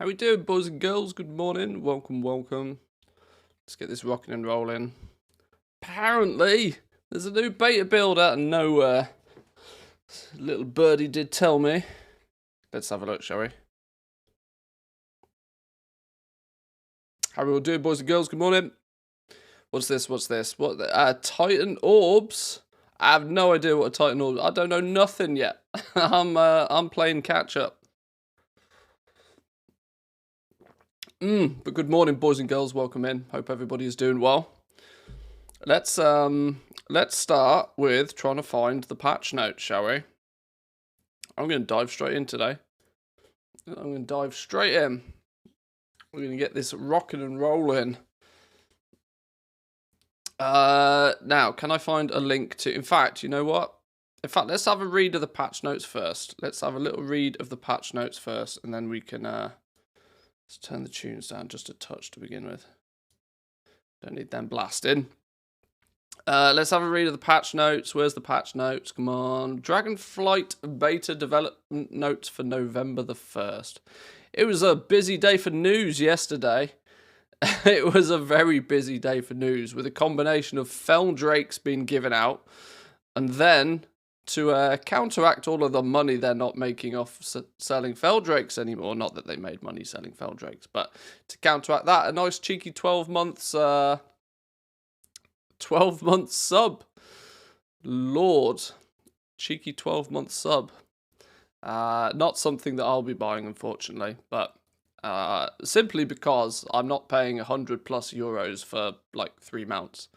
How we doing, boys and girls? Good morning. Welcome. Let's get this rocking and rolling. Apparently, there's a new beta build out of nowhere. Little birdie did tell me. Let's have a look, shall we? How we all doing, boys and girls? Good morning. What's this? What? Titan orbs? I have no idea what a Titan orb is. I don't know nothing yet. I'm playing catch up. But good morning, boys and girls. Welcome in. Hope everybody is doing well. Let's start with trying to find the patch notes, shall we? I'm going to dive straight in today. I'm going to dive straight in. We're going to get this rocking and rolling. Now, can I find a link to... In fact, you know what? In fact, let's have a read of the patch notes first. Let's have a little read of the patch notes first, and then we can... let's turn the tunes down just a touch to begin with. Don't need them blasting. Let's have a read of the patch notes. Where's the patch notes? Come on. Dragonflight beta development notes for November the 1st. It was a busy day for news yesterday. It was a very busy day for news with a combination of Feldrakes being given out, and then to counteract all of the money they're not making off selling Feldrakes anymore. Not that they made money selling Feldrakes, but to counteract that, a nice cheeky 12 months 12-month sub. Lord. Cheeky 12-month sub. Not something that I'll be buying, unfortunately, but simply because I'm not paying 100 plus euros for like 3 mounts.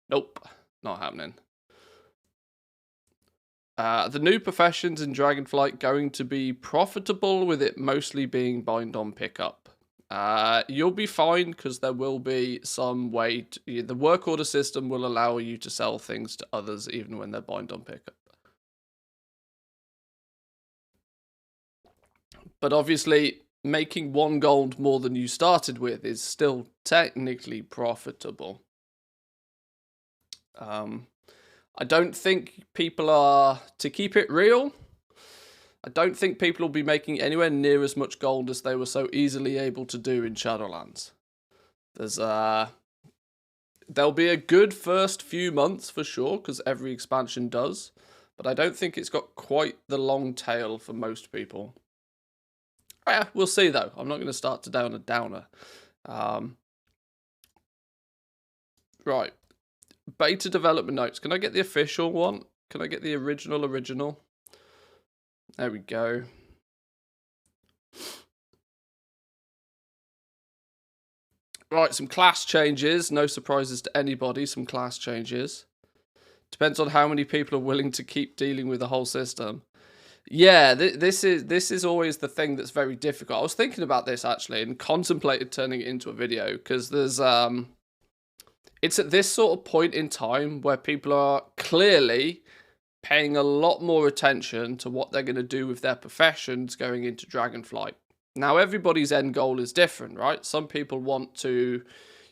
Nope, not happening. The new professions in Dragonflight going to be profitable, with it mostly being bind on pickup. You'll be fine because there will be some way the work order system will allow you to sell things to others even when they're bind on pickup. But obviously, making 1 gold more than you started with is still technically profitable. I don't think people are, to keep it real, I don't think people will be making anywhere near as much gold as they were so easily able to do in Shadowlands. There'll be a good first few months for sure, because every expansion does, but I don't think it's got quite the long tail for most people. Yeah, we'll see though. I'm not going to start to down a downer. Right. Beta development notes. Can I get the official one? Can I get the original? There we go. Right, some class changes. No surprises to anybody, some class changes. Depends on how many people are willing to keep dealing with the whole system. Yeah, this is always the thing that's very difficult. I was thinking about this actually and contemplated turning it into a video because there's it's at this sort of point in time where people are clearly paying a lot more attention to what they're going to do with their professions going into Dragonflight. Now, everybody's end goal is different, right? Some people want to,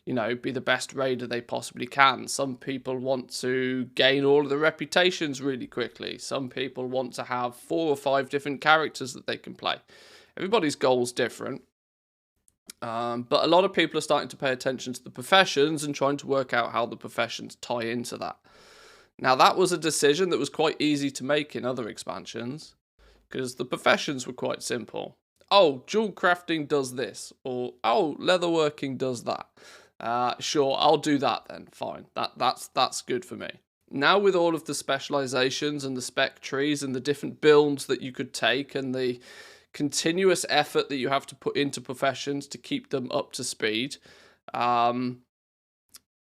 you know, be the best raider they possibly can. Some people want to gain all of the reputations really quickly. Some people want to have 4 or 5 different characters that they can play. Everybody's goal's different. But a lot of people are starting to pay attention to the professions and trying to work out how the professions tie into that. Now, that was a decision that was quite easy to make in other expansions, because the professions were quite simple. Oh, jewel crafting does this, or oh, leatherworking does that. Sure, I'll do that then. Fine, that's good for me. Now, with all of the specializations and the spec trees and the different builds that you could take and the continuous effort that you have to put into professions to keep them up to speed,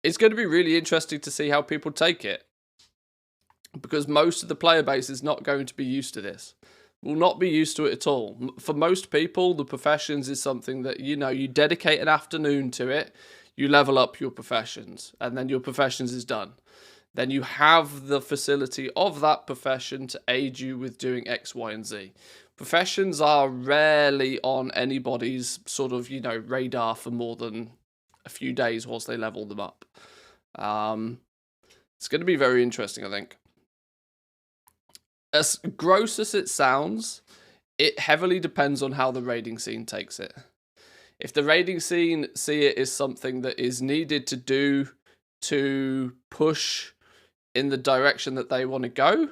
it's going to be really interesting to see how people take it, because most of the player base is not going to be used to this. Will not be used to it at all. For most people, the professions is something that, you know, you dedicate an afternoon to it, you level up your professions, and then your professions is done. Then you have the facility of that profession to aid you with doing X, Y, and Z. Professions are rarely on anybody's sort of, you know, radar for more than a few days whilst they level them up. It's going to be very interesting, I think. As gross as it sounds, it heavily depends on how the raiding scene takes it. If the raiding scene see it as something that is needed to do to push in the direction that they want to go,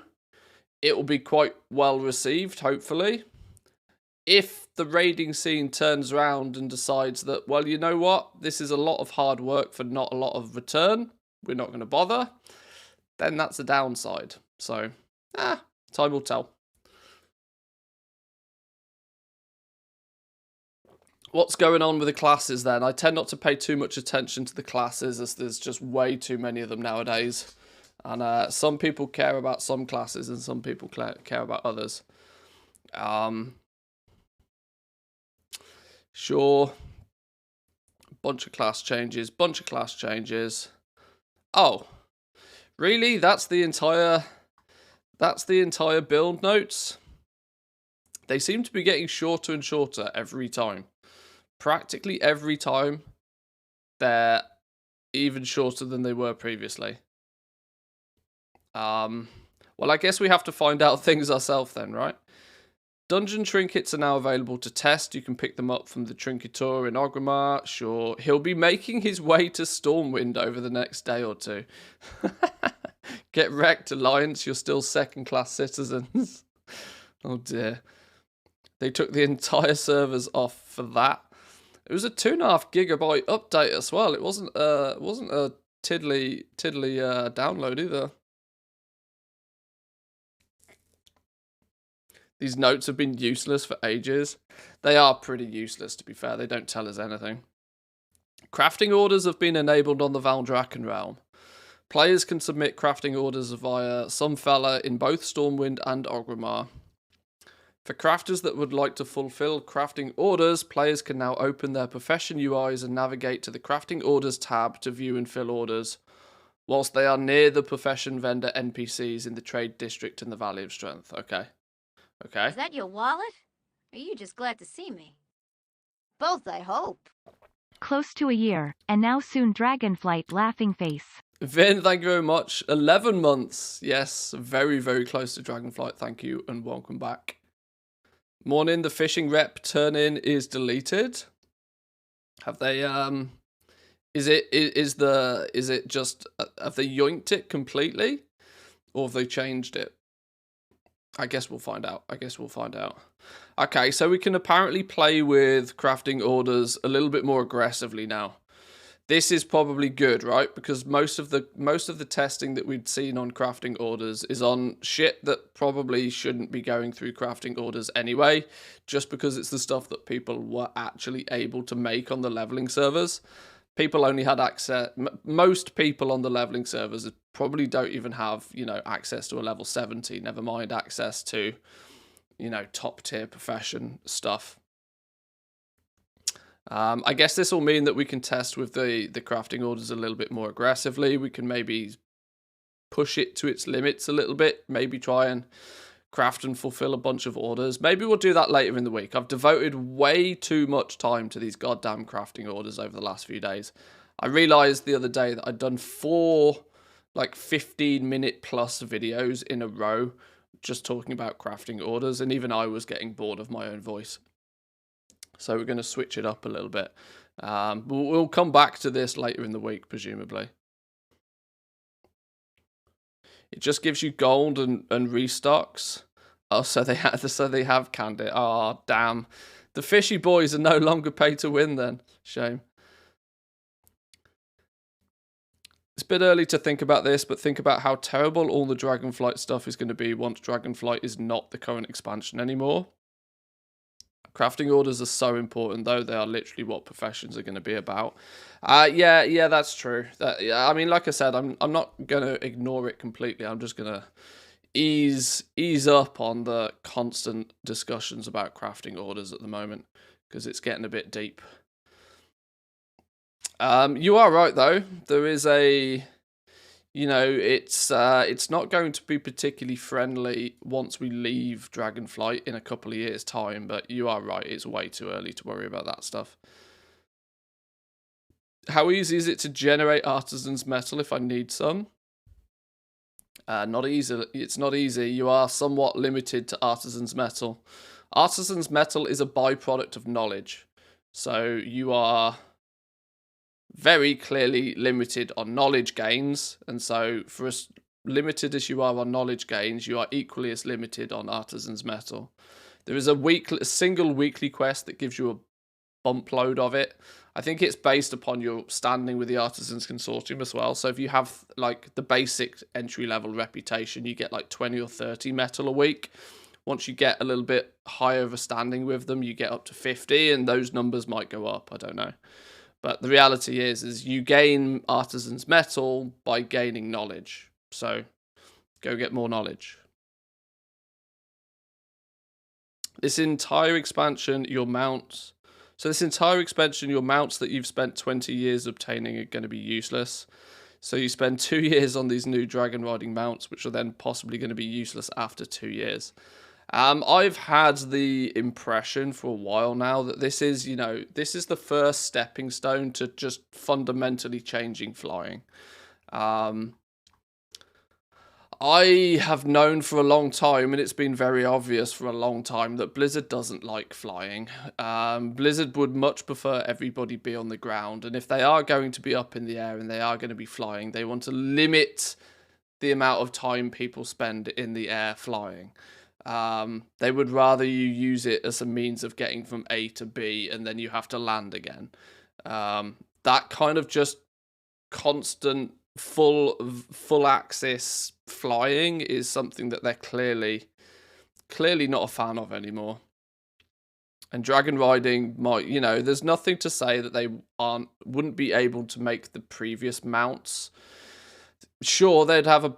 it will be quite well received, hopefully. If the raiding scene turns around and decides that, well, you know what, this is a lot of hard work for not a lot of return, we're not going to bother, then that's the downside. So, time will tell. What's going on with the classes then? I tend not to pay too much attention to the classes, as there's just way too many of them nowadays. And some people care about some classes and some people care about others. Sure. Bunch of class changes. Oh, really? That's the entire build notes? They seem to be getting shorter and shorter every time. Practically every time, they're even shorter than they were previously. Well, I guess we have to find out things ourselves then, right? Dungeon trinkets are now available to test. You can pick them up from the Trinketeur in Orgrimmar. Sure, he'll be making his way to Stormwind over the next day or two. Get wrecked, Alliance. You're still second-class citizens. Oh dear. They took the entire servers off for that. It was a 2.5 gigabyte update as well. It wasn't a tiddly download either. These notes have been useless for ages. They are pretty useless, to be fair. They don't tell us anything. Crafting orders have been enabled on the Valdrakken realm. Players can submit crafting orders via some fella in both Stormwind and Orgrimmar. For crafters that would like to fulfill crafting orders, players can now open their profession UIs and navigate to the crafting orders tab to view and fill orders, whilst they are near the profession vendor NPCs in the trade district in the Valley of Strength. Okay. Okay. Is that your wallet? Or are you just glad to see me? Both, I hope. Close to a year, and now soon Dragonflight laughing face. Vin, thank you very much. 11 months. Yes, very, very close to Dragonflight. Thank you and welcome back. Morning, the fishing rep turn-in is deleted. Have they, is it just, have they yoinked it completely? Or have they changed it? I guess we'll find out. Okay, so we can apparently play with crafting orders a little bit more aggressively now. This is probably good, right? Because most of the testing that we'd seen on crafting orders is on shit that probably shouldn't be going through crafting orders anyway, just because it's the stuff that people were actually able to make on the leveling servers. People only had access, most people on the leveling servers probably don't even have, access to a level 70, never mind access to, top tier profession stuff. I guess this will mean that we can test with the crafting orders a little bit more aggressively. We can maybe push it to its limits a little bit, maybe try and craft and fulfill a bunch of orders. Maybe we'll do that later in the week. I've devoted way too much time to these goddamn crafting orders over the last few days. I realized the other day that I'd done 4 15-minute plus videos in a row just talking about crafting orders, and even I was getting bored of my own voice. So we're going to switch it up a little bit. We'll come back to this later in the week, presumably. It just gives you gold and restocks. Oh, so they have canned it. Oh, damn. The fishy boys are no longer pay to win then. Shame. It's a bit early to think about this, but think about how terrible all the Dragonflight stuff is going to be once Dragonflight is not the current expansion anymore. Crafting orders are so important, though. They are literally what professions are going to be about. Yeah, that's true. I mean, like I said, I'm not going to ignore it completely. I'm just going to ease up on the constant discussions about crafting orders at the moment, because it's getting a bit deep. You are right, though. There is a... it's not going to be particularly friendly once we leave Dragonflight in a couple of years' time, but you are right, it's way too early to worry about that stuff. How easy is it to generate Artisan's Metal if I need some? Not easy. It's not easy. You are somewhat limited to Artisan's Metal. Artisan's Metal is a byproduct of knowledge. So you are very clearly limited on knowledge gains, and so for as limited as you are on knowledge gains, you are equally as limited on Artisan's Metal. There is a single weekly quest that gives you a bump load of it. I think it's based upon your standing with the Artisans Consortium as well. So if you have like the basic entry level reputation, you get like 20 or 30 metal a week. Once you get a little bit higher of a standing with them, you get up to 50, and those numbers might go up. I don't know. But the reality is you gain Artisan's Metal by gaining knowledge. So go get more knowledge. This entire expansion, your mounts that you've spent 20 years obtaining are going to be useless. So you spend 2 years on these new dragon riding mounts, which are then possibly going to be useless after 2 years. I've had the impression for a while now that this is the first stepping stone to just fundamentally changing flying. I have known for a long time, and it's been very obvious for a long time, that Blizzard doesn't like flying. Blizzard would much prefer everybody be on the ground, and if they are going to be up in the air and they are going to be flying, they want to limit the amount of time people spend in the air flying. They would rather you use it as a means of getting from A to B, and then you have to land again. That kind of just constant full axis flying is something that they're clearly not a fan of anymore. And dragon riding might, there's nothing to say that they wouldn't be able to make the previous mounts. Sure, they'd have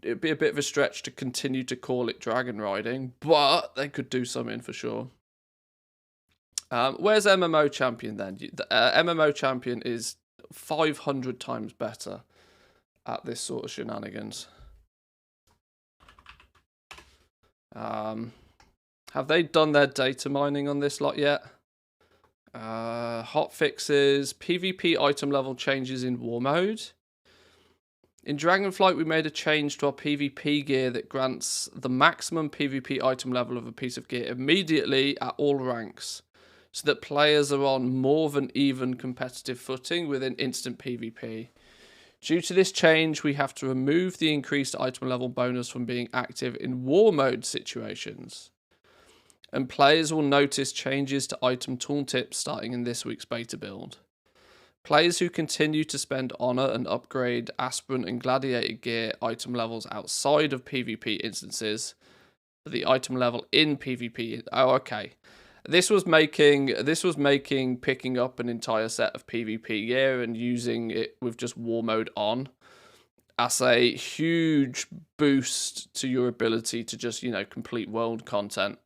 it'd be a bit of a stretch to continue to call it dragon riding, but they could do something for sure. Where's MMO Champion then? MMO Champion is 500 times better at this sort of shenanigans. Have they done their data mining on this lot yet? Hot fixes, PvP item level changes in war mode. In Dragonflight, we made a change to our PvP gear that grants the maximum PvP item level of a piece of gear immediately at all ranks, so that players are on more than even competitive footing within instant PvP. Due to this change, we have to remove the increased item level bonus from being active in war mode situations. And players will notice changes to item tooltips starting in this week's beta build. Players who continue to spend Honor and upgrade Aspirant and Gladiator gear item levels outside of PvP instances, but the item level in PvP... Oh, okay. This was making picking up an entire set of PvP gear and using it with just war mode on as a huge boost to your ability to just, complete world content.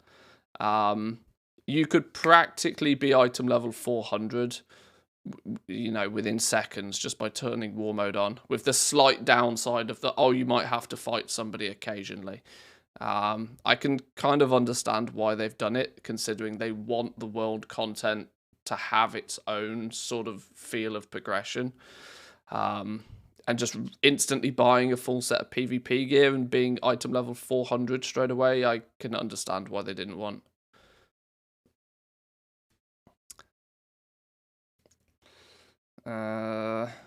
You could practically be item level 400, within seconds just by turning war mode on, with the slight downside of you might have to fight somebody occasionally. I can kind of understand why they've done it, considering they want the world content to have its own sort of feel of progression. And just instantly buying a full set of PvP gear and being item level 400 straight away, I can understand why they didn't want.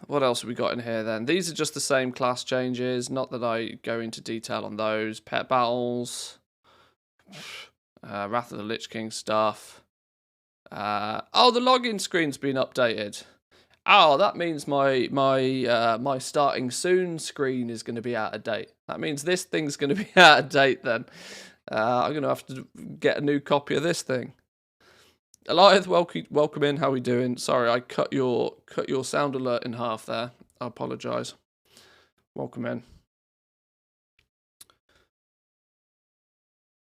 What else have we got in here then? These are just the same class changes. Not that I go into detail on those. Pet battles. Wrath of the Lich King stuff. The login screen's been updated. Oh, that means my starting soon screen is going to be out of date. That means this thing's going to be out of date then. I'm going to have to get a new copy of this thing. Eliath, welcome in. How we doing? Sorry, I cut your sound alert in half there. I apologise. Welcome in.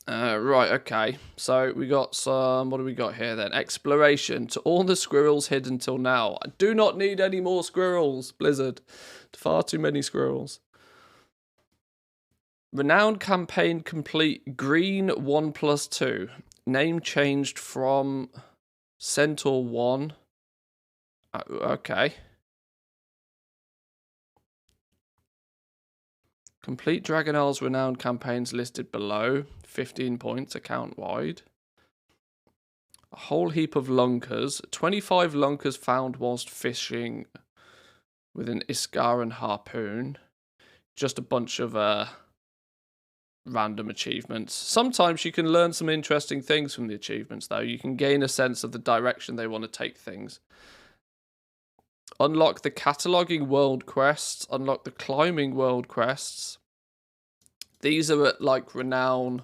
Right, okay. So we got some. What do we got here then? Exploration to all the squirrels hidden till now. I do not need any more squirrels, Blizzard. Far too many squirrels. Renowned campaign complete. Green 1+2. Name changed from Centaur 1. Okay. Complete Dragon Isles renowned campaigns listed below. 15 points account wide. A whole heap of lunkers. 25 lunkers found whilst fishing with an Iskaran harpoon. Just a bunch of random achievements. Sometimes you can learn some interesting things from the achievements, though. You can gain a sense of the direction they want to take things. Unlock the cataloging world quests. Unlock the climbing world quests. These are at like renown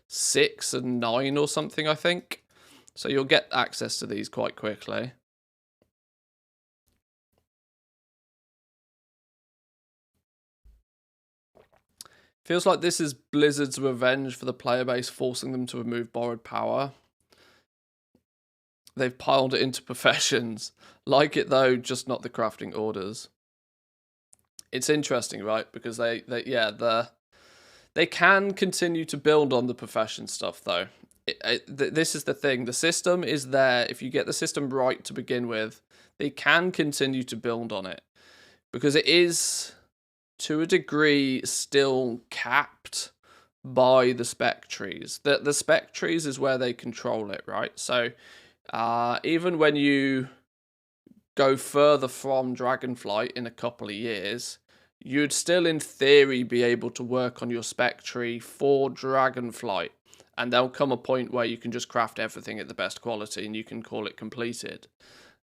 6 and 9 or something, I think. So you'll get access to these quite quickly. Feels like this is Blizzard's revenge for the player base, forcing them to remove borrowed power. They've piled it into professions. Like it though, just not the crafting orders. It's interesting, right? Because they can continue to build on the profession stuff though. This is the thing. The system is there. If you get the system right to begin with, they can continue to build on it. Because it is, to a degree, still capped by the spec trees. The spec trees is where they control it, right? So even when you go further from Dragonflight in a couple of years, you'd still in theory be able to work on your spec tree for Dragonflight. And there'll come a point where you can just craft everything at the best quality and you can call it completed.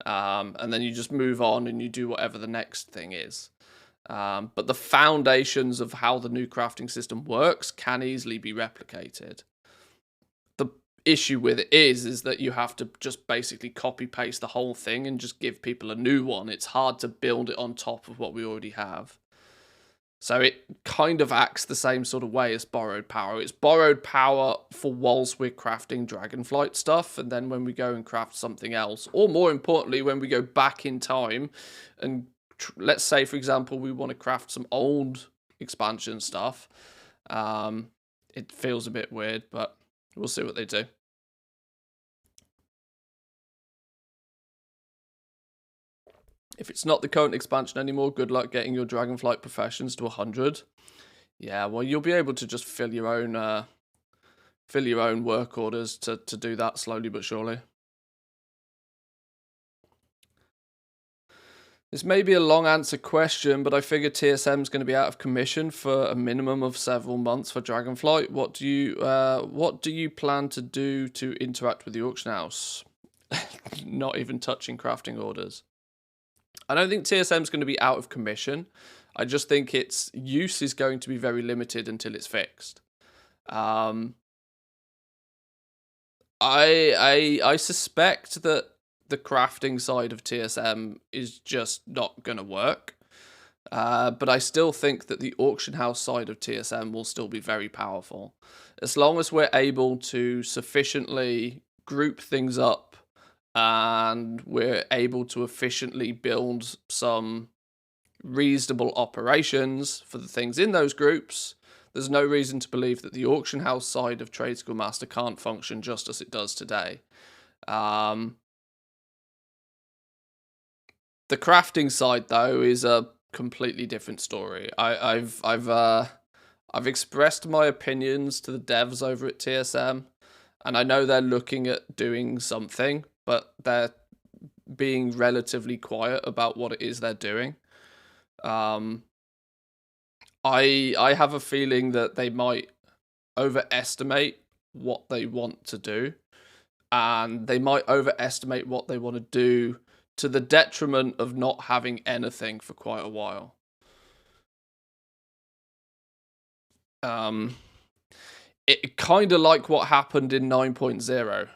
And then you just move on and you do whatever the next thing is. But the foundations of how the new crafting system works can easily be replicated. The issue with it is that you have to just basically copy paste the whole thing and just give people a new one. It's hard to build it on top of what we already have. So it kind of acts the same sort of way as borrowed power. It's borrowed power for whilst we're crafting Dragonflight stuff, and then when we go and craft something else, or more importantly, when we go back in time and let's say, for example, we want to craft some old expansion stuff. It feels a bit weird, but we'll see what they do. If it's not the current expansion anymore, good luck getting your Dragonflight professions to 100. Yeah, well, you'll be able to just fill your own work orders to do that slowly but surely. This may be a long answer question, but I figure TSM is going to be out of commission for a minimum of several months for Dragonflight. What do you plan to do to interact with the auction house? Not even touching crafting orders. I don't think TSM is going to be out of commission. I just think its use is going to be very limited until it's fixed. I suspect that the crafting side of TSM is just not going to work. But I still think that the auction house side of TSM will still be very powerful. As long as we're able to sufficiently group things up and we're able to efficiently build some reasonable operations for the things in those groups, there's no reason to believe that the auction house side of Trade School Master can't function just as it does today. The crafting side, though, is a completely different story. I've expressed my opinions to the devs over at TSM, and I know they're looking at doing something, but they're being relatively quiet about what it is they're doing. I have a feeling that they might overestimate what they want to do, and they might overestimate what they want to do to the detriment of not having anything for quite a while. It kind of like what happened in 9.0.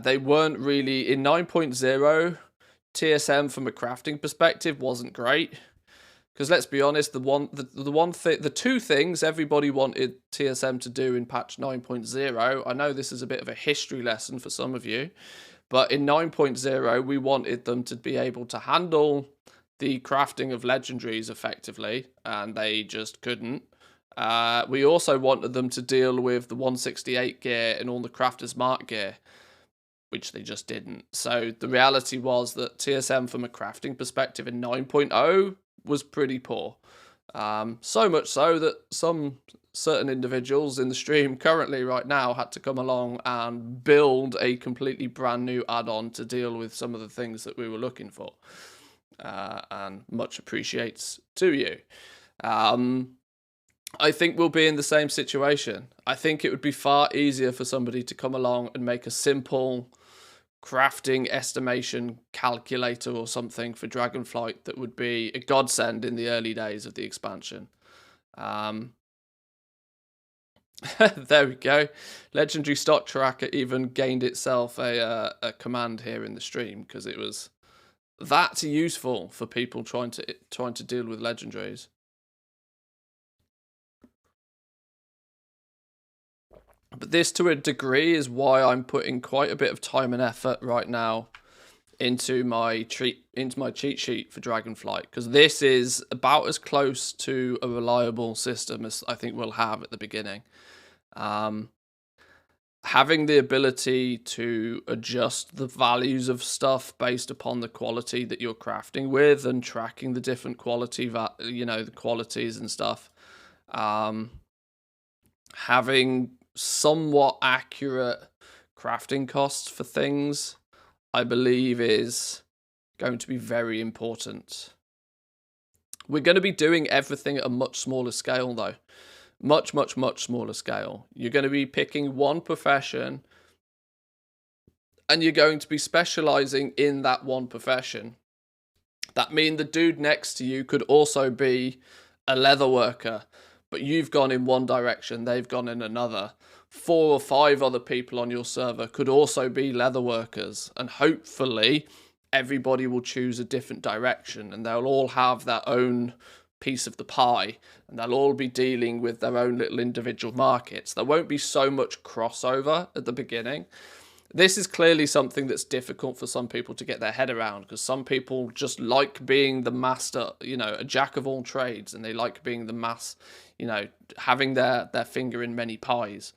They weren't really in 9.0. TSM from a crafting perspective wasn't great, because let's be honest, the two things everybody wanted TSM to do in patch 9.0. I know this is a bit of a history lesson for some of you, but in 9.0 we wanted them to be able to handle the crafting of legendaries effectively, and they just couldn't. We also wanted them to deal with the 168 gear and all the Crafter's Mark gear, which they just didn't. So the reality was that TSM from a crafting perspective in 9.0 was pretty poor. So much so that some certain individuals in the stream currently right now had to come along and build a completely brand new add-on to deal with some of the things that we were looking for. And much appreciates to you. I think we'll be in the same situation. I think it would be far easier for somebody to come along and make a simple crafting estimation calculator or something for Dragonflight that would be a godsend in the early days of the expansion. There we go. Legendary Stock Tracker even gained itself a command here in the stream because it was that useful for people trying to deal with legendaries. But this, to a degree, is why I'm putting quite a bit of time and effort right now into my cheat sheet for Dragonflight, because this is about as close to a reliable system as I think we'll have at the beginning. Having the ability to adjust the values of stuff based upon the quality that you're crafting with, and tracking the different quality, the qualities and stuff. Having somewhat accurate crafting costs for things, I believe, is going to be very important. We're going to be doing everything at a much smaller scale, though. Much, much, much smaller scale. You're going to be picking one profession, and you're going to be specializing in that one profession. That means the dude next to you could also be a leather worker, but you've gone in one direction, they've gone in another. 4 or 5 other people on your server could also be leather workers, and hopefully everybody will choose a different direction, and they'll all have their own piece of the pie, and they'll all be dealing with their own little individual markets. There won't be so much crossover at the beginning. This is clearly something that's difficult for some people to get their head around, because some people just like being the master, a jack of all trades, and they like being the having their finger in many pies.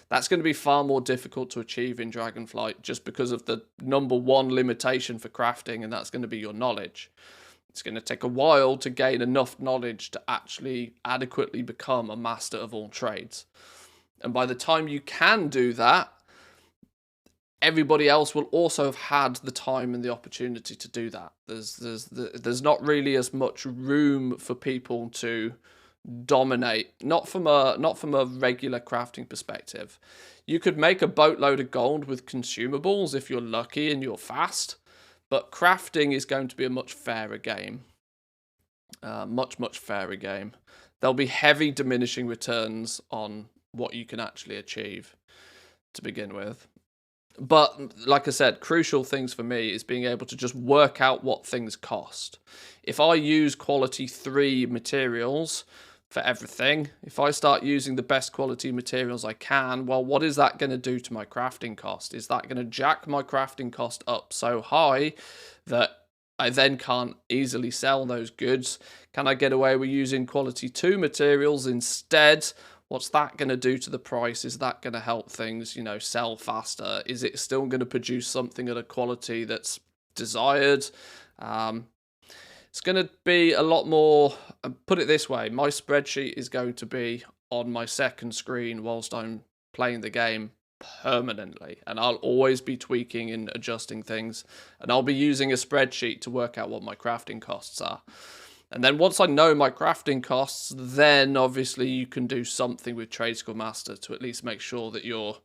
That's going to be far more difficult to achieve in Dragonflight, just because of the number one limitation for crafting, and that's going to be your knowledge. It's going to take a while to gain enough knowledge to actually adequately become a master of all trades. And by the time you can do that, everybody else will also have had the time and the opportunity to do that. There's not really as much room for people to dominate, not from a regular crafting perspective. You could make a boatload of gold with consumables if you're lucky and you're fast, but crafting is going to be a much fairer game. Much fairer game. There'll be heavy diminishing returns on what you can actually achieve to begin with. But like I said, crucial things for me is being able to just work out what things cost. If I use quality 3 materials for everything, if I start using the best quality materials I can, well, what is that going to do to my crafting cost? Is that going to jack my crafting cost up so high that I then can't easily sell those goods? Can I get away with using quality 2 materials instead? What's that going to do to the price? Is that going to help things, sell faster? Is it still going to produce something at a quality that's desired? It's going to be a lot more, put it this way, my spreadsheet is going to be on my second screen whilst I'm playing the game permanently, and I'll always be tweaking and adjusting things, and I'll be using a spreadsheet to work out what my crafting costs are. And then once I know my crafting costs, then obviously you can do something with Tradeschool Master to at least make sure that you're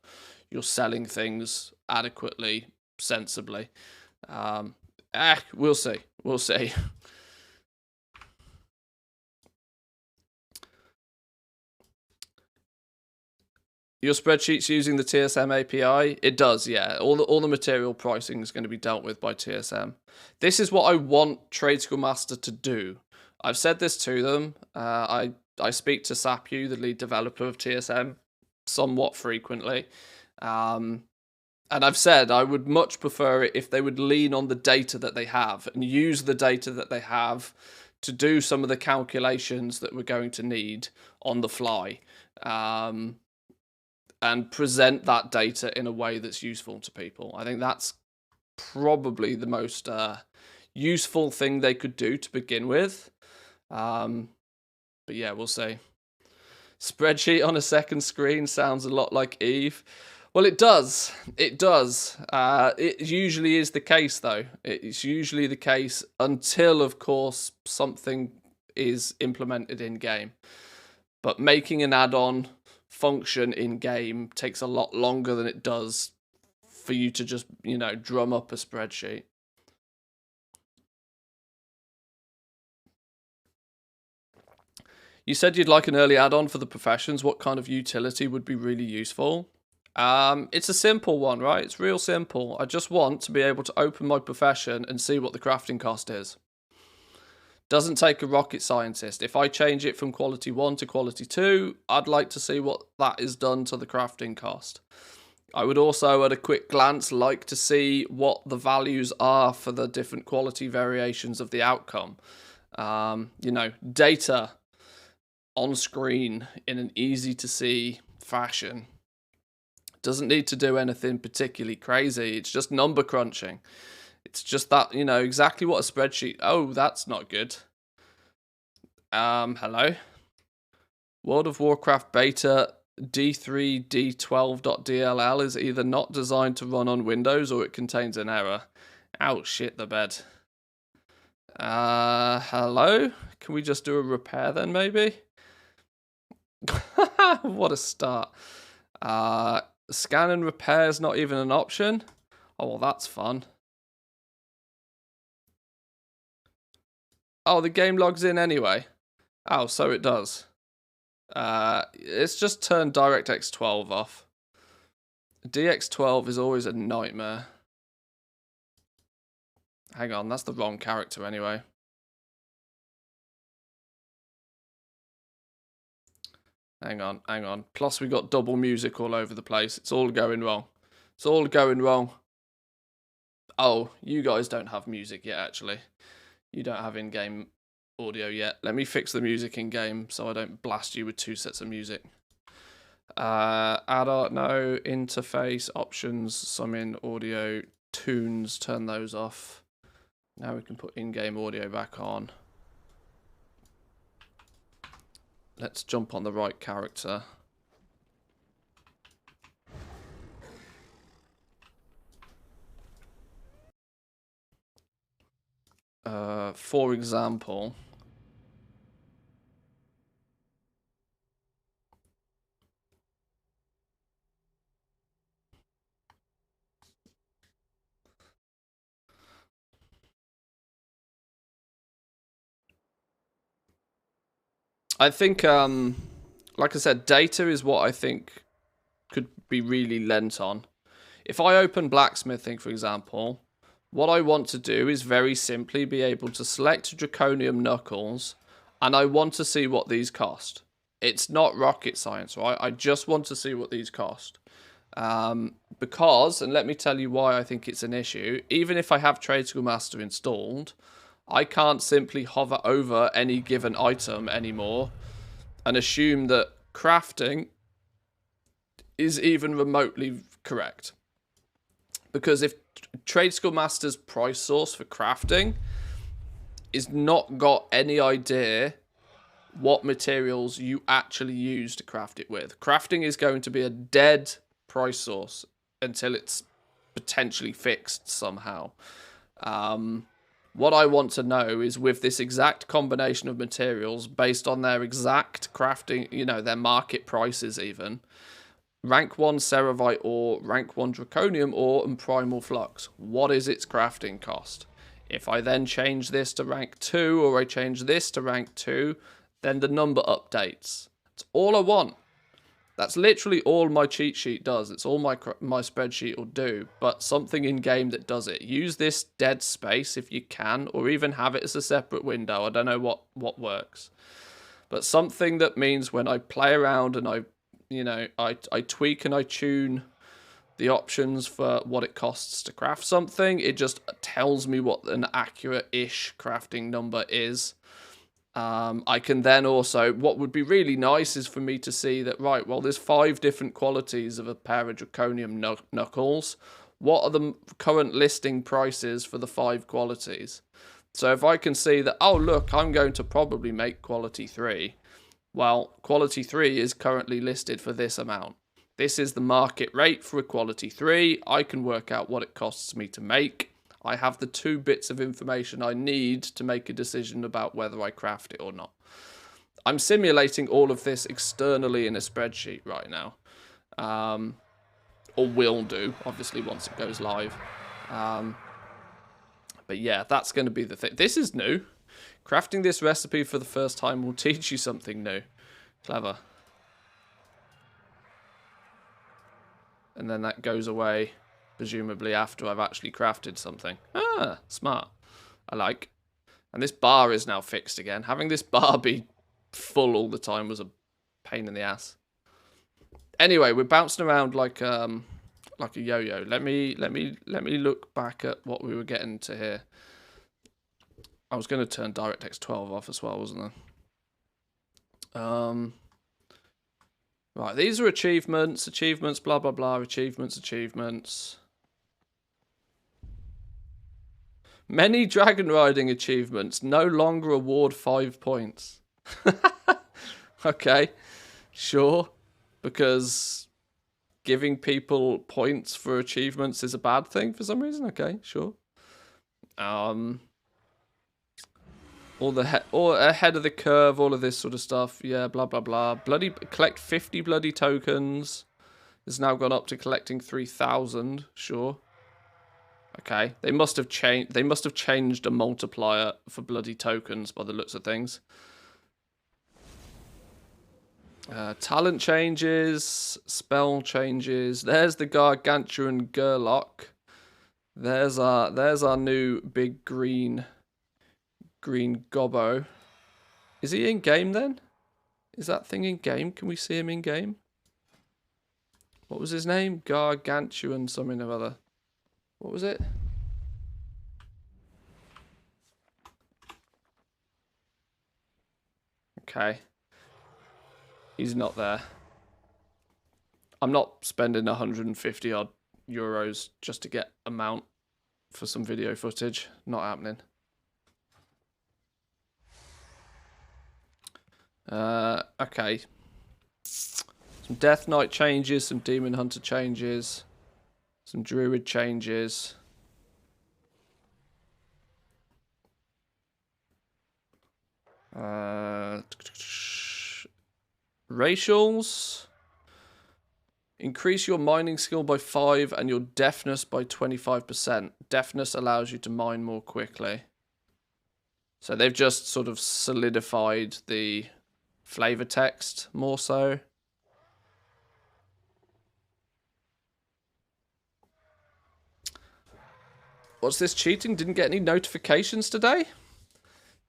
selling things adequately, sensibly. We'll see. Your spreadsheet's using the TSM API? It does, yeah. All the material pricing is going to be dealt with by TSM. This is what I want Tradeschool Master to do. I've said this to them. I speak to Sapyu, the lead developer of TSM, somewhat frequently. And I've said I would much prefer it if they would lean on the data that they have and use the data that they have to do some of the calculations that we're going to need on the fly. And present that data in a way that's useful to people. I think that's probably the most useful thing they could do to begin with. But yeah, we'll see. Spreadsheet on a second screen sounds a lot like Eve. Well, it does. It does. It usually is the case, though. It's usually the case until, of course, something is implemented in game. But making an add-on function in game takes a lot longer than it does for you to just, you know, drum up a spreadsheet. You said you'd like an early add-on for the professions. What kind of utility would be really useful? It's a simple one, right? It's real simple. I just want to be able to open my profession and see what the crafting cost is. Doesn't take a rocket scientist. If I change it from quality 1 to quality 2, I'd like to see what that is done to the crafting cost. I would also, at a quick glance, like to see what the values are for the different quality variations of the outcome. You know, data on screen in an easy to see fashion. Doesn't need to do anything particularly crazy. It's just number crunching. It's just that, you know, exactly what a spreadsheet. Oh, that's not good. Hello. World of Warcraft beta D3D12.dll is either not designed to run on Windows or it contains an error. Ouch, shit the bed. Hello? Can we just do a repair then, maybe? What a start. Scan and repair is not even an option. Oh, well, that's fun. Oh, the game logs in anyway. Oh, so it does. It's just turned DirectX 12 off. DX12 is always a nightmare. Hang on, that's the wrong character anyway. Hang on. Plus we got double music all over the place. It's all going wrong. It's all going wrong. Oh, you guys don't have music yet, actually. You don't have in-game audio yet. Let me fix the music in-game so I don't blast you with 2 sets of music. Add-on, no, interface, options, summon, audio, tunes, turn those off. Now we can put in-game audio back on. Let's jump on the right character. For example, I think, like I said, data is what I think could be really lent on. If I open blacksmithing, for example, what I want to do is very simply be able to select draconium knuckles, and I want to see what these cost. It's not rocket science, right? I just want to see what these cost. Because, and let me tell you why I think it's an issue, even if I have Trade School Master installed, I can't simply hover over any given item anymore and assume that crafting is even remotely correct. Because if Trade School Master's price source for crafting is not got any idea what materials you actually use to craft it with, crafting is going to be a dead price source until it's potentially fixed somehow. What I want to know is with this exact combination of materials based on their exact crafting, you know, their market prices even, rank 1 Ceravite ore, rank 1 Draconium ore, and Primal Flux. What is its crafting cost? If I then change this to rank 2 or I change this to rank 2, then the number updates. That's all I want. That's literally all my cheat sheet does. It's all my spreadsheet will do, but something in game that does it. Use this dead space if you can, or even have it as a separate window. I don't know what works. But something that means when I play around and I tweak and I tune the options for what it costs to craft something, it just tells me what an accurate-ish crafting number is. I can then also, what would be really nice is for me to see that, right, well, there's 5 different qualities of a pair of Draconium knuckles. What are the current listing prices for the 5 qualities? So if I can see that, oh, look, I'm going to probably make quality 3. Well, quality 3 is currently listed for this amount. This is the market rate for a quality 3. I can work out what it costs me to make. I have the 2 bits of information I need to make a decision about whether I craft it or not. I'm simulating all of this externally in a spreadsheet right now. Or will do, obviously, once it goes live. But yeah, that's going to be the thing. This is new. Crafting this recipe for the first time will teach you something new. Clever. And then that goes away, presumably after I've actually crafted something. Ah, smart. I like. And this bar is now fixed again. Having this bar be full all the time was a pain in the ass. Anyway, we're bouncing around like a yo-yo. Let me look back at what we were getting to here. I was going to turn DirectX 12 off as well, wasn't I? Right, these are achievements, blah blah blah, achievements. Many dragon riding achievements no longer award 5 points. Okay, sure, because giving people points for achievements is a bad thing for some reason. Okay, sure. All ahead of the curve, all of this sort of stuff. Yeah, blah blah blah. Collect 50 bloody tokens. It's now gone up to collecting 3,000. Sure. Okay, they must have changed. They must have changed a multiplier for bloody tokens by the looks of things. Talent changes, spell changes. There's the Gargantuan Gerlock. There's our new big green gobbo. Is he in game then? Is that thing in game? Can we see him in game? What was his name? Gargantuan something or other. What was it? Okay. He's not there. I'm not spending 150 odd euros just to get a mount for some video footage. Not happening. Okay. Some Death Knight changes, some Demon Hunter changes, some Druid changes. Racials. Increase your mining skill by 5 and your deafness by 25%. Deafness allows you to mine more quickly. So they've just sort of solidified the flavor text more so. What's this cheating? Didn't get any notifications today?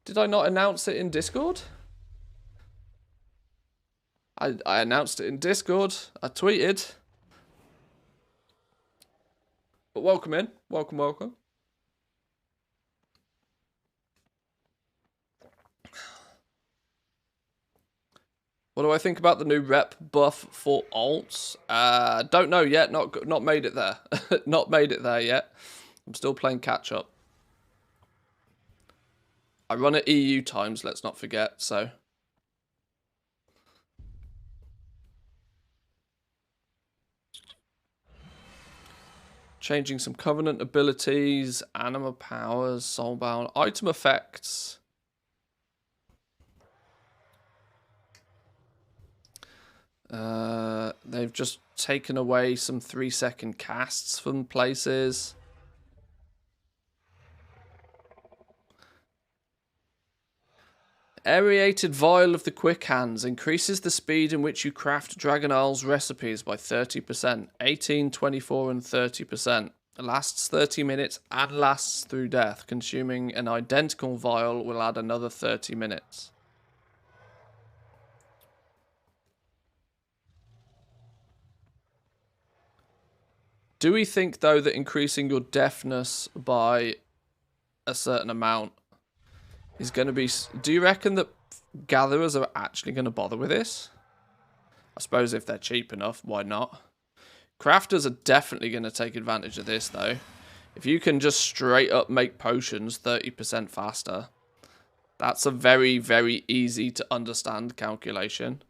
Did I not announce it in Discord? I announced it in Discord. I tweeted. But welcome in. Welcome, welcome. What do I think about the new rep buff for alts? Don't know yet. Not made it there. Not made it there yet. I'm still playing catch up. I run at EU times, let's not forget, so. Changing some Covenant abilities, Anima powers, Soulbound, item effects. They've just taken away some 3-second casts from places. Aerated Vial of the Quick Hands increases the speed in which you craft Dragon Isle's recipes by 30%, 18, 24 and 30%. Lasts 30 minutes and lasts through death. Consuming an identical vial will add another 30 minutes. Do we think, though, that increasing your deafness by a certain amount is going to be... Do you reckon that gatherers are actually going to bother with this? I suppose if they're cheap enough, why not? Crafters are definitely going to take advantage of this, though. If you can just straight up make potions 30% faster, that's a very, very easy to understand calculation.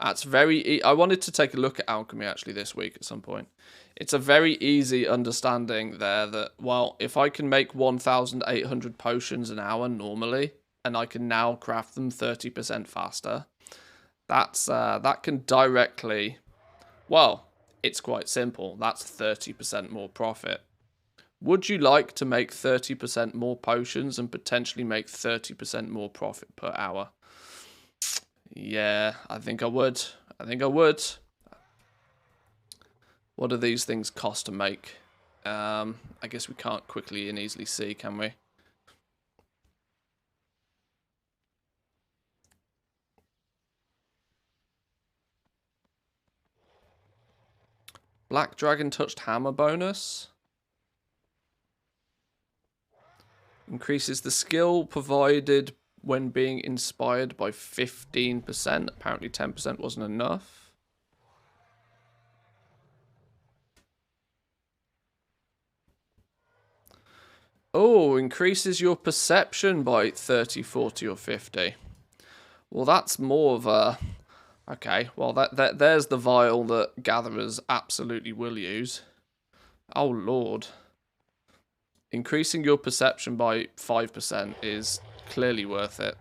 That's very... I wanted to take a look at alchemy actually this week at some point. It's a very easy understanding there that, well, if I can make 1,800 potions an hour normally, and I can now craft them 30% faster, that can directly... Well, it's quite simple. That's 30% more profit. Would you like to make 30% more potions and potentially make 30% more profit per hour? Yeah, I think I would. I think I would. What do these things cost to make? I guess we can't quickly and easily see, can we? Black Dragon Touched Hammer bonus. Increases the skill provided when being inspired by 15%. Apparently 10% wasn't enough. Oh, increases your perception by 30, 40, or 50. Well, that's more of a... Okay, well, there's the vial that gatherers absolutely will use. Oh, Lord. Increasing your perception by 5% is clearly worth it.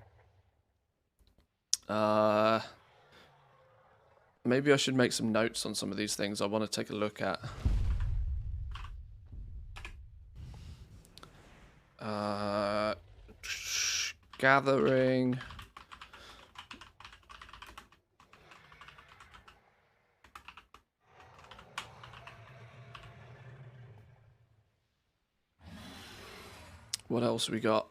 Maybe I should make some notes on some of these things I want to take a look at. Gathering. What else we got?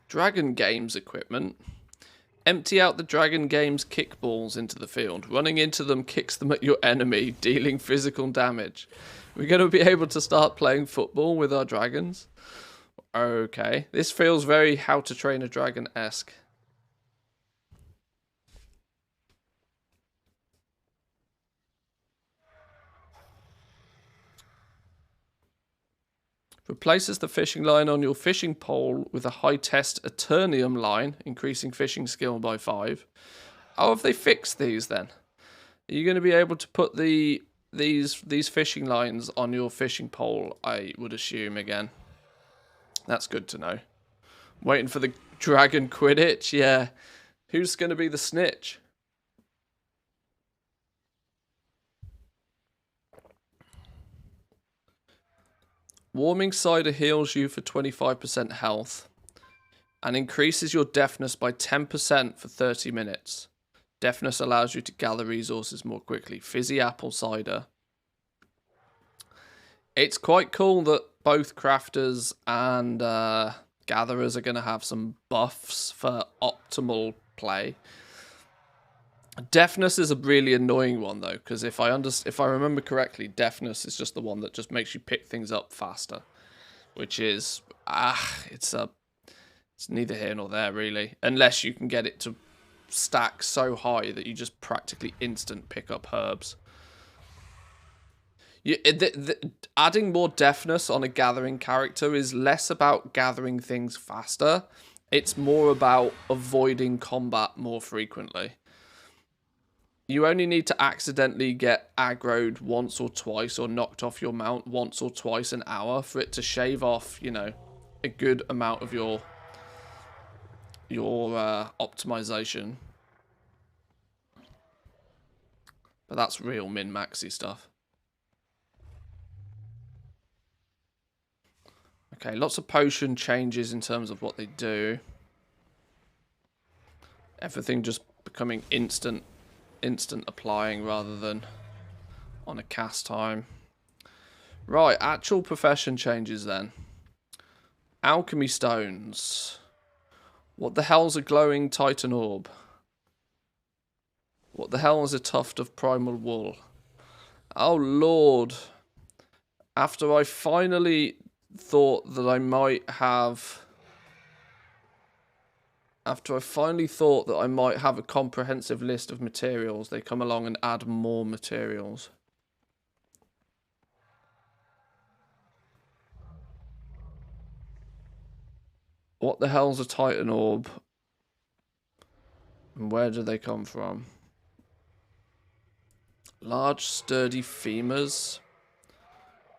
Dragon Games equipment. Empty out the Dragon Games kickballs into the field. Running into them kicks them at your enemy, dealing physical damage. We're going to be able to start playing football with our dragons. Okay. This feels very How to Train a Dragon-esque. Replaces the fishing line on your fishing pole with a high-test Eternium line, increasing fishing skill by 5. How have they fixed these then? Are you going to be able to put these fishing lines on your fishing pole, I would assume, again? That's good to know. Waiting for the Dragon Quidditch? Yeah. Who's going to be the snitch? Warming Cider heals you for 25% health and increases your deafness by 10% for 30 minutes. Deafness allows you to gather resources more quickly. Fizzy Apple Cider. It's quite cool that both crafters and gatherers are going to have some buffs for optimal play. Deafness is a really annoying one though, because if I remember correctly, deafness is just the one that just makes you pick things up faster, which is it's neither here nor there really, unless you can get it to stack so high that you just practically instant pick up herbs. Adding more deafness on a gathering character is less about gathering things faster. It's more about avoiding combat more frequently. You only need to accidentally get aggroed once or twice or knocked off your mount once or twice an hour for it to shave off, you know, a good amount of your optimization. But that's real min-maxy stuff. Okay, lots of potion changes in terms of what they do. Everything just becoming instant applying rather than on a cast time. Right, actual profession changes then. Alchemy stones. What the hell's a glowing titan orb? What the hell is a tuft of primal wool? Oh lord. After I finally thought that I might have... After I finally thought that I might have a comprehensive list of materials, they come along and add more materials. What the hell's a Titan Orb? And where do they come from? Large sturdy femurs.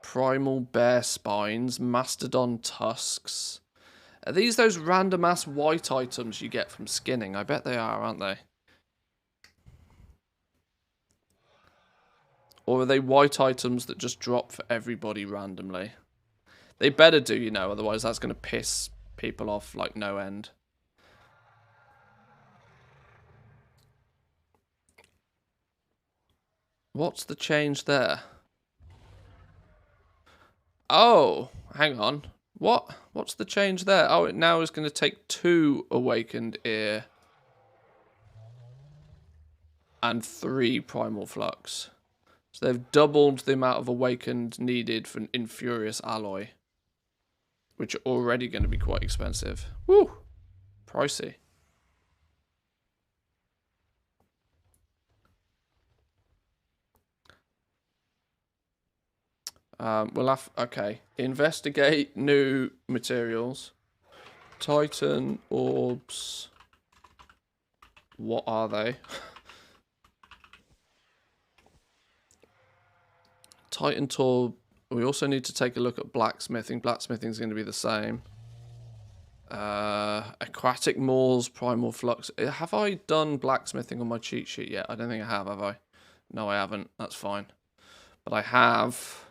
Primal bear spines. Mastodon tusks. Are these those random ass white items you get from skinning? I bet they are, aren't they? Or are they white items that just drop for everybody randomly? They better do, you know, otherwise that's going to piss people off like no end. What's the change there? Oh, hang on. What? What's the change there? Oh, it now is going to take 2 awakened ear and 3 primal flux. So they've doubled the amount of awakened needed for an infurious alloy, which are already going to be quite expensive. Woo! Pricey. We'll have... Okay. Investigate new materials. Titan orbs. What are they? Titan orb. We also need to take a look at blacksmithing. Blacksmithing is going to be the same. Aquatic Maws, Primal Flux. Have I done blacksmithing on my cheat sheet yet? I don't think I have I? No, I haven't. That's fine. But I have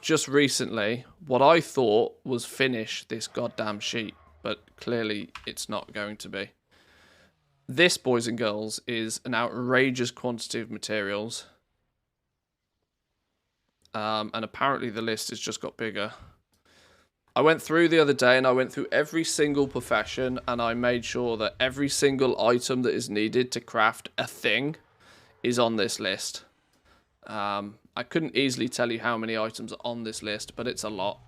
just recently what I thought was finish this goddamn sheet, but clearly it's not going to be. This, boys and girls, is an outrageous quantity of materials. And apparently the list has just got bigger. I went through the other day and I went through every single profession and I made sure that every single item that is needed to craft a thing is on this list. I couldn't easily tell you how many items are on this list, but it's a lot.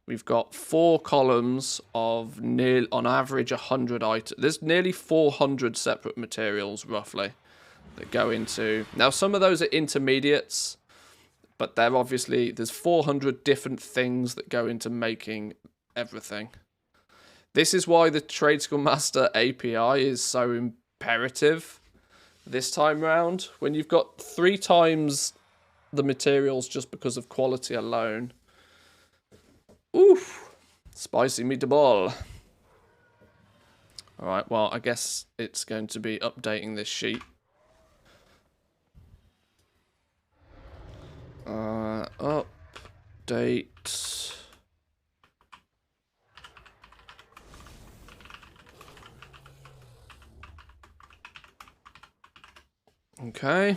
We've got 4 columns of on average 100 items. There's nearly 400 separate materials, roughly, that go into... Now, some of those are intermediates, but they're obviously... There's 400 different things that go into making everything. This is why the Tradeschool Master API is so imperative this time round. When you've got 3 times the materials just because of quality alone. Oof. Spicy meatball. Alright, well, I guess it's going to be updating this sheet. Update. Okay.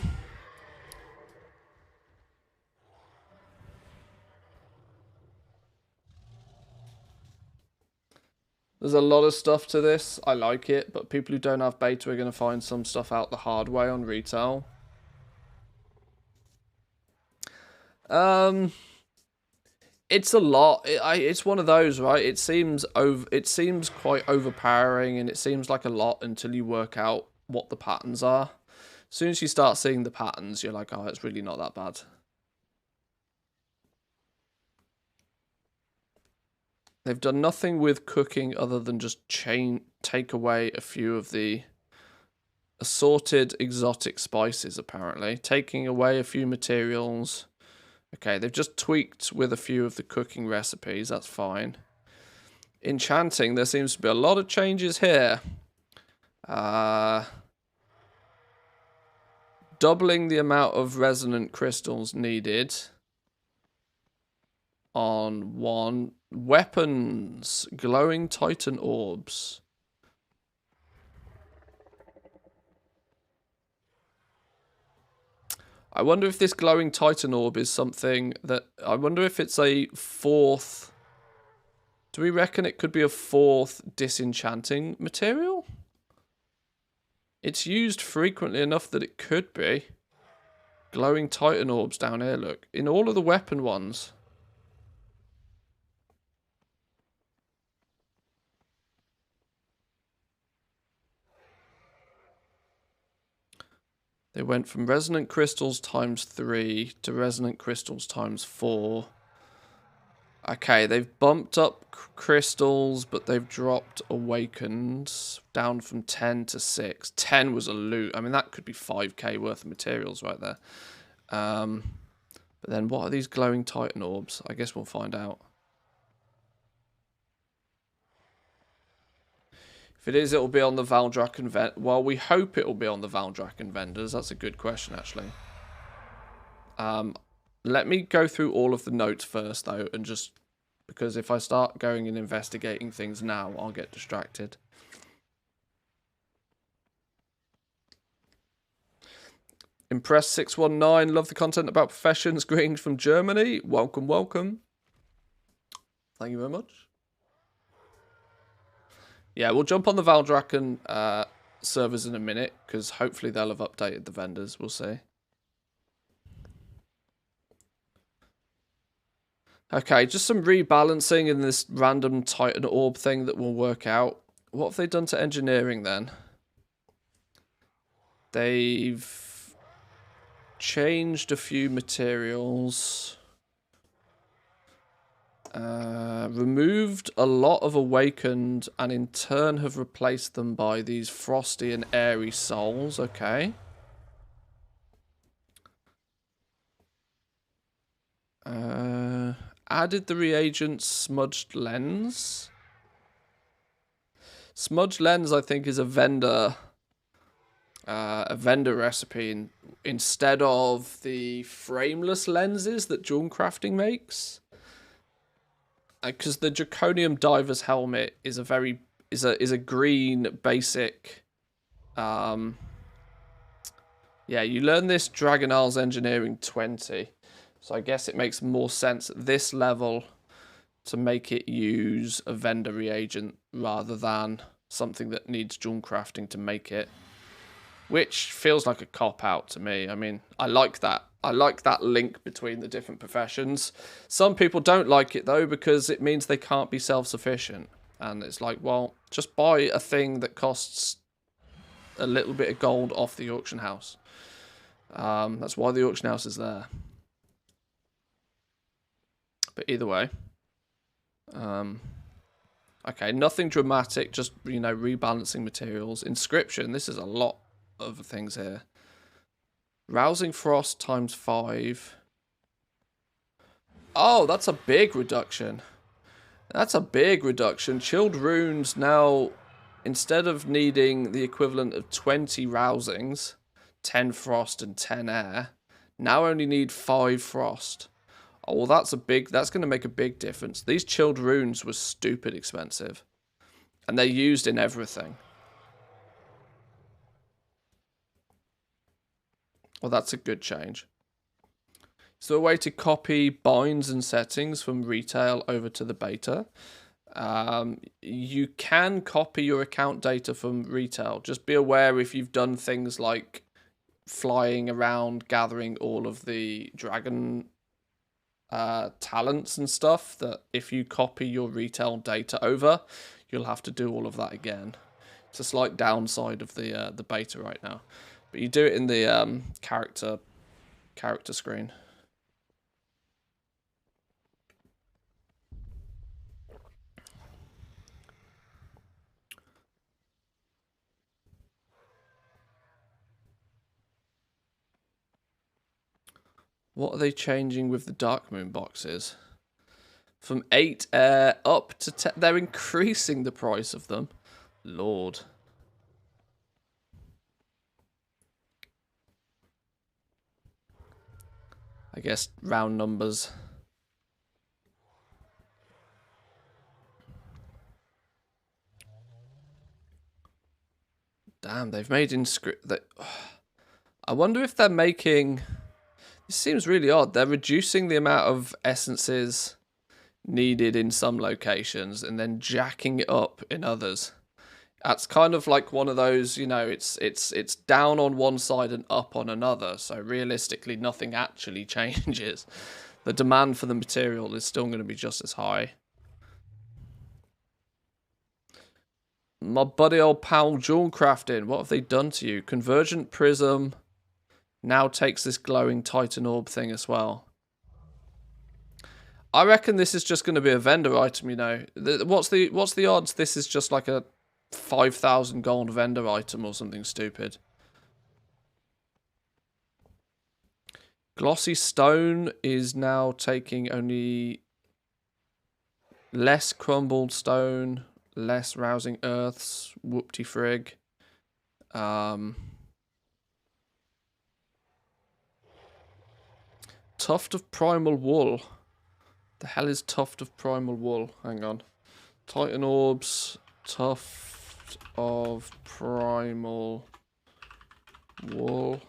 There's a lot of stuff to this. I like it, but people who don't have beta are going to find some stuff out the hard way on retail. It's a lot. It's one of those, right? It seems quite overpowering, and it seems like a lot until you work out what the patterns are. As soon as you start seeing the patterns, you're like, oh, it's really not that bad. They've done nothing with cooking other than just take away a few of the assorted exotic spices, apparently. Taking away a few materials. Okay, they've just tweaked with a few of the cooking recipes. That's fine. Enchanting, there seems to be a lot of changes here. Doubling the amount of resonant crystals needed on 1. Weapons. Glowing Titan orbs. I wonder if this glowing Titan orb is something that... I wonder if it's a 4th... Do we reckon it could be a 4th disenchanting material? It's used frequently enough that it could be. Glowing Titan orbs down here, look. In all of the weapon ones. They went from resonant crystals times 3 to resonant crystals times 4. Okay, they've bumped up crystals, but they've dropped awakened down from 10 to 6. 10 was a loot. I mean, that could be 5k worth of materials right there. But then what are these glowing Titan orbs? I guess we'll find out. If it is, it'll be on the Valdrakken vendors. Well, we hope it'll be on the Valdrakken vendors. That's a good question, actually. Let me go through all of the notes first, though, and just... Because if I start going and investigating things now, I'll get distracted. Impress 619, love the content about professions. Greetings from Germany. Welcome, welcome. Thank you very much. Yeah, we'll jump on the Valdrakken servers in a minute, because hopefully they'll have updated the vendors. We'll see. Okay, just some rebalancing in this random Titan orb thing that we'll work out. What have they done to engineering then? They've changed a few materials. Removed a lot of awakened and in turn have replaced them by these frosty and airy souls. Okay. Added the reagent Smudged Lens. Smudged Lens, I think, is a vendor recipe instead of the frameless lenses that Jewel Crafting makes. Because the Draconium Diver's helmet is a green basic. Yeah, you learn this Dragon Isles Engineering 20. So I guess it makes more sense at this level to make it use a vendor reagent rather than something that needs Jewel Crafting to make it. Which feels like a cop-out to me. I mean, I like that. I like that link between the different professions. Some people don't like it, though, because it means they can't be self-sufficient. And it's like, well, just buy a thing that costs a little bit of gold off the auction house. That's why the auction house is there. But either way. Okay, nothing dramatic, just, you know, rebalancing materials. Inscription, this is a lot of things here. Rousing Frost times 5. Oh, that's a big reduction. That's a big reduction. Chilled Runes now, instead of needing the equivalent of 20 rousings, 10 frost and 10 air, now only need 5 frost. Oh, well, that's going to make a big difference. These Chilled Runes were stupid expensive. And they're used in everything. Well, that's a good change. So a way to copy binds and settings from retail over to the beta. You can copy your account data from retail. Just be aware if you've done things like flying around, gathering all of the dragon talents and stuff, that if you copy your retail data over, you'll have to do all of that again. It's a slight downside of the beta right now. But you do it in the character screen. What are they changing with the Dark Moon boxes? From 8 air up to 10. They're increasing the price of them. Lord. I guess round numbers. Damn, they've made that. I wonder if they're making. This seems really odd. They're reducing the amount of essences needed in some locations and then jacking it up in others. That's kind of like one of those, you know, it's down on one side and up on another. So realistically, nothing actually changes. The demand for the material is still going to be just as high. My buddy old pal Jewel Crafting, what have they done to you? Convergent Prism now takes this glowing Titan Orb thing as well. I reckon this is just going to be a vendor item, you know. What's the odds this is just like a 5,000 gold vendor item or something stupid? Glossy stone is now taking only less crumbled stone, less rousing earths, whoopty frig. Tuft of primal wool. The hell is tuft of primal wool? Hang on. Titan orbs, tuft of primal wool.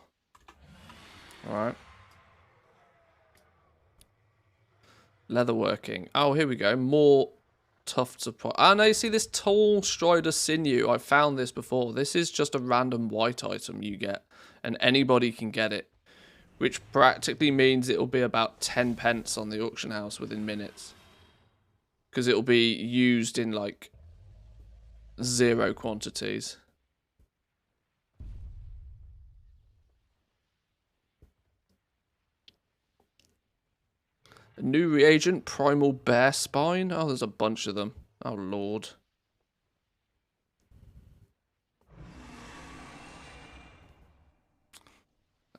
Alright. Leatherworking. Oh, here we go. More tufts of primal. Ah, no, you see this tall strider sinew. I found this before. This is just a random white item you get. And anybody can get it. Which practically means it'll be about 10 pence on the auction house within minutes. Because it'll be used in, like, 0 quantities. A new reagent, Primal Bear Spine. Oh, there's a bunch of them. Oh, Lord.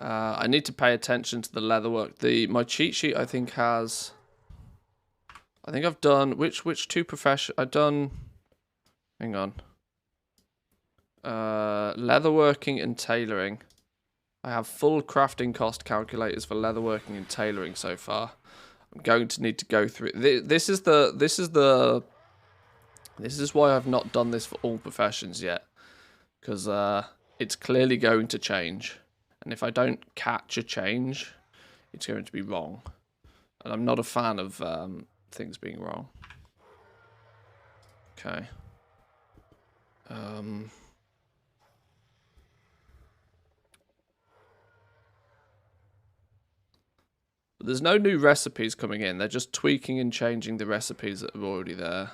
I need to pay attention to the leatherwork. My cheat sheet, I think, has... I think I've done... Which two profession... I've done... Hang on. Leatherworking and tailoring. I have full crafting cost calculators for leatherworking and tailoring so far. I'm going to need to go through it. This is why I've not done this for all professions yet. Because it's clearly going to change. And if I don't catch a change, it's going to be wrong. And I'm not a fan of things being wrong. Okay. But there's no new recipes coming in. They're just tweaking and changing the recipes that are already there.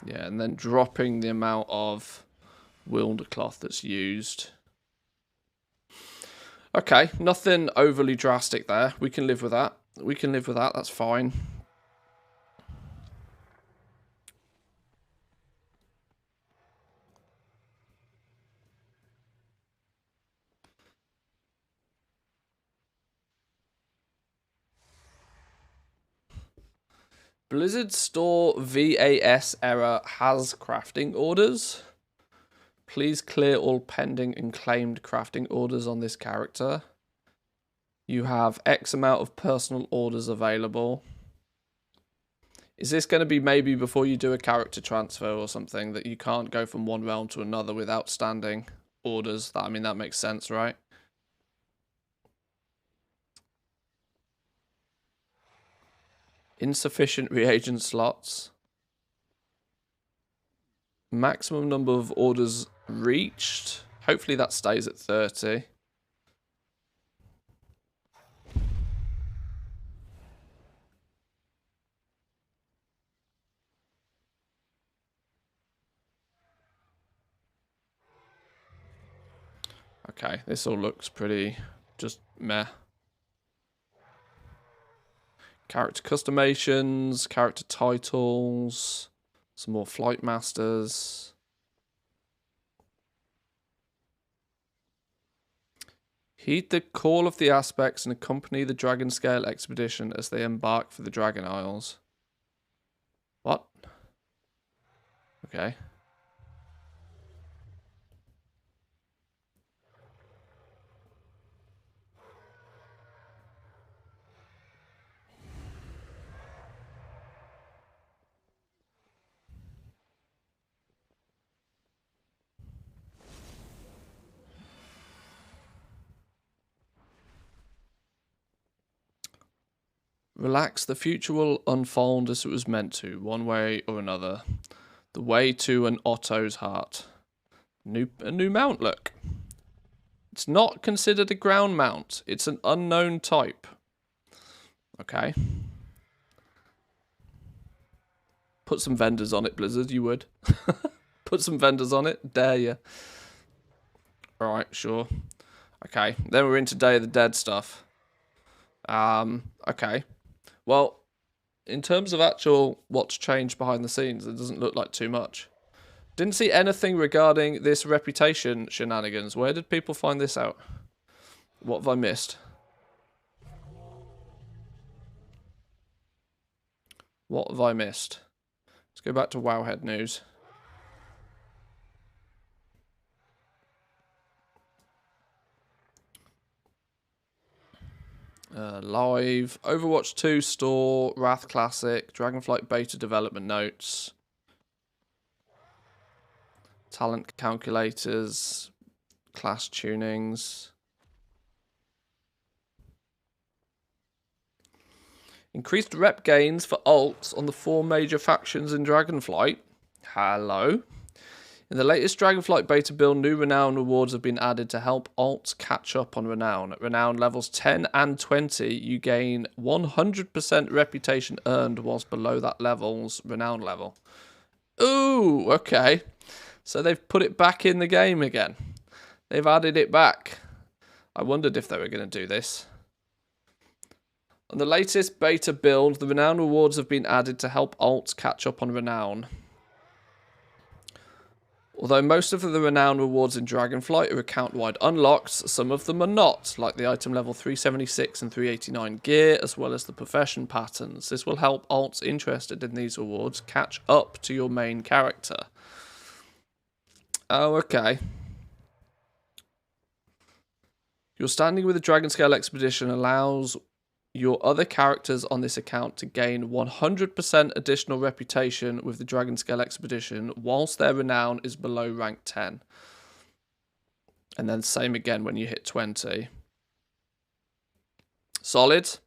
Yeah, and then dropping the amount of wilder cloth that's used. Okay, nothing overly drastic there. We can live with that. We can live with that. That's fine. Blizzard Store VAS error has crafting orders. Please clear all pending and claimed crafting orders on this character. You have X amount of personal orders available. Is this going to be maybe before you do a character transfer or something that you can't go from one realm to another with outstanding orders? I mean, that makes sense, right? Insufficient reagent slots. Maximum number of orders reached. Hopefully that stays at 30. Okay, this all looks pretty just meh. Character customations, character titles, some more flight masters. Heed the call of the aspects and accompany the Dragon Scale expedition as they embark for the Dragon Isles. What? Okay. Relax, the future will unfold as it was meant to, one way or another. The way to an Otto's heart. A new mount, look. It's not considered a ground mount. It's an unknown type. Okay. Put some vendors on it, Blizzard, you would. Put some vendors on it, dare you. Alright, sure. Okay, then we're into Day of the Dead stuff. Okay. Well, in terms of actual what's changed behind the scenes, it doesn't look like too much. Didn't see anything regarding this reputation shenanigans. Where did people find this out? What have I missed? What have I missed? Let's go back to Wowhead News. Live. Overwatch 2 store. Wrath Classic. Dragonflight beta development notes. Talent calculators. Class tunings. Increased rep gains for ults on the 4 major factions in Dragonflight. Hello. In the latest Dragonflight beta build, new Renown rewards have been added to help ults catch up on Renown. At Renown levels 10 and 20, you gain 100% reputation earned whilst below that level's Renown level. Ooh, okay. So they've put it back in the game again. They've added it back. I wondered if they were going to do this. On the latest beta build, the Renown rewards have been added to help ults catch up on Renown. Although most of the Renown rewards in Dragonflight are account-wide unlocked, some of them are not, like the item level 376 and 389 gear, as well as the profession patterns. This will help ults interested in these rewards catch up to your main character. Oh, okay. Your standing with the Dragonscale Expedition allows your other characters on this account to gain 100% additional reputation with the Dragonscale Expedition whilst their renown is below rank 10. And then same again when you hit 20. Solid.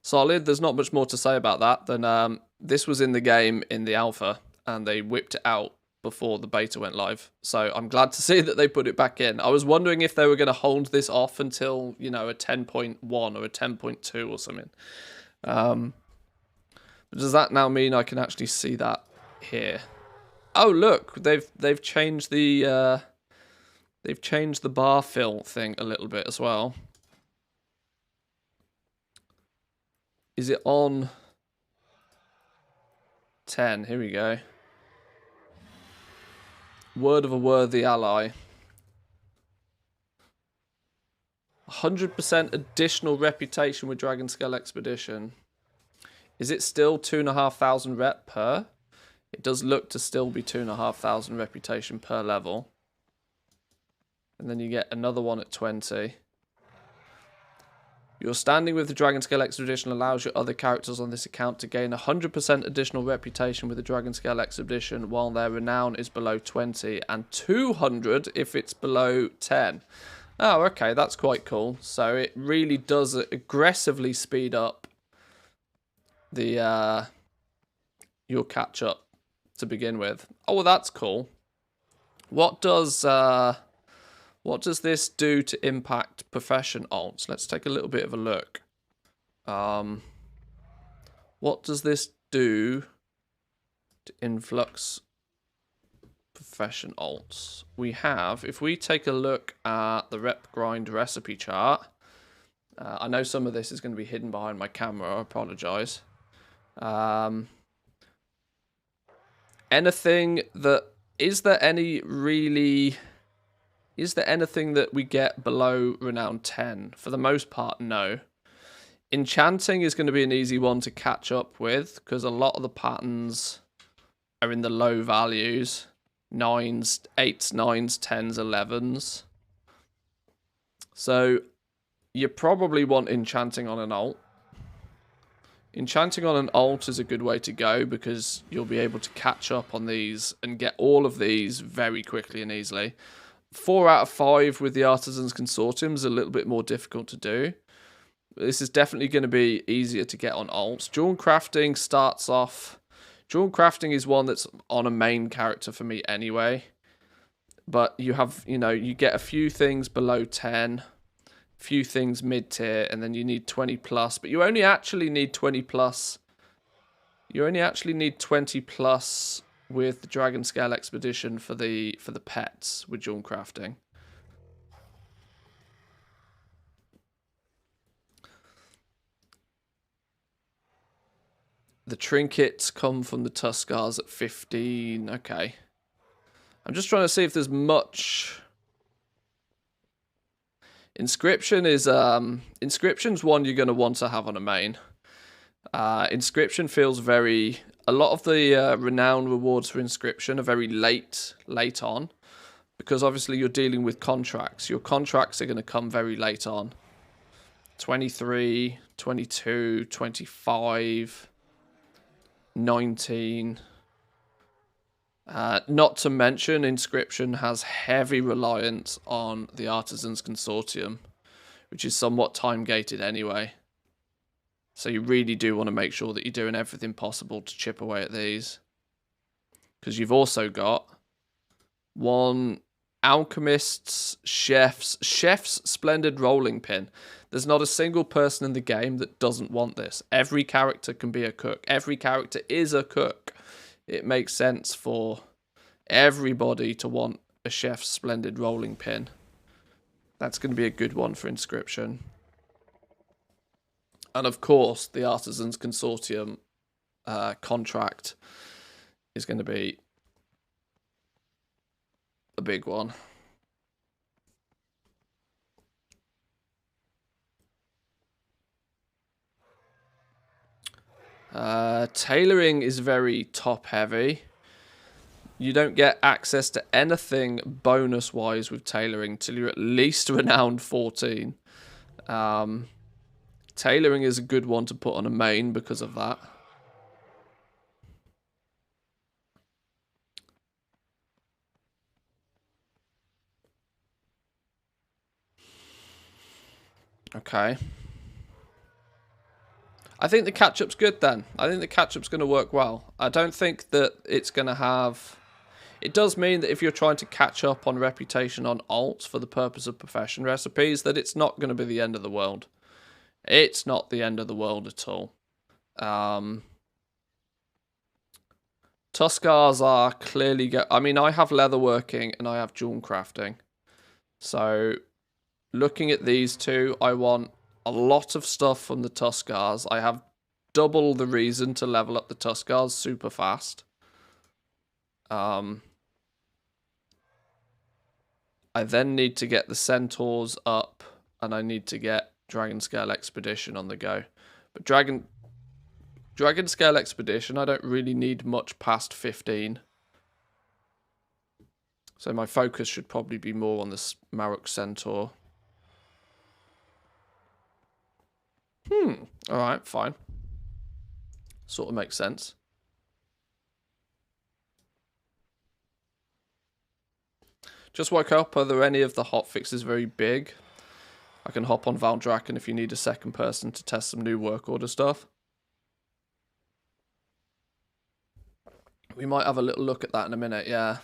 Solid. There's not much more to say about that than this was in the game in the alpha and they whipped it out before the beta went live. So I'm glad to see that they put it back in. I was wondering if they were going to hold this off until, you know, a 10.1 or a 10.2 or something. Does that now mean I can actually see that here? Oh, look, they've changed the bar fill thing a little bit as well. Is it on 10? Here we go. Word of a worthy ally. 100% additional reputation with Dragonscale Expedition. Is it still 2,500 rep per? It does look to still be 2,500 reputation per level. And then you get another one at 20. Your standing with the Dragonscale Expedition allows your other characters on this account to gain 100% additional reputation with the Dragonscale Expedition while their renown is below 20 and 200 if it's below 10. Oh, okay, that's quite cool. So it really does aggressively speed up the your catch up to begin with. Oh, well, that's cool. What does this do to impact profession ults? Let's take a little bit of a look. What does this do to influx profession ults? We have, if we take a look at the rep grind recipe chart, I know some of this is going to be hidden behind my camera, I apologize. Anything that, is there anything that we get below renown 10? For the most part, no. Enchanting is going to be an easy one to catch up with because a lot of the patterns are in the low values. 9s, 8s, 9s, 10s, 11s. So you probably want enchanting on an ult. Enchanting on an ult is a good way to go because you'll be able to catch up on these and get all of these very quickly and easily. 4 out of 5 with the Artisans Consortium is a little bit more difficult to do. This is definitely going to be easier to get on ults. Drawn Crafting starts off... Drawn Crafting is one that's on a main character for me anyway. But you have, you know, you get a few things below 10, few things mid-tier, and then you need 20 plus. But you only actually need 20 plus. You only actually need 20 plus with the Dragonscale Expedition for the pets with Drawn Crafting. The trinkets come from the Tuskars at 15. Okay. I'm just trying to see if there's much. Inscription's one you're going to want to have on a main. Inscription feels very. A lot of the renown rewards for Inscription are very late on, because obviously you're dealing with contracts. Your contracts are going to come very late on. 23, 22, 25, 19. Not to mention, Inscription has heavy reliance on the Artisans Consortium, which is somewhat time-gated anyway. So you really do want to make sure that you're doing everything possible to chip away at these. Because you've also got one Alchemist's Chef's Splendid Rolling Pin. There's not a single person in the game that doesn't want this. Every character can be a cook. Every character is a cook. It makes sense for everybody to want a Chef's Splendid Rolling Pin. That's going to be a good one for Inscription. And of course, the Artisans Consortium contract is going to be a big one. Tailoring is very top heavy. You don't get access to anything bonus wise with tailoring till you're at least renowned 14. Tailoring is a good one to put on a main because of that. Okay. I think the catch-up's good then. I think the catch-up's going to work well. I don't think that it's going to have... It does mean that if you're trying to catch up on reputation on alts for the purpose of profession recipes, that it's not going to be the end of the world. It's not the end of the world at all. Tuskars are clearly... I mean, I have leatherworking and I have jewel crafting. So, looking at these two, I want a lot of stuff from the Tuskars. I have double the reason to level up the Tuskars super fast. I then need to get the Centaurs up, and I need to get Dragon Scale Expedition on the go. But Dragon Scale Expedition, I don't really need much past 15. So my focus should probably be more on this Maruk Centaur. Alright, fine. Sort of makes sense. Just woke up. Are there any of the hotfixes very big? I can hop on Valdrakken if you need a second person to test some new work order stuff. We might have a little look at that in a minute, yeah.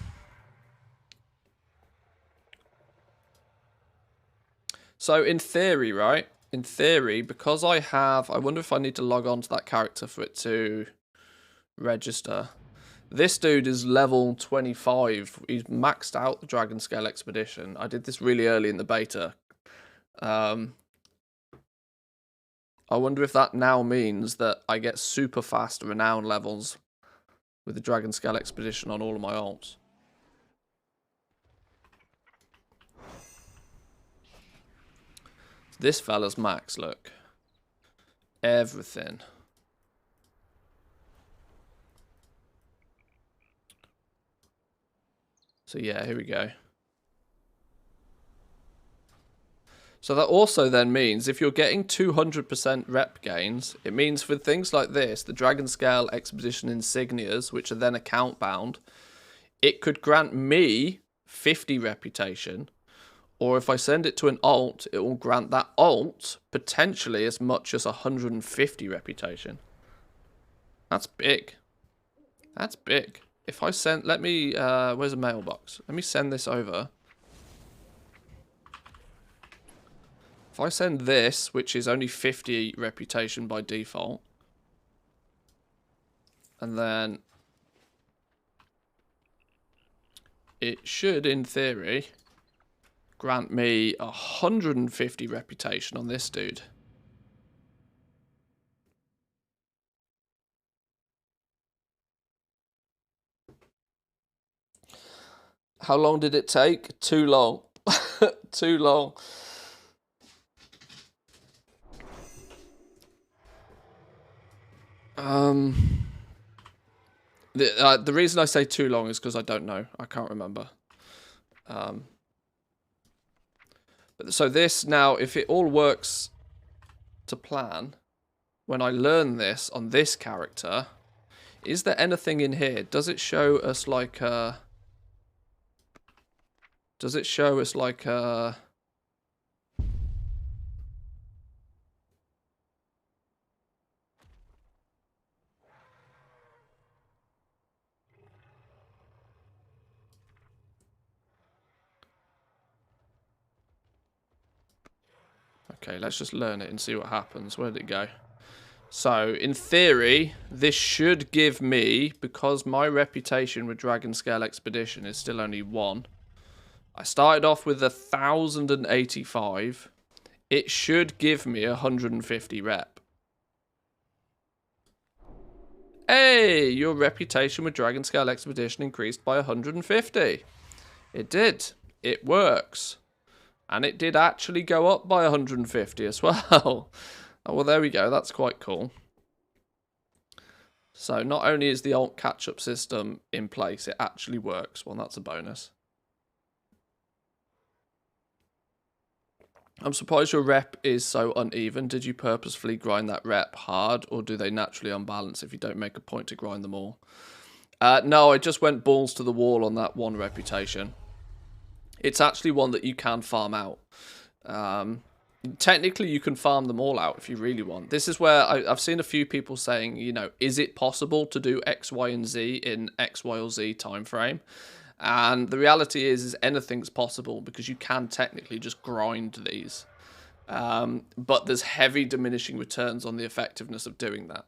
So in theory, right? In theory, because I wonder if I need to log on to that character for it to register. This dude is level 25. He's maxed out the Dragon Scale Expedition. I did this really early in the beta. I wonder if that now means that I get super fast renown levels with the Dragon Scale Expedition on all of my alts. This fella's max, look. Everything. So yeah, here we go. So that also then means if you're getting 200% rep gains, it means for things like this, the Dragon Scale Expedition Insignias, which are then account bound, it could grant me 50 reputation. Or if I send it to an alt, it will grant that alt potentially as much as 150 reputation. That's big. That's big. If I send, let me, where's a mailbox? Let me send this over. If I send this, which is only 50 reputation by default, and then it should, in theory, grant me 150 reputation on this dude. How long did it take? Too long. Too long. The reason I say too long is because I don't know. I can't remember. But so this now, if it all works to plan, when I learn this on this character, is there anything in here? Does it show us like a... Does it show us like a... Okay, let's just learn it and see what happens. Where did it go? So, in theory, this should give me, because my reputation with Dragon Scale Expedition is still only 1. I started off with 1,085. It should give me 150 rep. Hey, your reputation with Dragon Scale Expedition increased by 150. It did. It works. And it did actually go up by 150 as well. Oh, well, there we go. That's quite cool. So not only is the alt catch-up system in place, it actually works. Well, that's a bonus. I'm surprised your rep is so uneven. Did you purposefully grind that rep hard, or do they naturally unbalance if you don't make a point to grind them all? No, I just went balls to the wall on that one reputation. It's actually one that you can farm out. Technically, you can farm them all out if you really want. This is where I've seen a few people saying, you know, is it possible to do X, Y, and Z in X, Y, or Z time frame? And the reality is anything's possible because you can technically just grind these. But there's heavy diminishing returns on the effectiveness of doing that.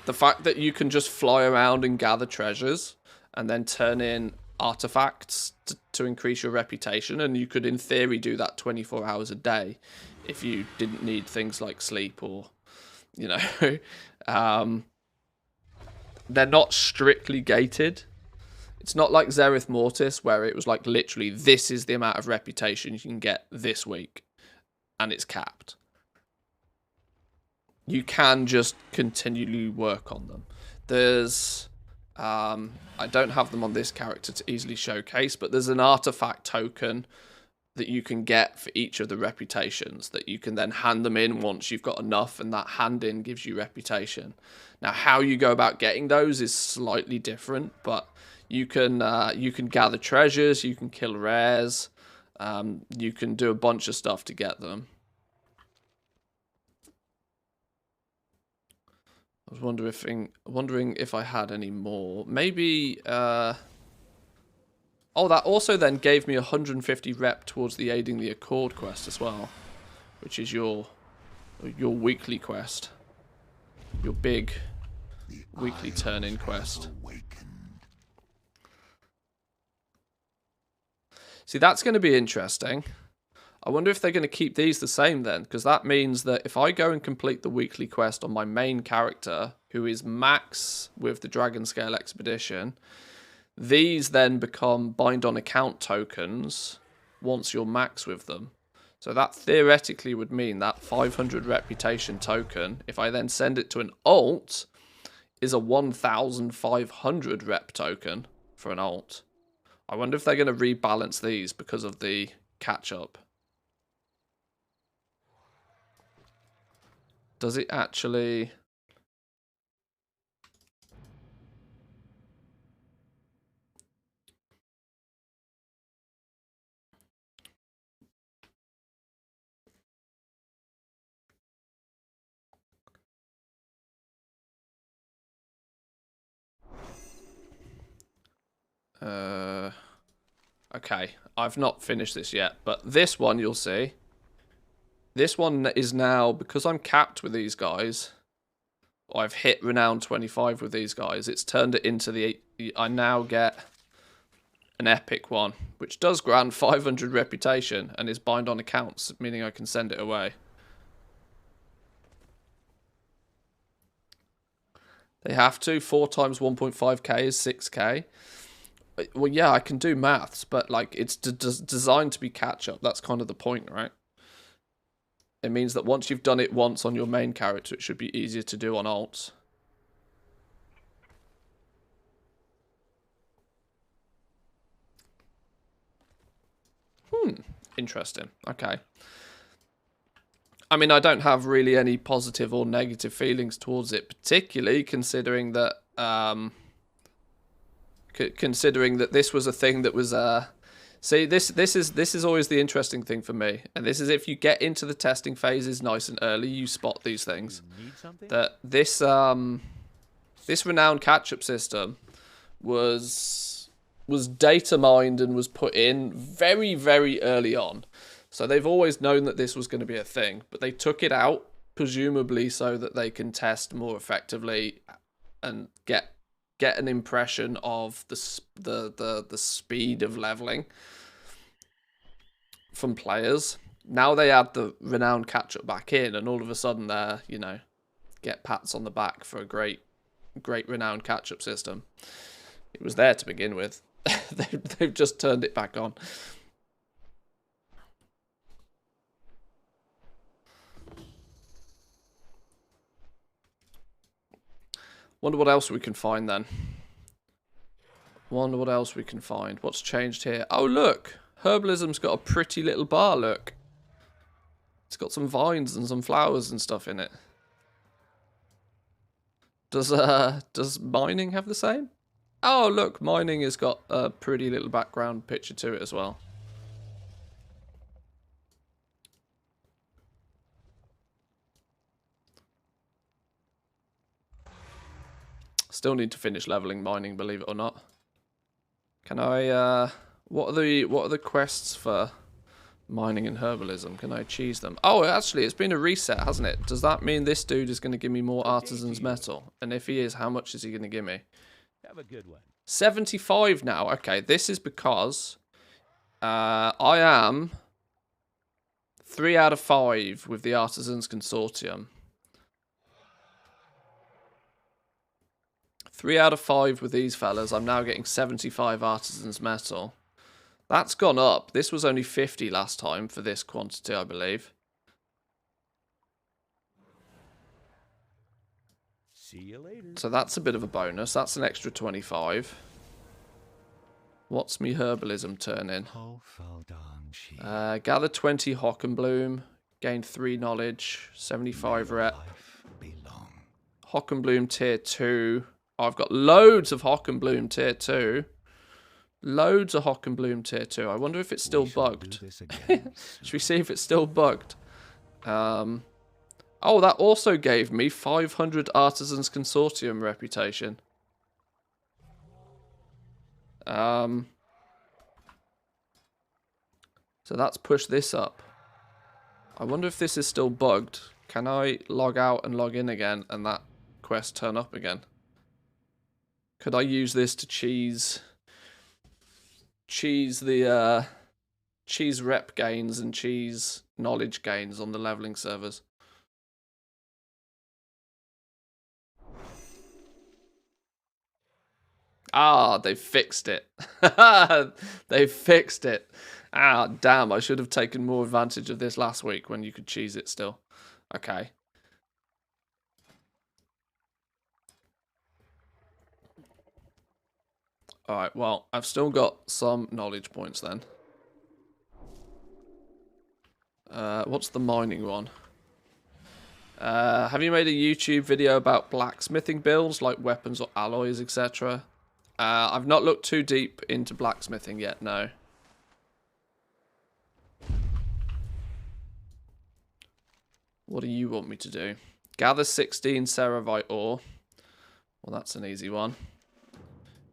The fact that you can just fly around and gather treasures and then turn in artifacts to increase your reputation, and you could in theory do that 24 hours a day if you didn't need things like sleep or, you know, they're not strictly gated. It's not like Zereth Mortis where it was like literally this is the amount of reputation you can get this week and it's capped. You can just continually work on them. There's I don't have them on this character to easily showcase, but there's an artifact token that you can get for each of the reputations that you can then hand them in once you've got enough, and that hand in gives you reputation. Now, how you go about getting those is slightly different, but you can gather treasures, you can kill rares, you can do a bunch of stuff to get them. I was wondering if I had any more. Maybe, oh, that also then gave me 150 rep towards the Aiding the Accord quest as well, which is your weekly quest. Your big weekly turn-in quest. See, that's going to be interesting. I wonder if they're going to keep these the same then, because that means that if I go and complete the weekly quest on my main character, who is max with the Dragon Scale Expedition, these then become bind on account tokens once you're max with them. So that theoretically would mean that 500 reputation token, if I then send it to an alt, is a 1,500 rep token for an alt. I wonder if they're going to rebalance these because of the catch-up. Does it actually... Okay, I've not finished this yet, but this one you'll see. This one is now, because I'm capped with these guys, I've hit Renown 25 with these guys, it's turned it into the... I now get an epic one, which does grant 500 reputation and is bind on accounts, meaning I can send it away. They have to. 4 times 1.5k is 6k. Well, yeah, I can do maths, but like it's designed to be catch up. That's kind of the point, right? It means that once you've done it once on your main character, it should be easier to do on alts. Interesting. Okay. I mean, I don't have really any positive or negative feelings towards it, particularly considering that this was a thing that was see, this is always the interesting thing for me, and this is if you get into the testing phases nice and early, you spot these things. That this this renowned catch-up system was data mined and was put in very, very early on. So they've always known that this was going to be a thing, but they took it out, presumably so that they can test more effectively and get an impression of the speed of leveling from players. Now they add the renowned catch-up back in, and all of a sudden they're, you know, get pats on the back for a great renowned catch-up system. It was there to begin with. They've just turned it back on. Wonder what else we can find then. Wonder what else we can find. What's changed here? Oh, look. Herbalism's got a pretty little bar, look. It's got some vines and some flowers and stuff in it. Does mining have the same? Oh, look. Mining has got a pretty little background picture to it as well. Still need to finish leveling mining, believe it or not. Can I, what are the quests for mining and herbalism? Can I cheese them? Oh, actually, it's been a reset, hasn't it? Does that mean this dude is going to give me more artisan's metal? And if he is, how much is he going to give me? Have a good one. 75 now. Okay, this is because I am 3 out of 5 with the Artisans Consortium. 3 out of 5 with these fellas. I'm now getting 75 artisans metal. That's gone up. This was only 50 last time for this quantity, I believe. See you later. So that's a bit of a bonus. That's an extra 25. What's me herbalism turning? Gather 20 Hockenbloom. Gain 3 knowledge. 75 rep. Hockenbloom tier 2. Oh, I've got loads of Hockenbloom tier 2. Loads of Hockenbloom tier 2. I wonder if it's still bugged. Should we see if it's still bugged? Oh, that also gave me 500 Artisans Consortium reputation. So that's pushed this up. I wonder if this is still bugged. Can I log out and log in again and that quest turn up again? Could I use this to cheese the cheese rep gains and cheese knowledge gains on the leveling servers? Ah, they fixed it. They fixed it. Ah, damn, I should have taken more advantage of this last week when you could cheese it still. Okay. Alright, well, I've still got some knowledge points then. What's the mining one? Have you made a YouTube video about blacksmithing builds, like weapons or alloys, etc.? I've not looked too deep into blacksmithing yet, no. What do you want me to do? Gather 16 Ceravite ore. Well, that's an easy one.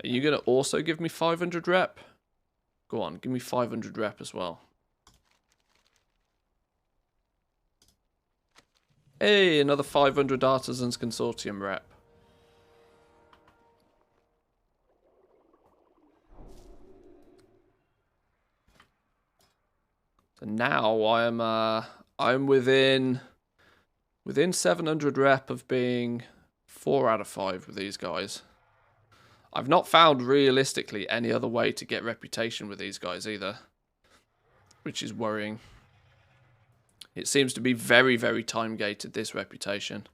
Are you going to also give me 500 rep? Go on, give me 500 rep as well. Hey, another 500 Artisans Consortium rep. So now I'm within 700 rep of being 4 out of 5 with these guys. I've not found realistically any other way to get reputation with these guys either, which is worrying. It seems to be very, very time gated, this reputation.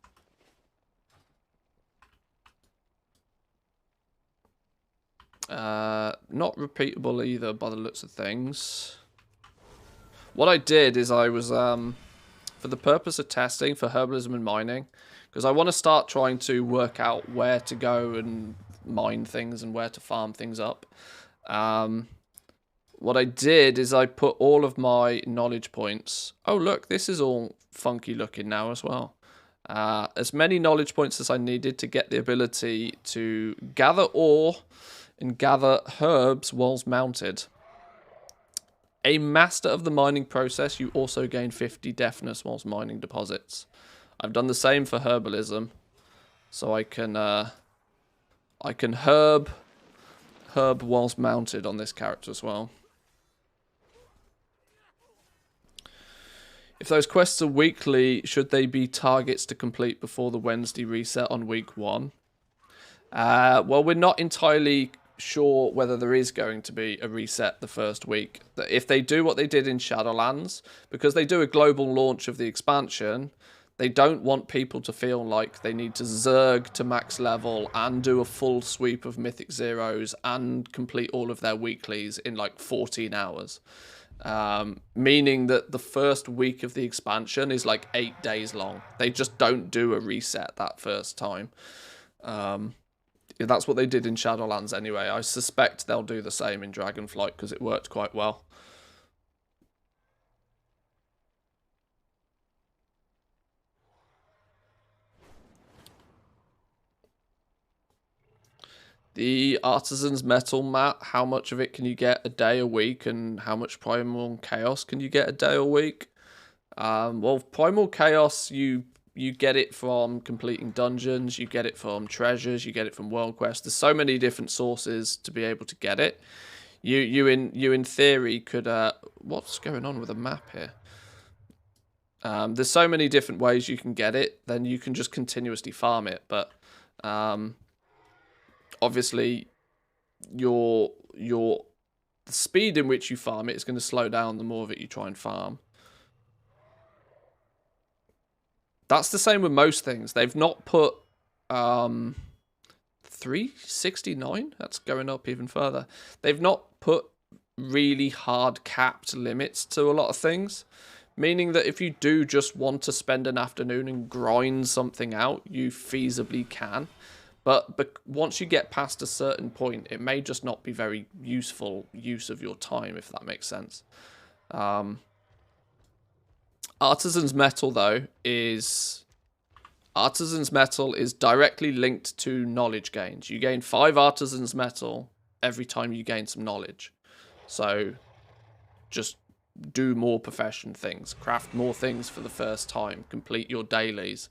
Not repeatable either by the looks of things. What I did is I was, for the purpose of testing for herbalism and mining, because I want to start trying to work out where to go and mine things and where to farm things up. What I did is I put all of my knowledge points. Oh, look, this is all funky looking now as well. As many knowledge points as I needed to get the ability to gather ore and gather herbs whilst mounted. A master of the mining process, you also gain 50 deafness whilst mining deposits. I've done the same for herbalism, so I can herb whilst mounted on this character as well. If those quests are weekly, should they be targets to complete before the Wednesday reset on week 1? Well, we're not entirely sure whether there is going to be a reset the first week. If they do what they did in Shadowlands, because they do a global launch of the expansion, they don't want people to feel like they need to zerg to max level and do a full sweep of Mythic Zeros and complete all of their weeklies in like 14 hours. Meaning that the first week of the expansion is like 8 days long. They just don't do a reset that first time. That's what they did in Shadowlands anyway. I suspect they'll do the same in Dragonflight because it worked quite well. The Artisan's Metal map, how much of it can you get a day, a week, and how much Primal Chaos can you get a day, a week? Well, Primal Chaos, you get it from completing dungeons, you get it from treasures, you get it from World Quest. There's so many different sources to be able to get it. You in theory could what's going on with the map here? There's so many different ways you can get it. Then you can just continuously farm it, but obviously the speed in which you farm it is going to slow down the more of it you try and farm. That's the same with most things. They've not put 369. That's going up even further. They've not put really hard capped limits to a lot of things, meaning that if you do just want to spend an afternoon and grind something out, you feasibly can. But once you get past a certain point, it may just not be very useful use of your time, if that makes sense. Artisan's Metal, though, is directly linked to knowledge gains. You gain 5 Artisan's Metal every time you gain some knowledge. So just do more profession things, craft more things for the first time, complete your dailies.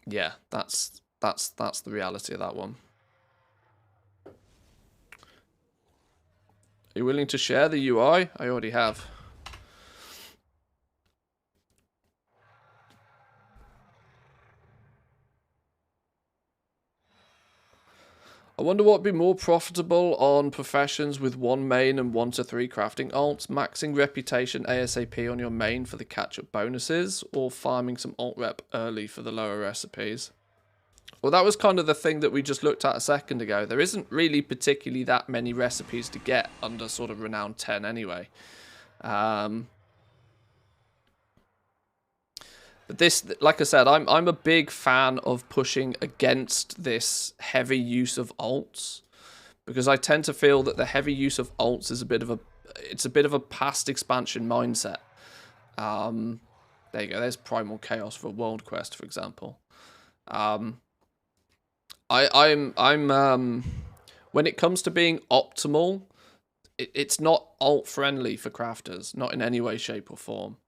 Yeah, that's the reality of that one. Are you willing to share the UI? I already have. I wonder what would be more profitable on professions with 1 main and 1 to 3 crafting alts, maxing reputation ASAP on your main for the catch-up bonuses, or farming some alt rep early for the lower recipes. Well, that was kind of the thing that we just looked at a second ago. There isn't really particularly that many recipes to get under sort of Renown 10 anyway. But this, like I said, I'm a big fan of pushing against this heavy use of alts, because I tend to feel that the heavy use of alts is a bit of a past expansion mindset. There you go. There's Primal Chaos for World Quest, for example. I'm when it comes to being optimal, it's not alt friendly for crafters, not in any way, shape, or form.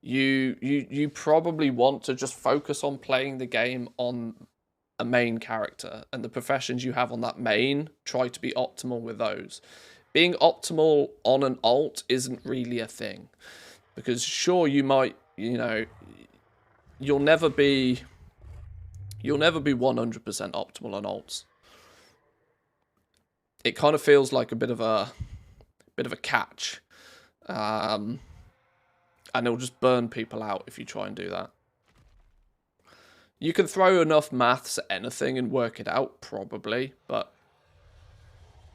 You probably want to just focus on playing the game on a main character, and the professions you have on that main, try to be optimal with those. Being optimal on an alt isn't really a thing, because sure, you might, you'll never be You'll never be 100% optimal on alts. It kind of feels like a bit of a catch. And it'll just burn people out if you try and do that. You can throw enough maths at anything and work it out, probably, but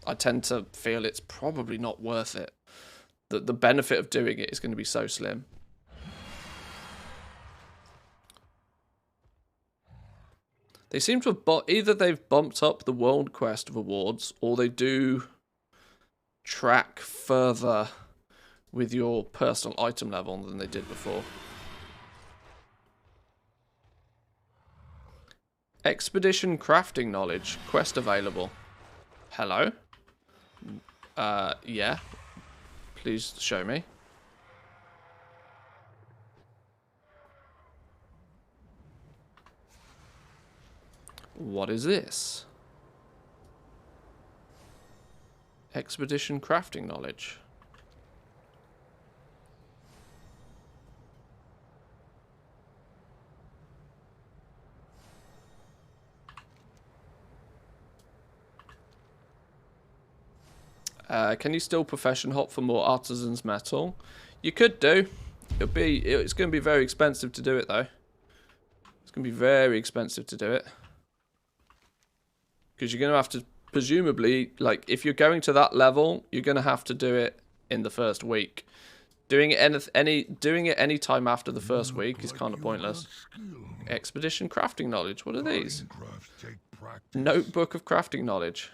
I tend to feel it's probably not worth it. The benefit of doing it is going to be so slim. They seem to have either they've bumped up the World Quest rewards, or they do track further with your personal item level than they did before. Expedition crafting knowledge. Quest available. Hello? Yeah. Please show me. What is this? Expedition crafting knowledge. Can you still profession hop for more artisans metal? You could do. It's going to be very expensive to do it though. It's going to be very expensive to do it. Because you're going to have to, presumably, like, if you're going to that level, you're going to have to do it in the first week. Doing it any time after the first week is kind of pointless. Expedition crafting knowledge. What are these? Notebook of crafting knowledge.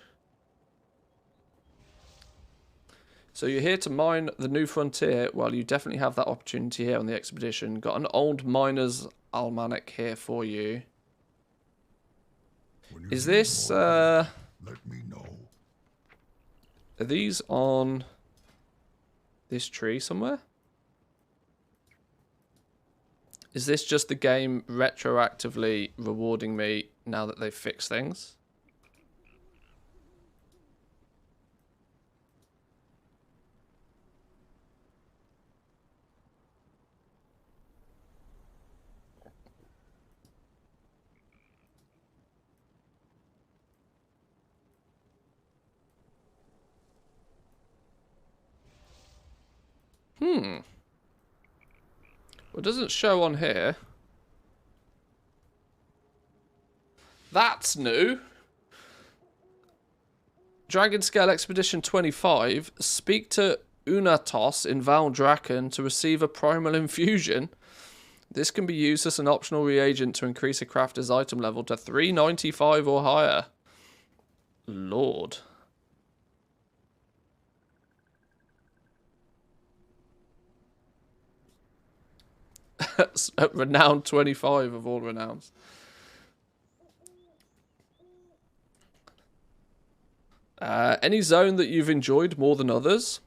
So you're here to mine the new frontier. Well, you definitely have that opportunity here on the expedition. Got an old miner's almanac here for you. Is this, let me know. Are these on this tree somewhere? Is this just the game retroactively rewarding me now that they've fixed things? Well, it doesn't show on here. That's new. Dragon Scale Expedition 25. Speak to Unatos in Val Draken to receive a primal infusion. This can be used as an optional reagent to increase a crafter's item level to 395 or higher. Lord. Renowned 25 of all renowns. Any zone that you've enjoyed more than others?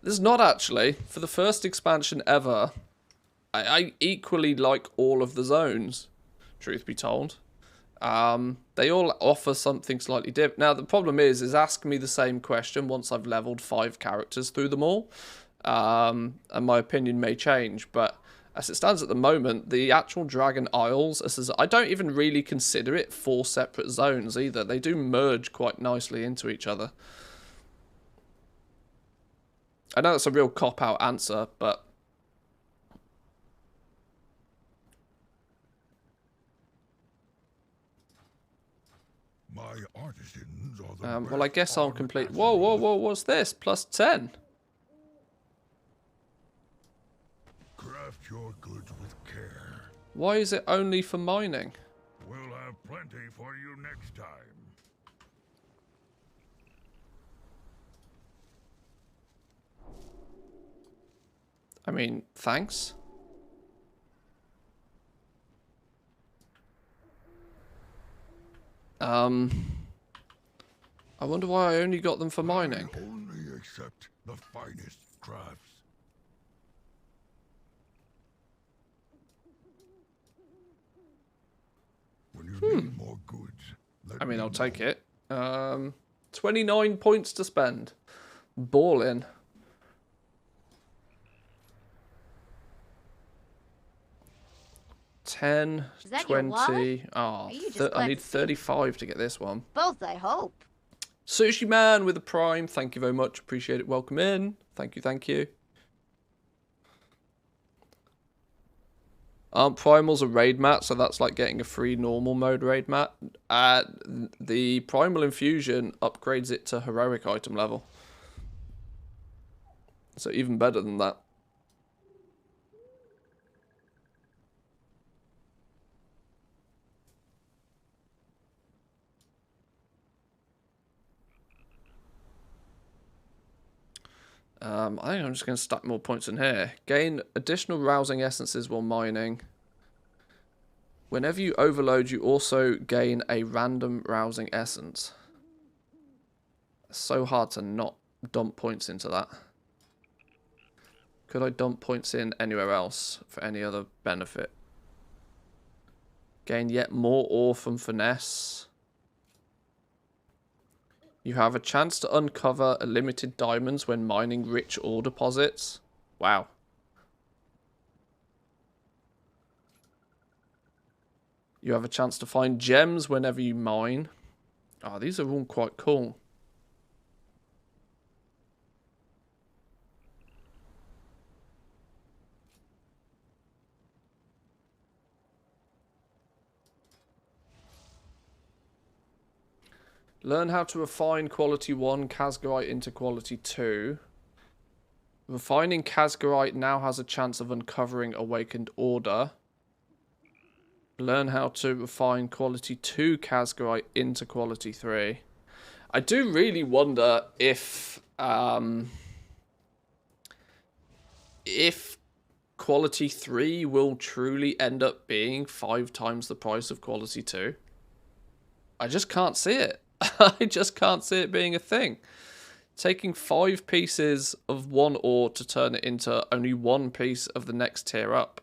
There's not actually. For the first expansion ever, I equally like all of the zones, truth be told. They all offer something slightly different. Now, the problem is ask me the same question once I've leveled 5 characters through them all. And my opinion may change, but as it stands at the moment, the actual Dragon Isles, I don't even really consider it 4 separate zones either. They do merge quite nicely into each other. I know that's a real cop-out answer, but... My artisans are the well, I guess I'll complete... Whoa, whoa, whoa, what's this? Plus 10. Craft your goods with care. Why is it only for mining? We'll have plenty for you next time. I mean, thanks. I wonder why I only got them for mining. I only accept the finest crafts. When you need more goods, I mean, I'll take it. 29 points to spend. Ballin'. 10, Is that your 20. Oh, Are you just I glad need to see me? 35 to get this one. Both, I hope. Sushi Man with a prime. Thank you very much. Appreciate it. Welcome in. Thank you. Thank you. Primal's a raid mat, so that's like getting a free normal mode raid mat. The Primal Infusion upgrades it to heroic item level. So even better than that. I think I'm just going to stack more points in here. Gain additional rousing essences while mining. Whenever you overload, you also gain a random rousing essence. It's so hard to not dump points into that. Could I dump points in anywhere else for any other benefit? Gain yet more ore from finesse. You have a chance to uncover a limited diamonds when mining rich ore deposits. Wow. You have a chance to find gems whenever you mine. Oh, these are all quite cool. Learn how to refine quality 1 Casgarite into quality 2. Refining Casgarite now has a chance of uncovering awakened order. Learn how to refine quality 2 Casgarite into quality 3. I do really wonder if quality 3 will truly end up being 5 times the price of quality 2. I just can't see it. I just can't see it being a thing. Taking 5 pieces of one ore to turn it into only 1 piece of the next tier up.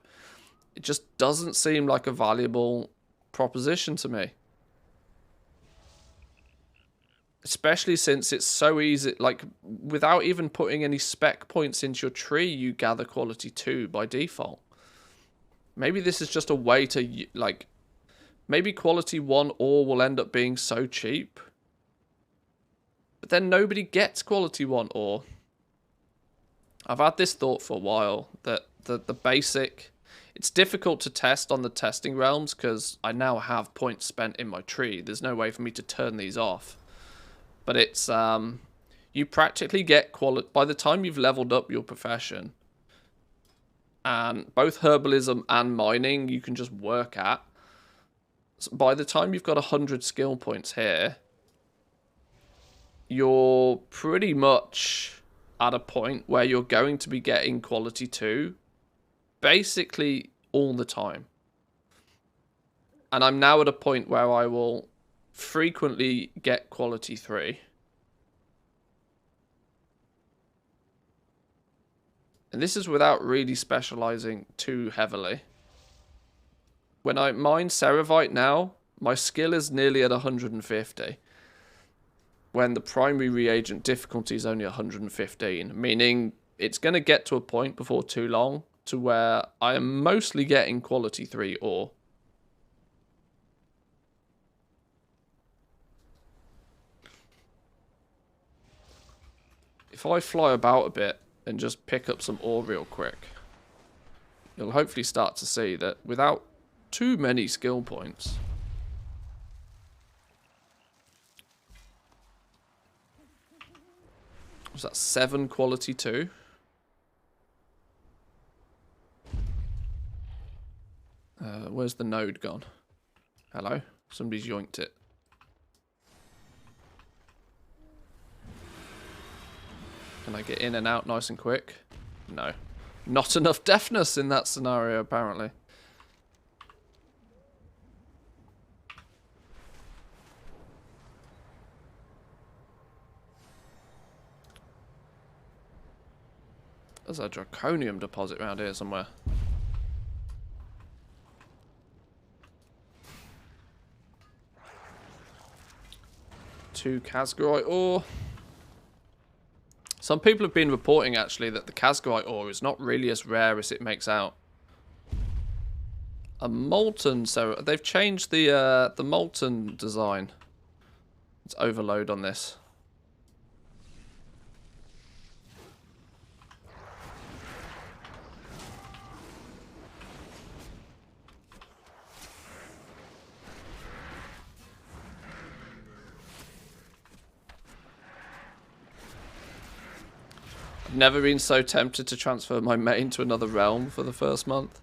It just doesn't seem like a valuable proposition to me. Especially since it's so easy, like, without even putting any spec points into your tree, you gather quality 2 by default. Maybe this is just a way to, like, maybe quality 1 ore will end up being so cheap. But then nobody gets quality 1 ore. I've had this thought for a while, that the basic... It's difficult to test on the testing realms because I now have points spent in my tree. There's no way for me to turn these off. But it's... you practically get quality... By the time you've leveled up your profession, and both herbalism and mining you can just work at, so by the time you've got 100 skill points here, you're pretty much at a point where you're going to be getting quality 2 basically all the time. And I'm now at a point where I will frequently get quality 3. And this is without really specializing too heavily. When I mine Ceravite now, my skill is nearly at 150. When the primary reagent difficulty is only 115. Meaning it's going to get to a point before too long to where I am mostly getting quality 3 ore. If I fly about a bit and just pick up some ore real quick, you'll hopefully start to see that without too many skill points, was that 7 quality 2? Where's the node gone? Hello? Somebody's yoinked it. Can I get in and out nice and quick? No. Not enough deafness in that scenario, apparently. There's a draconium deposit around here somewhere. Two Casgarite ore. Some people have been reporting actually that the Casgarite ore is not really as rare as it makes out. A molten ceremony. They've changed the molten design. It's overload on this. I've never been so tempted to transfer my main to another realm for the first month.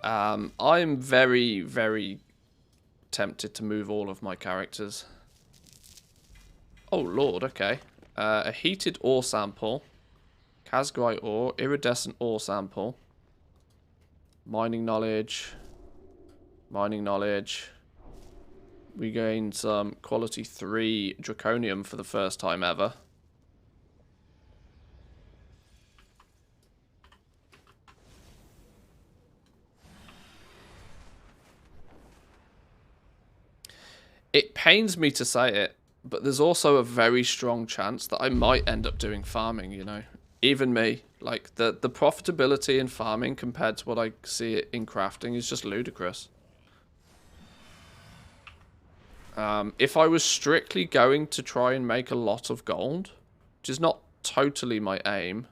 I'm very, very tempted to move all of my characters. Oh lord, okay. A heated ore sample. Kazgrite ore, iridescent ore sample. Mining knowledge. Mining knowledge. We gained some quality 3 draconium for the first time ever. It pains me to say it, but there's also a very strong chance that I might end up doing farming, you know. Even me. Like, the profitability in farming compared to what I see it in crafting is just ludicrous. If I was strictly going to try and make a lot of gold, which is not totally my aim,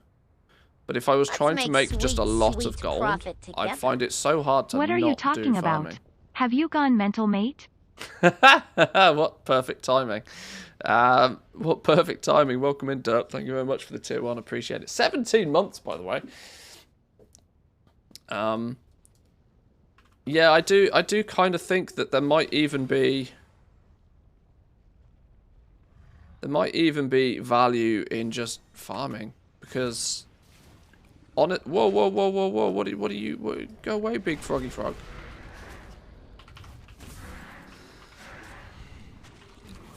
but if I was trying to make just a lot of gold, I'd find it so hard to not do farming. What are you talking about? Have you gone mental, mate? What perfect timing. What perfect timing. Welcome in, Derp. Thank you very much for the tier 1. Appreciate it. 17 months, by the way. Yeah, I do kind of think that there might even be value in just farming, because on it. Whoa! What are you? Go away, big froggy frog.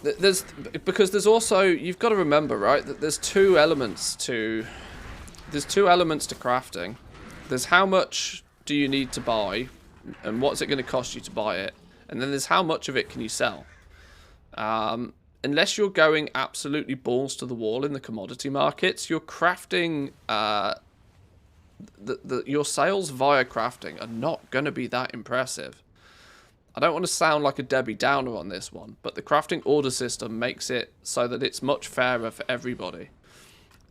Because there's also, you've got to remember, right, that there's two elements to crafting. There's how much do you need to buy, and what's it going to cost you to buy it, and then there's how much of it can you sell. Unless you're going absolutely balls to the wall in the commodity markets, you're crafting, your sales via crafting are not going to be that impressive. I don't want to sound like a Debbie Downer on this one, but the crafting order system makes it so that it's much fairer for everybody.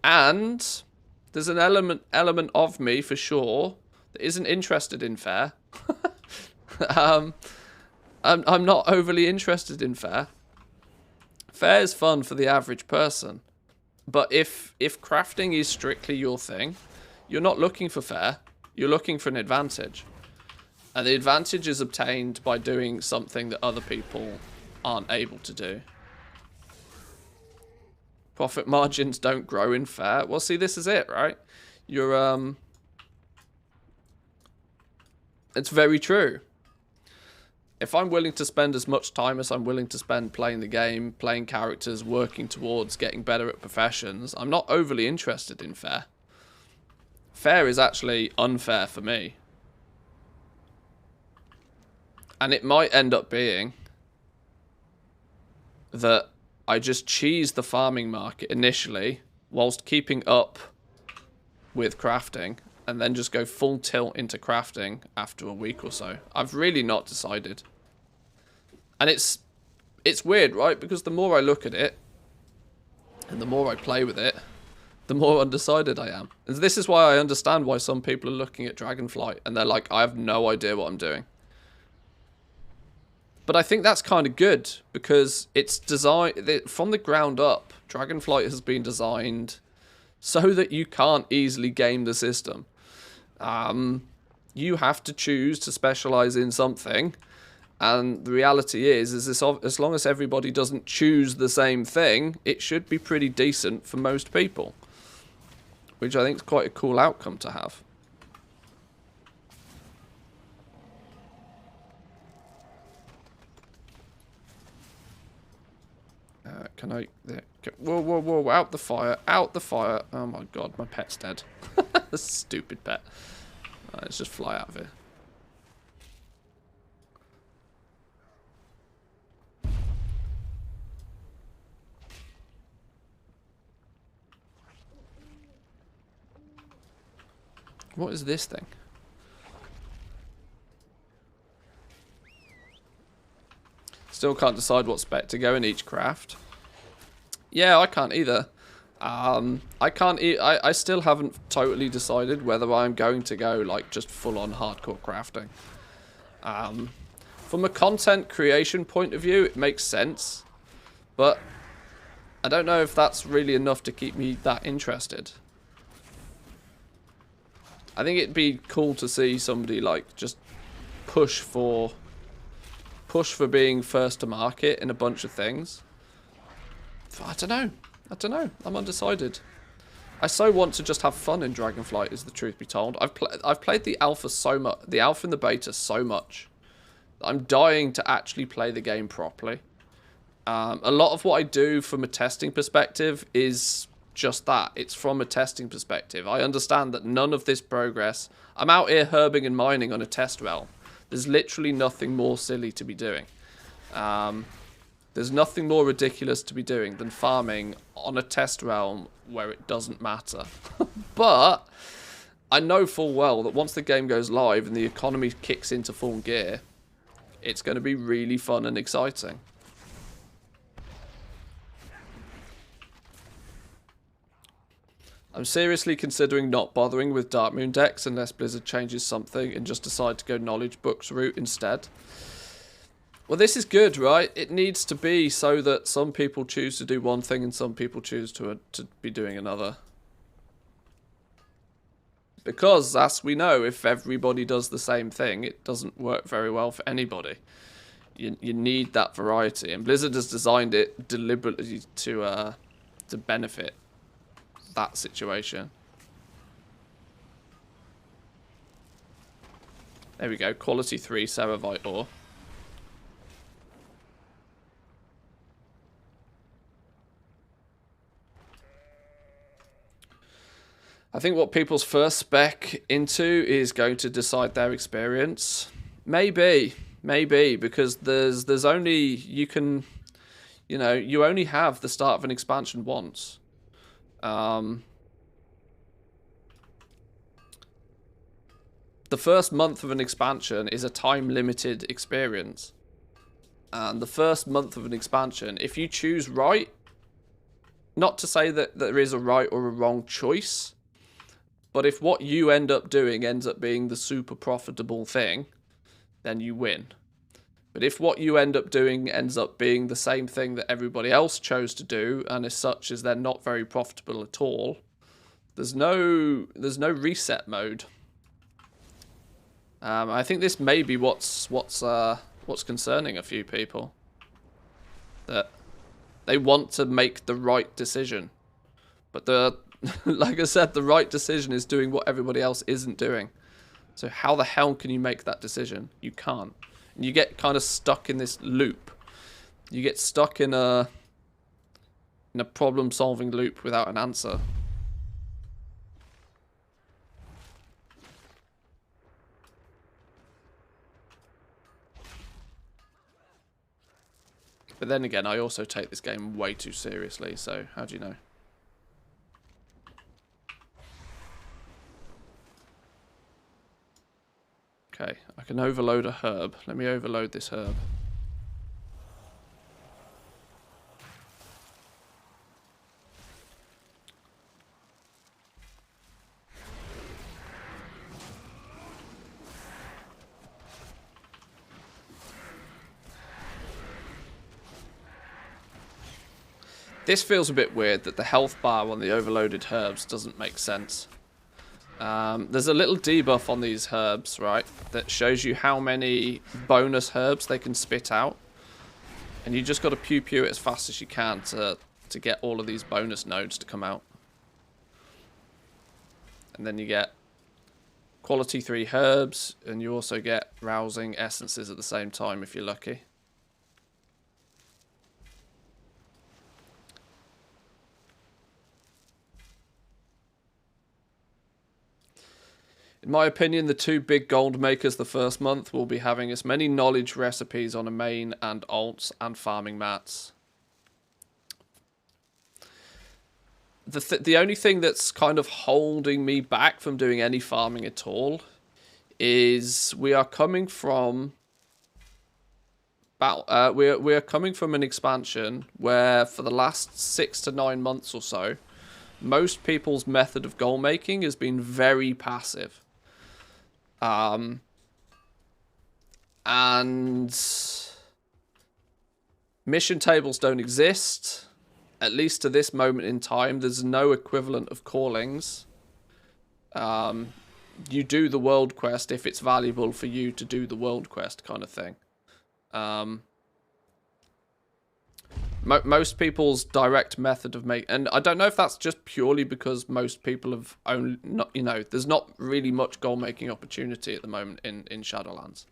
And there's an element of me, for sure, that isn't interested in fair. I'm not overly interested in fair. Fair is fun for the average person. But if crafting is strictly your thing, you're not looking for fair. You're looking for an advantage. And the advantage is obtained by doing something that other people aren't able to do. Profit margins don't grow in fair. Well, see, this is it, right? It's very true. If I'm willing to spend as much time as I'm willing to spend playing the game, playing characters, working towards getting better at professions, I'm not overly interested in fair. Fair is actually unfair for me. And it might end up being that I just cheese the farming market initially whilst keeping up with crafting, and then just go full tilt into crafting after a week or so. I've really not decided. And it's weird, right? Because the more I look at it and the more I play with it, the more undecided I am. And this is why I understand why some people are looking at Dragonflight and they're like, I have no idea what I'm doing. But I think that's kind of good, because it's designed from the ground up. Dragonflight has been designed so that you can't easily game the system. You have to choose to specialize in something, and the reality is this, as long as everybody doesn't choose the same thing, it should be pretty decent for most people, which I think is quite a cool outcome to have. Can I... There, whoa, out the fire, out the fire. Oh my god, my pet's dead. Stupid pet. Let's just fly out of here. What is this thing? Still can't decide what spec to go in each craft. Yeah, I can't either. I still haven't totally decided whether I'm going to go like just full-on hardcore crafting. From a content creation point of view, it makes sense, but I don't know if that's really enough to keep me that interested. I think it'd be cool to see somebody like just push for being first to market in a bunch of things. I don't know. I'm undecided. I so want to just have fun in Dragonflight, is the truth be told. I've played the alpha so much, the alpha and the beta so much. I'm dying to actually play the game properly. A lot of what I do from a testing perspective is just that. It's from a testing perspective. I understand that none of this progress... I'm out here herbing and mining on a test realm. There's literally nothing more silly to be doing. There's nothing more ridiculous to be doing than farming on a test realm where it doesn't matter. But I know full well that once the game goes live and the economy kicks into full gear, it's going to be really fun and exciting. I'm seriously considering not bothering with Darkmoon decks unless Blizzard changes something and just decide to go Knowledge Books route instead. Well, this is good, right? It needs to be so that some people choose to do one thing and some people choose to be doing another. Because, as we know, if everybody does the same thing, it doesn't work very well for anybody. You need that variety, and Blizzard has designed it deliberately to benefit that situation. There we go, quality 3 Ceravite ore. I think what people's first spec into is going to decide their experience. Maybe, because there's only, you only have the start of an expansion once. The first month of an expansion is a time-limited experience. And the first month of an expansion, if you choose right, not to say that there is a right or a wrong choice, but if what you end up doing ends up being the super profitable thing, then you win. But if what you end up doing ends up being the same thing that everybody else chose to do, and as such as they're not very profitable at all, there's no reset mode. I think this may be what's concerning a few people. That they want to make the right decision, but like I said, the right decision is doing what everybody else isn't doing. So how the hell can you make that decision? You can't. And you get kind of stuck in this loop. You get stuck in a problem-solving loop without an answer. But then again, I also take this game way too seriously, so how do you know? Okay, I can overload a herb. Let me overload this herb. This feels a bit weird that the health bar on the overloaded herbs doesn't make sense. There's a little debuff on these herbs, right, that shows you how many bonus herbs they can spit out. And you just got to pew it as fast as you can to get all of these bonus nodes to come out. And then you get quality 3 herbs, and you also get rousing essences at the same time if you're lucky. In my opinion, the two big gold makers the first month will be having as many knowledge recipes on a main and alts and farming mats. The only thing that's kind of holding me back from doing any farming at all is we are coming from We're coming from an expansion where for the last 6 to 9 months or so, most people's method of goal making has been very passive. And mission tables don't exist, at least to this moment in time. There's no equivalent of callings. You do the world quest if it's valuable for you to do the world quest kind of thing. Most people's direct method of and I don't know if that's just purely because most people have only not, there's not really much goal making opportunity at the moment in Shadowlands.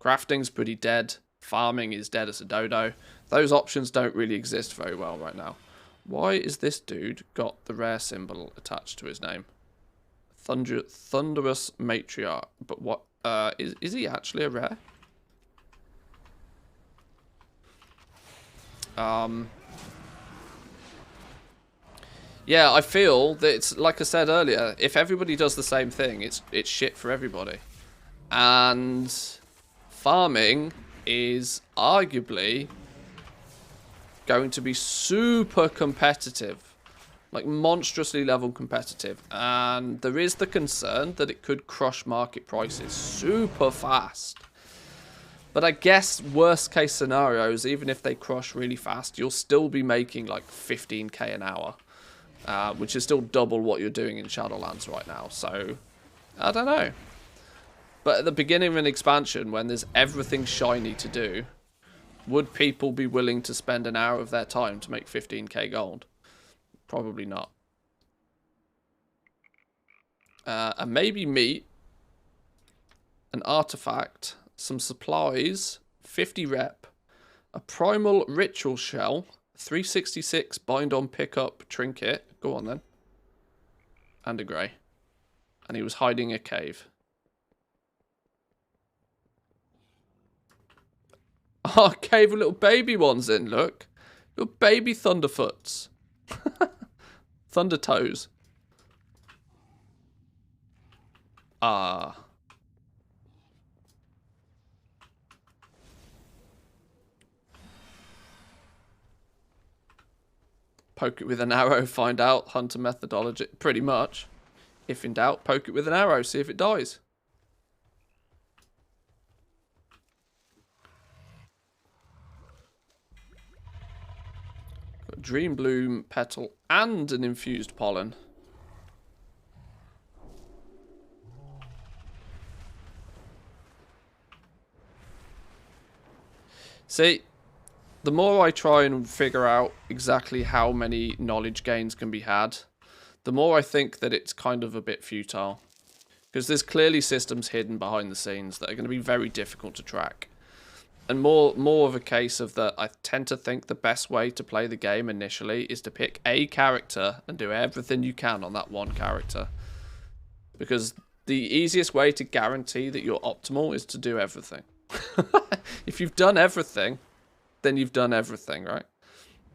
Crafting's pretty dead. Farming is dead as a dodo. Those options don't really exist very well right now. Why is this dude got the rare symbol attached to his name? Thunderous Matriarch. But what is he actually a rare? Yeah, I feel that it's like I said earlier, if everybody does the same thing, it's shit for everybody. And farming is arguably going to be super competitive, like monstrously level competitive, and there is the concern that it could crush market prices super fast. But I guess worst case scenarios, even if they crush really fast, you'll still be making like 15k an hour, which is still double what you're doing in Shadowlands right now. So I don't know. But at the beginning of an expansion, when there's everything shiny to do, would people be willing to spend an hour of their time to make 15k gold? Probably not. And maybe meat, an artifact, some supplies, 50 rep, a primal ritual shell, 366 bind on pickup trinket. Go on then. And a grey. And he was hiding a cave. Oh, cave with little baby ones in, look. Little baby Thunderfoots. Thunder toes. Ah. Poke it with an arrow, find out. Hunter methodology. Pretty much. If in doubt, poke it with an arrow, see if it dies. Got a Dream Bloom petal and an infused pollen. See, the more I try and figure out exactly how many knowledge gains can be had, the more I think that it's kind of a bit futile. Because there's clearly systems hidden behind the scenes that are going to be very difficult to track. And more of a case of that I tend to think the best way to play the game initially is to pick a character and do everything you can on that one character. Because the easiest way to guarantee that you're optimal is to do everything. If you've done everything, then you've done everything, right?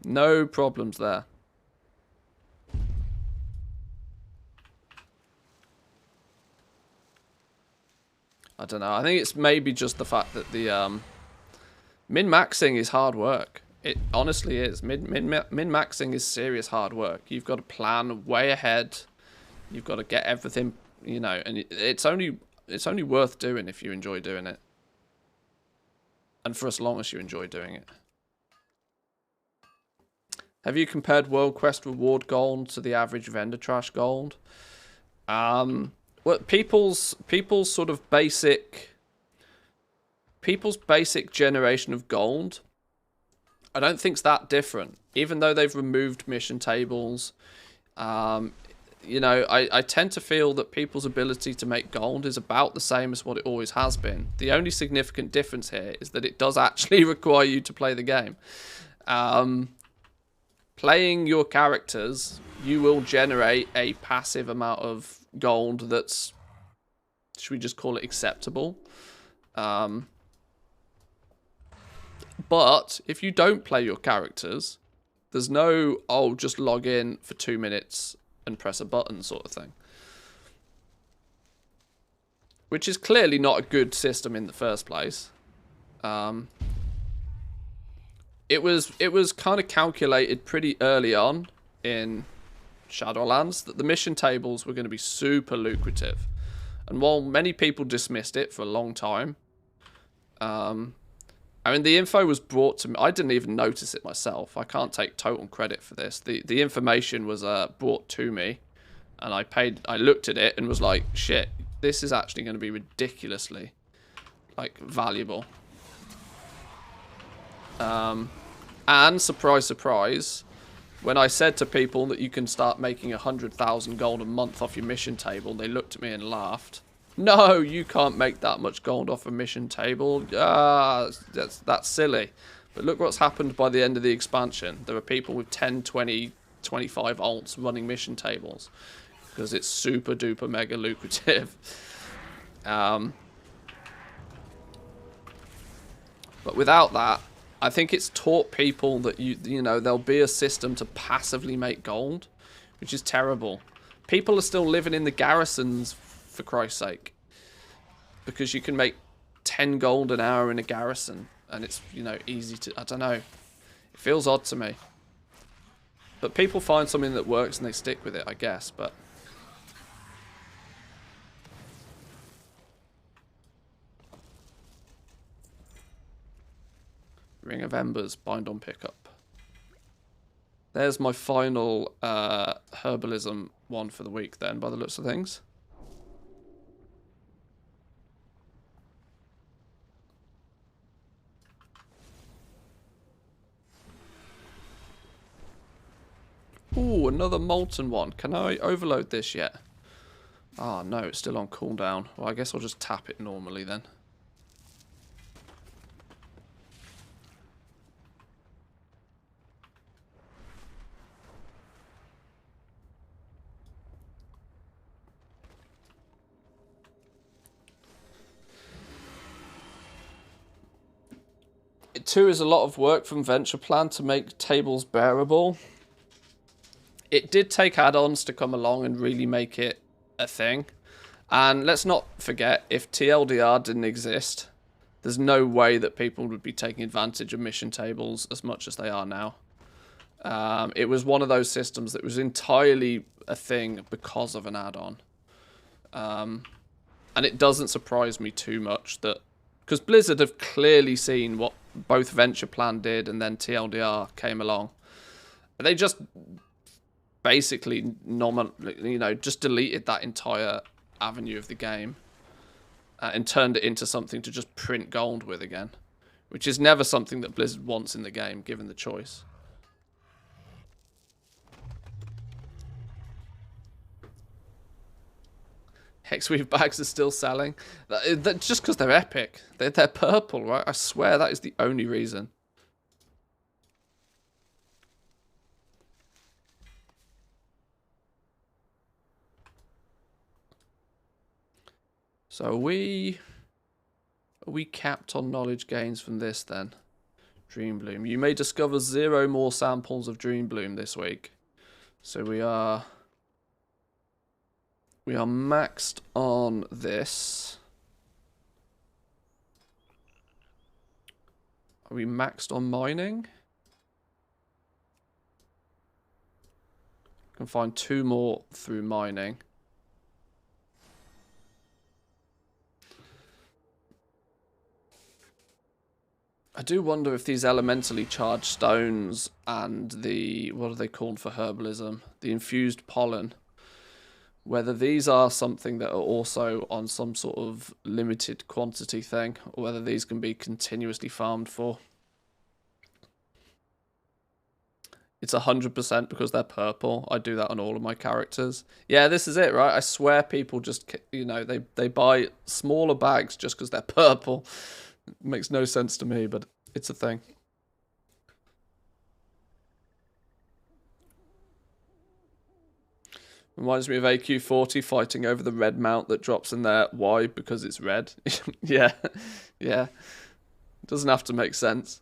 No problems there. I don't know. I think it's maybe just the fact that the min-maxing is hard work. It honestly is. Min-maxing is serious hard work. You've got to plan way ahead. You've got to get everything, you know, and it's only worth doing if you enjoy doing it. And for as long as you enjoy doing it. Have you compared World Quest reward gold to the average vendor trash gold? Well, people's sort of basic generation of gold, I don't think it's that different. Even though they've removed mission tables, you know, I tend to feel that people's ability to make gold is about the same as what it always has been. The only significant difference here is that it does actually require you to play the game. Playing your characters, you will generate a passive amount of gold that's, should we just call it acceptable? But if you don't play your characters, there's no, oh, just log in for 2 minutes and press a button sort of thing. Which is clearly not a good system in the first place. it was kind of calculated pretty early on in Shadowlands that the mission tables were going to be super lucrative. And while many people dismissed it for a long time, I mean, the info was brought to me. I didn't even notice it myself. I can't take total credit for this. The information was brought to me, and I looked at it and was like, shit, this is actually going to be ridiculously, like, valuable. And surprise, surprise, when I said to people that you can start making 100,000 gold a month off your mission table, they looked at me and laughed. No, you can't make that much gold off a mission table. That's silly. But look what's happened by the end of the expansion. There are people with 10, 20, 25 alts running mission tables because it's super duper mega lucrative. But without that, I think it's taught people that you know there'll be a system to passively make gold, which is terrible. People are still living in the garrisons, for Christ's sake, because you can make 10 gold an hour in a garrison, and it's, you know, easy to, I don't know, it feels odd to me. But people find something that works and they stick with it, I guess. But Ring of Embers, bind on pickup. There's my final herbalism one for the week then, by the looks of things. Ooh, another molten one. Can I overload this yet? Ah, no, it's still on cooldown. Well, I guess I'll just tap it normally then. It too is a lot of work from Venture Plan to make tables bearable. It did take add-ons to come along and really make it a thing. And let's not forget, if TLDR didn't exist, there's no way that people would be taking advantage of mission tables as much as they are now. It was one of those systems that was entirely a thing because of an add-on. And it doesn't surprise me too much that, because Blizzard have clearly seen what both Venture Plan did and then TLDR came along. They just basically, just deleted that entire avenue of the game and turned it into something to just print gold with again, which is never something that Blizzard wants in the game, given the choice. Hexweave bags are still selling. Just because they're epic. They're purple, right? I swear that is the only reason. So are we capped on knowledge gains from this then? Dreambloom. You may discover 0 more samples of Dreambloom this week. So we are maxed on this. Are we maxed on mining? Can find 2 more through mining. I do wonder if these elementally charged stones and the, what are they called for herbalism? The infused pollen. Whether these are something that are also on some sort of limited quantity thing, or whether these can be continuously farmed for. It's 100% because they're purple. I do that on all of my characters. Yeah, this is it, right? I swear people just, they buy smaller bags just because they're purple. It makes no sense to me, but it's a thing. Reminds me of AQ40 fighting over the red mount that drops in there. Why? Because it's red. Yeah. Yeah. It doesn't have to make sense.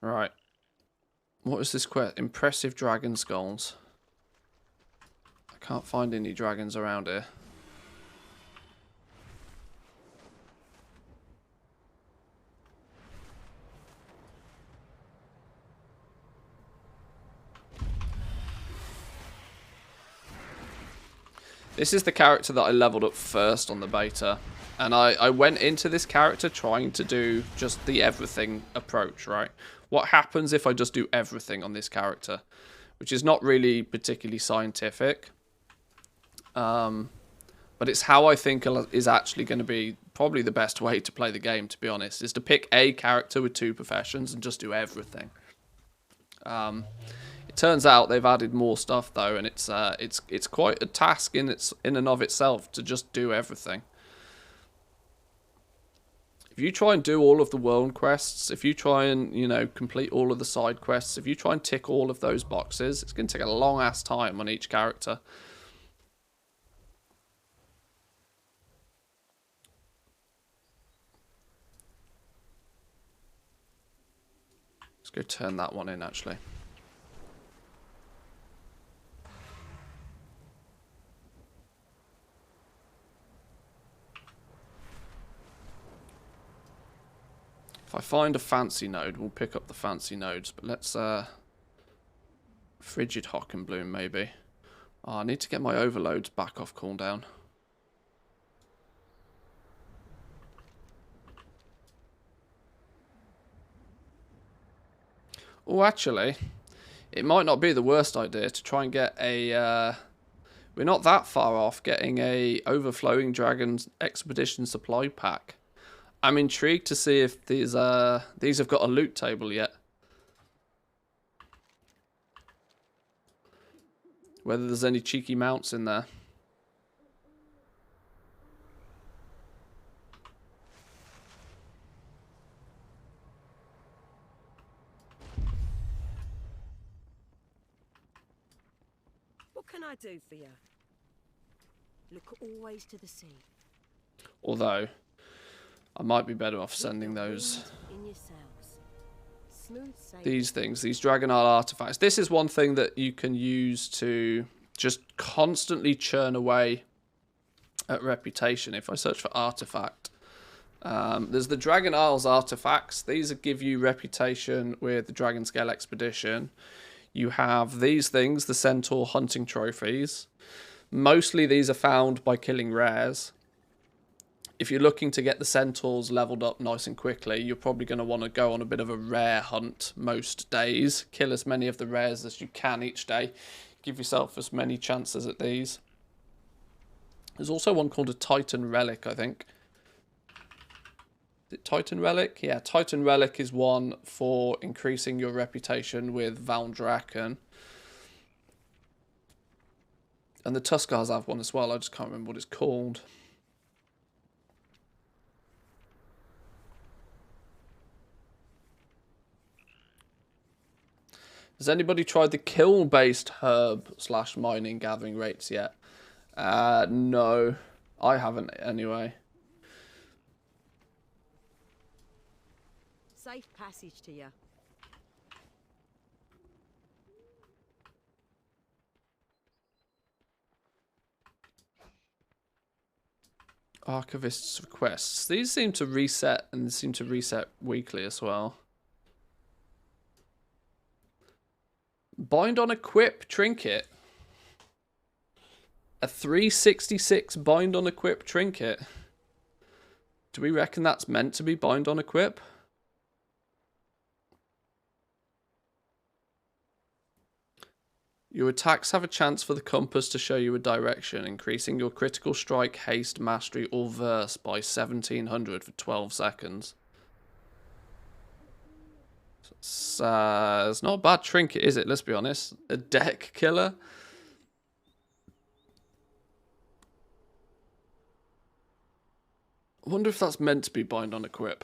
Right. What is this quest? Impressive dragon skulls. I can't find any dragons around here. This is the character that I leveled up first on the beta. And I went into this character trying to do just the everything approach, right? What happens if I just do everything on this character? Which is not really particularly scientific. But it's how I think is actually going to be probably the best way to play the game, to be honest. Is to pick a character with 2 professions and just do everything. It turns out they've added more stuff though, and it's quite a task in and of itself to just do everything. If you try and do all of the world quests, if you try and, you know, complete all of the side quests, if you try and tick all of those boxes, it's going to take a long ass time on each character. Let's go turn that one in actually. If I find a fancy node, we'll pick up the fancy nodes. But let's, Frigid Hockenbloom, maybe. Oh, I need to get my overloads back off cooldown. Oh, actually, it might not be the worst idea to try and get a... we're not that far off getting a Overflowing Dragons Expedition Supply Pack. I'm intrigued to see if these have got a loot table yet. Whether there's any cheeky mounts in there. What can I do for you? Look always to the sea. Although, I might be better off sending those... these things, these Dragon Isle artifacts. This is one thing that you can use to just constantly churn away at reputation. If I search for artifact, there's the Dragon Isles artifacts. These give you reputation with the Dragon Scale Expedition. You have these things, the Centaur hunting trophies. Mostly these are found by killing rares. If you're looking to get the centaurs leveled up nice and quickly, you're probably going to want to go on a bit of a rare hunt most days. Kill as many of the rares as you can each day. Give yourself as many chances at these. There's also one called a Titan Relic, I think. Is it Titan Relic? Yeah, Titan Relic is one for increasing your reputation with Valdrakken. And the Tuskars have one as well. I just can't remember what it's called. Has anybody tried the kill-based herb / mining gathering rates yet? No, I haven't anyway. Safe passage to you. Archivist's requests. These seem to reset and seem to reset weekly as well. Bind on equip trinket. A 366 bind on equip trinket. Do we reckon that's meant to be bind on equip? Your attacks have a chance for the compass to show you a direction, increasing your critical strike, haste, mastery, or verse by 1700 for 12 seconds. It's not a bad trinket, is it? Let's be honest. A deck killer. I wonder if that's meant to be bind on equip.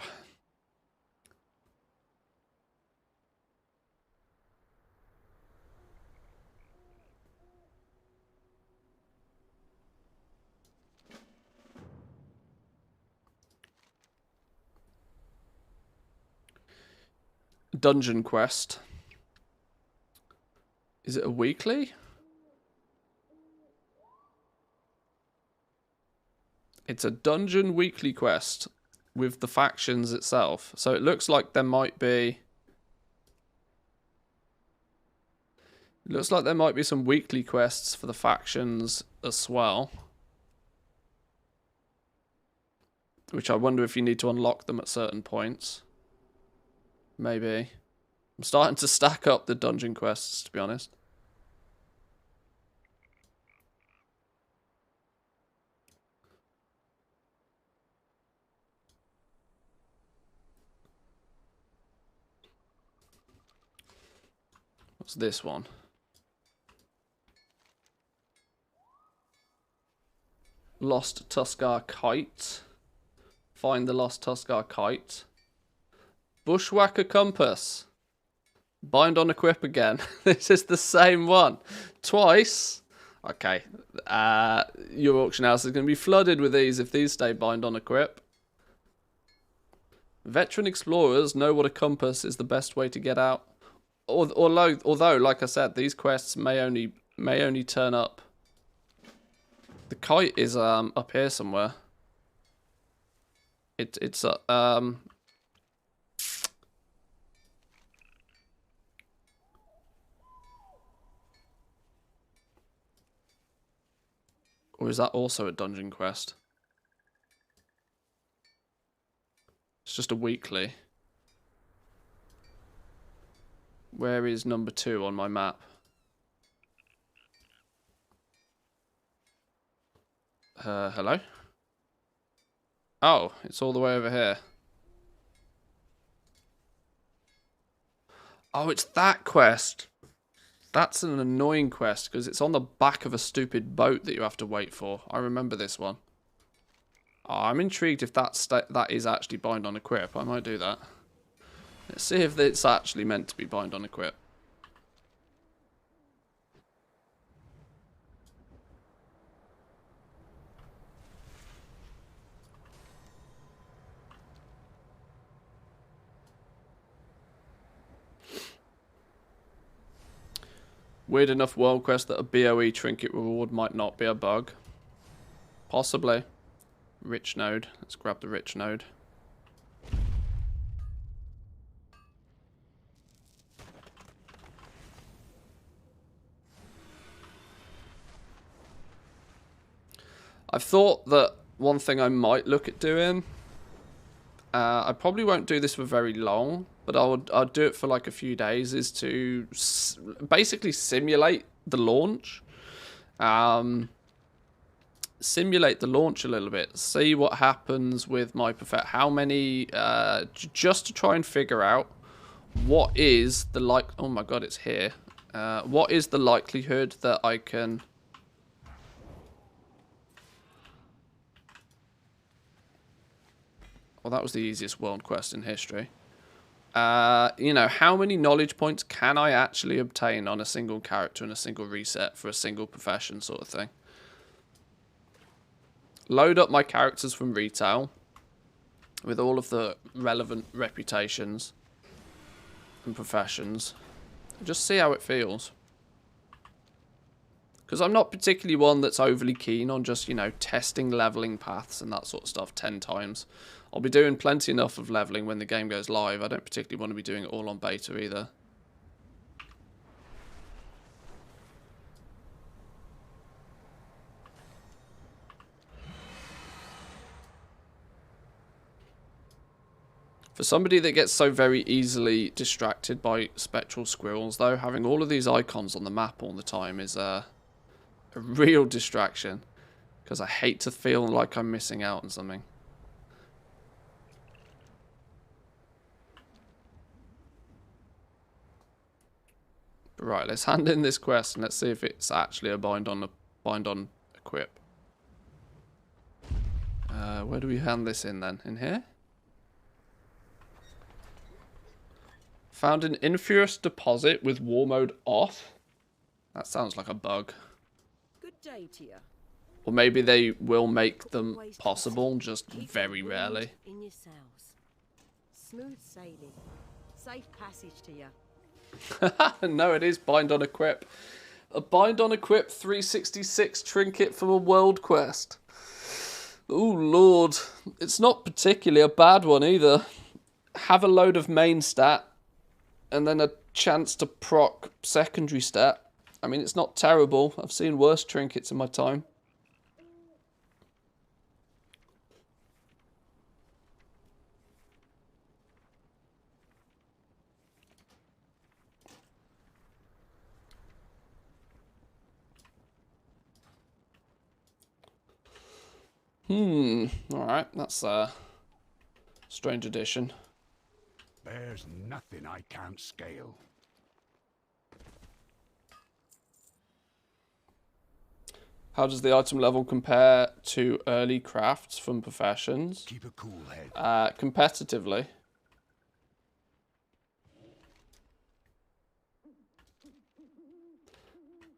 dungeon quest. Is it a weekly? It's a dungeon weekly quest with the factions itself. So it looks like there might be... It looks like there might be some weekly quests for the factions as well. Which I wonder if you need to unlock them at certain points. Maybe. I'm starting to stack up the dungeon quests, to be honest. What's this one? Lost Tuskar Kite. Find the Lost Tuskar Kite. Bushwhacker Compass. Bind on Equip again. This is the same one. Twice. Okay. Your auction house is going to be flooded with these if these stay bind on Equip. Veteran explorers know what a compass is the best way to get out. Although, like I said, these quests may only turn up. The kite is up here somewhere. It's or is that also a dungeon quest? It's just a weekly. Where is number 2 on my map? Hello? Oh, it's all the way over here. Oh, it's that quest. That's an annoying quest because it's on the back of a stupid boat that you have to wait for. I remember this one. Oh, I'm intrigued if that is actually bind on Equip. I might do that. Let's see if it's actually meant to be bind on Equip. Weird enough world quest that a BOE trinket reward might not be a bug. Possibly. Rich node. Let's grab the rich node. I've thought that one thing I might look at doing, I probably won't do this for very long, but I'll do it for like a few days, is to basically simulate the launch. Simulate the launch a little bit, see what happens with my perfect, how many, just to try and figure out what is the oh my god, it's here. What is the likelihood that I can... Well, that was the easiest world quest in history. You know, how many knowledge points can I actually obtain on a single character and a single reset for a single profession sort of thing? Load up my characters from retail with all of the relevant reputations and professions. And just see how it feels. Because I'm not particularly one that's overly keen on just, you know, testing leveling paths and that sort of stuff 10 times. I'll be doing plenty enough of leveling when the game goes live. I don't particularly want to be doing it all on beta either. For somebody that gets so very easily distracted by spectral squirrels, though, having all of these icons on the map all the time is a real distraction. Because I hate to feel like I'm missing out on something. Right, let's hand in this quest and let's see if it's actually a bind on Equip. Where do we hand this in then? In here? Found an inferious deposit with war mode off. That sounds like a bug. Good day to you. Or maybe they will make them possible, just very rarely. In your sails. Smooth sailing. Safe passage to you. No, it is bind on equip. A bind on equip 366 trinket from a world quest. Oh lord, it's not particularly a bad one either. Have a load of main stat, and then a chance to proc secondary stat. I mean, it's not terrible. I've seen worse trinkets in my time. Alright, that's a strange addition. There's nothing I can't scale. How does the item level compare to early crafts from professions? Keep a cool head. Competitively.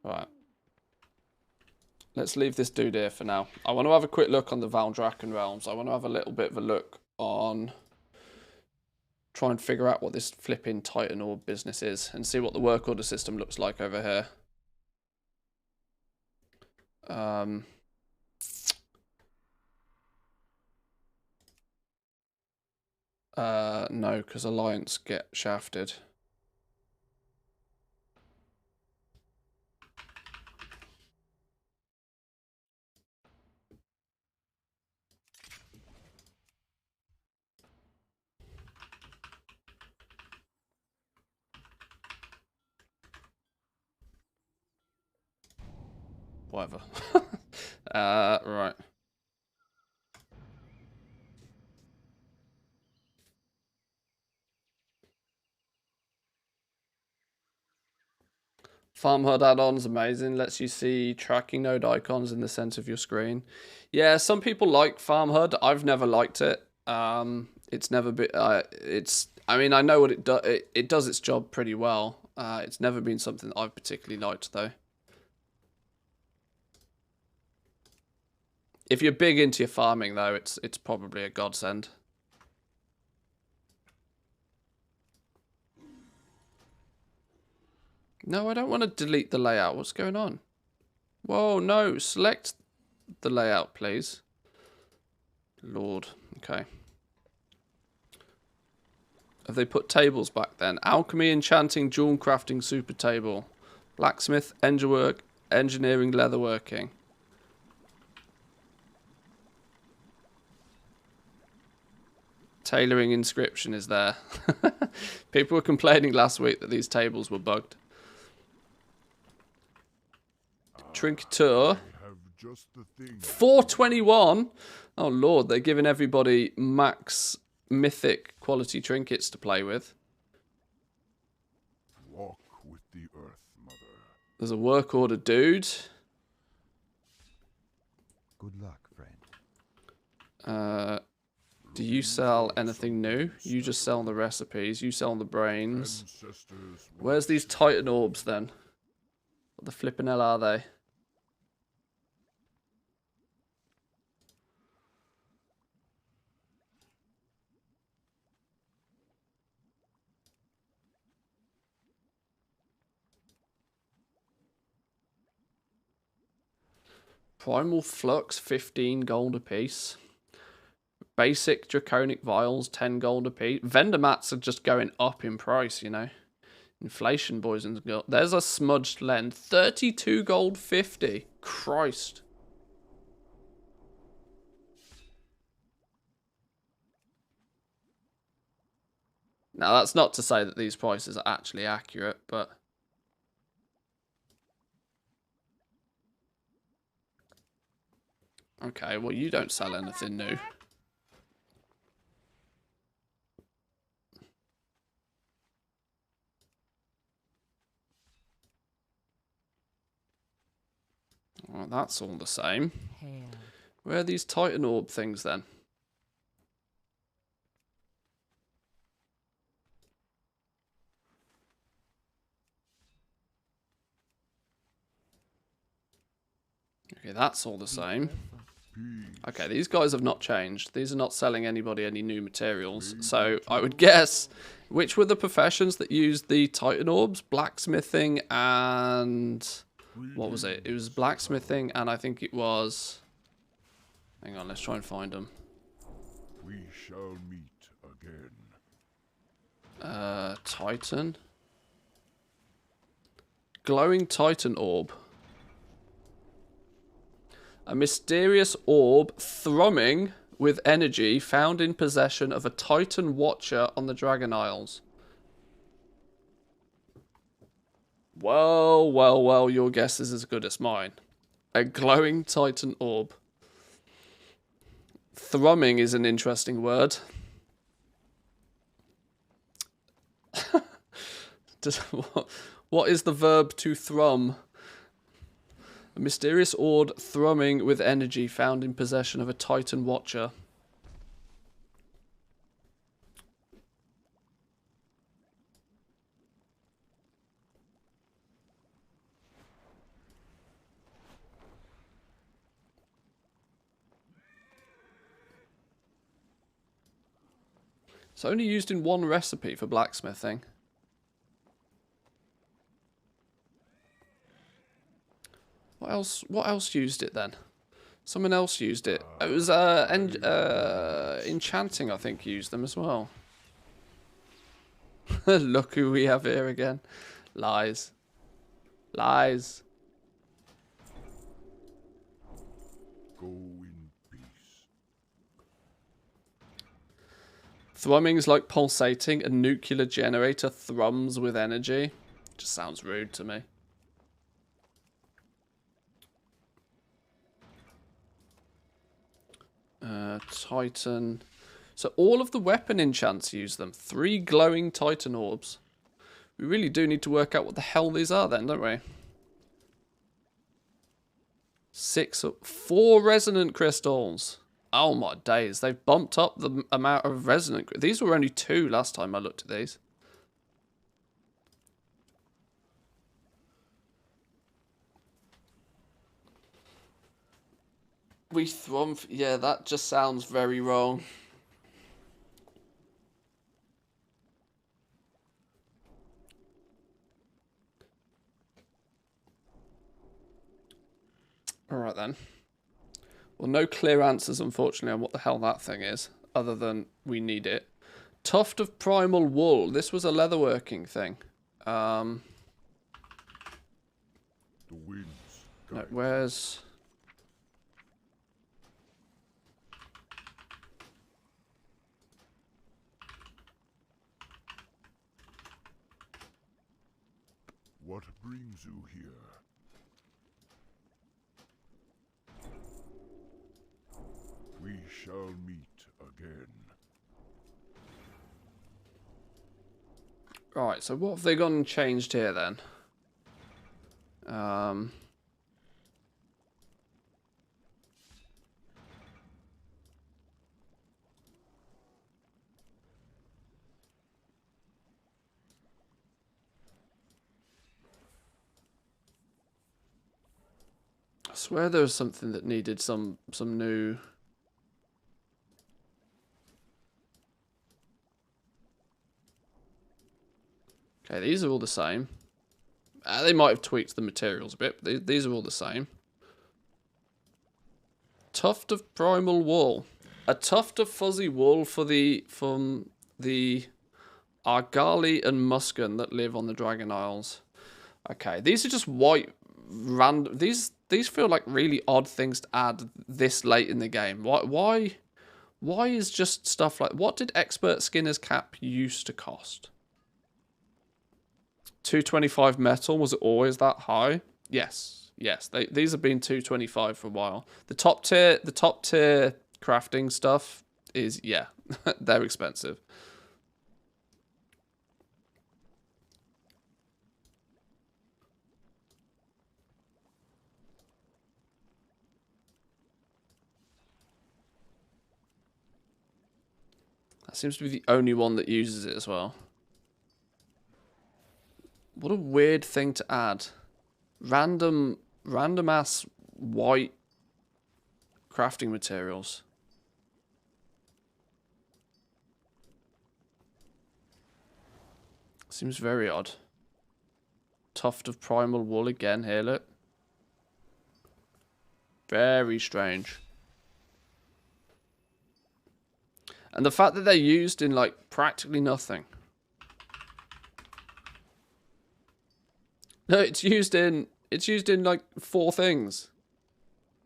Right. Let's leave this dude here for now. I want to have a quick look on the Valdrakken Realms. I want to have a little bit of a look on... Try and figure out what this flipping Titan Orb business is. And see what the work order system looks like over here. No, because Alliance get shafted. Whatever. Right. Farm HUD add-on is amazing. Lets you see tracking node icons in the center of your screen. Yeah, some people like Farm HUD. I've never liked it. It's never been. I mean, I know what it does. It does its job pretty well. It's never been something that I've particularly liked, though. If you're big into your farming, though, it's probably a godsend. No, I don't want to delete the layout. What's going on? Whoa, no. Select the layout, please. Lord. Okay. Have they put tables back then? Alchemy, enchanting, jewel crafting, super table. Blacksmith, engineering, leatherworking. Tailoring inscription is there. People were complaining last week that these tables were bugged. Trinketeur. 421. Oh lord, they're giving everybody max mythic quality trinkets to play with. Walk with the earth, mother. There's a work order dude. Good luck, friend. Do you sell anything new? You just sell the recipes. You sell the brains. Where's these Titan orbs then? What the flippin' hell are they? Primal Flux, 15 gold apiece. Basic Draconic Vials, 10 gold apiece. Vendor mats are just going up in price, you know. Inflation, boys and girls. There's a smudged lens. 32 gold 50. Christ. Now, that's not to say that these prices are actually accurate, but... Okay, well, you don't sell anything new. Well, that's all the same. Where are these Titan Orb things, then? Okay, that's all the same. Okay, these guys have not changed. These are not selling anybody any new materials. So I would guess, which were the professions that used the Titan orbs? Blacksmithing and... what was it? It was blacksmithing and I think it was... hang on, let's try and find them. We shall meet again. Titan. Glowing Titan orb. A mysterious orb thrumming with energy found in possession of a Titan Watcher on the Dragon Isles. Well, well, well, your guess is as good as mine. A glowing Titan orb. Thrumming is an interesting word. What is the verb to thrum? A mysterious orb thrumming with energy found in possession of a Titan Watcher. It's only used in one recipe for blacksmithing. What else used it then? Someone else used it. It was enchanting, I think, used them as well. Look who we have here again. Lies. Lies. Go in peace. Thrumming's like pulsating. A nuclear generator thrums with energy. Just sounds rude to me. Titan. So all of the weapon enchants use them. 3 glowing Titan orbs. We really do need to work out what the hell these are then, don't we? 4 resonant crystals. Oh my days. They've bumped up the amount of resonant. These were only 2 last time I looked at these. We thrum. Yeah, that just sounds very wrong. Alright then. Well, no clear answers, unfortunately, on what the hell that thing is, other than we need it. Tuft of primal wool. This was a leatherworking thing. The winds No, guide. where's... What brings you here? We shall meet again. Right, so what have they gone and changed here then? I swear there was something that needed some new... Okay, these are all the same. They might have tweaked the materials a bit, but these are all the same. Tuft of primal wool. A tuft of fuzzy wool from the Argali and Muskan that live on the Dragon Isles. Okay, these are just white random. These feel like really odd things to add this late in the game. Why is just stuff like... What did Expert Skinner's cap used to cost? 225 metal. Was it always that high? Yes. These have been 225 for a while. The top tier crafting stuff is, yeah, they're expensive. That seems to be the only one that uses it as well. What a weird thing to add. Random ass white crafting materials. Seems very odd. Tuft of primal wool again here, look. Very strange. And the fact that they're used in, like, practically nothing. No, it's used in like 4 things.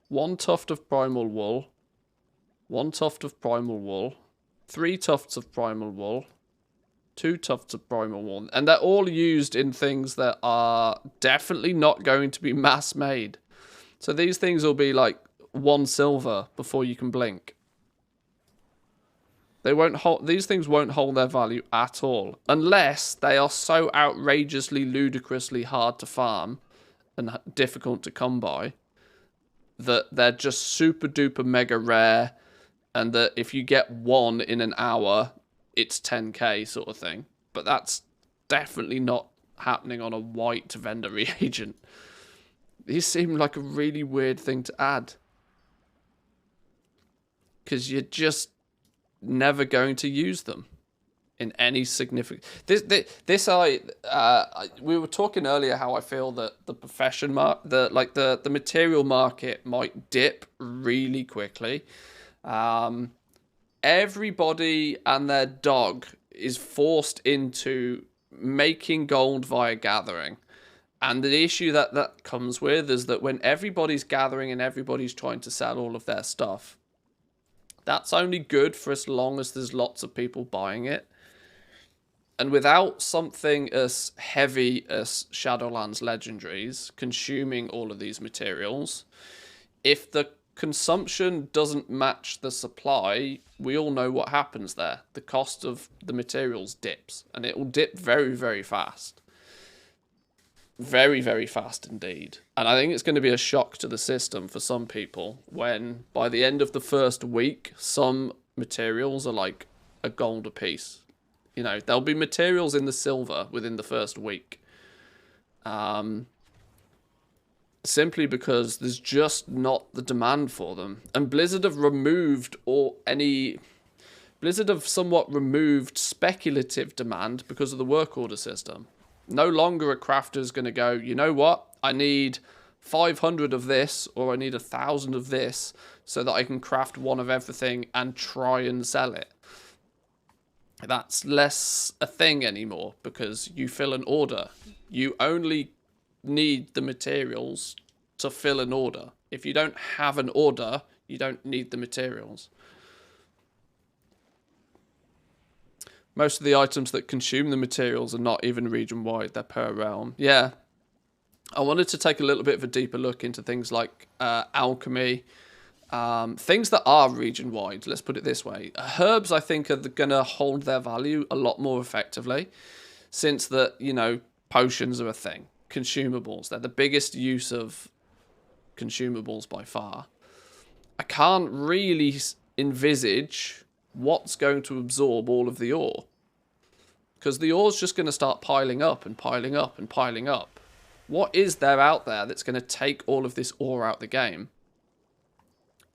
1 tuft of primal wool. 1 tuft of primal wool. 3 tufts of primal wool. 2 tufts of primal wool. And they're all used in things that are definitely not going to be mass made. So these things will be like 1 silver before you can blink. They won't hold, these things won't hold their value at all. Unless they are so outrageously, ludicrously hard to farm and difficult to come by that they're just super duper mega rare, and that if you get 1 in an hour, it's 10k sort of thing. But that's definitely not happening on a white vendor reagent. These seem like a really weird thing to add. Because you're just never going to use them in any significant... We were talking earlier how I feel that the profession the material market might dip really quickly. Everybody and their dog is forced into making gold via gathering. And the issue that comes with is that when everybody's gathering and everybody's trying to sell all of their stuff, that's only good for as long as there's lots of people buying it. And without something as heavy as Shadowlands Legendaries consuming all of these materials, if the consumption doesn't match the supply, we all know what happens there. The cost of the materials dips, and it will dip very, very fast. Very, very fast indeed. And I think it's going to be a shock to the system for some people when, by the end of the first week, some materials are like a gold a piece. You know, there'll be materials in the silver within the first week. Simply because there's just not the demand for them. And Blizzard have somewhat removed speculative demand because of the work order system. No longer a crafter's going to go, you know what, I need 500 of this, or I need 1,000 of this, so that I can craft 1 of everything and try and sell it. That's less a thing anymore, because you fill an order. You only need the materials to fill an order. If you don't have an order, you don't need the materials. Most of the items that consume the materials are not even region-wide, they're per realm. Yeah. I wanted to take a little bit of a deeper look into things like alchemy. Things that are region-wide, let's put it this way. Herbs, I think, are going to hold their value a lot more effectively, since that, you know, potions are a thing. Consumables, they're the biggest use of consumables by far. I can't really envisage what's going to absorb all of the ore, because the ore's just going to start piling up and piling up and piling up. What is there out there that's going to take all of this ore out the game?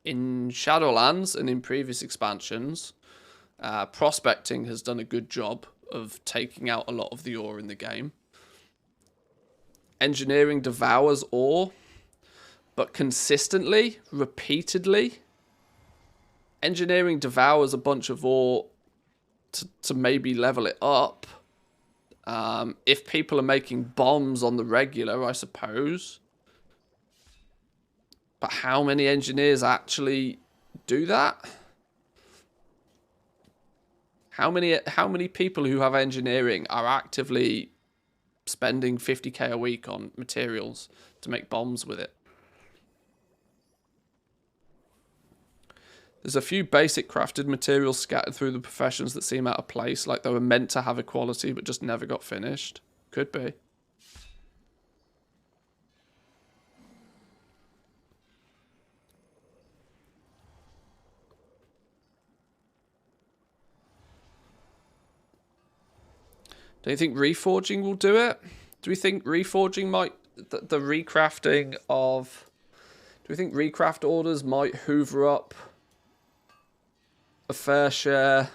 In Shadowlands and in previous expansions, prospecting has done a good job of taking out a lot of the ore in the game. Engineering devours ore, but consistently, repeatedly, engineering devours a bunch of ore to maybe level it up. If people are making bombs on the regular, I suppose. But how many engineers actually do that? How many people who have engineering are actively spending 50k a week on materials to make bombs with it? There's a few basic crafted materials scattered through the professions that seem out of place, like they were meant to have a quality but just never got finished. Could be. Do you think reforging will do it? Do we think reforging might... the recrafting of... Do we think recraft orders might hoover up a fair share?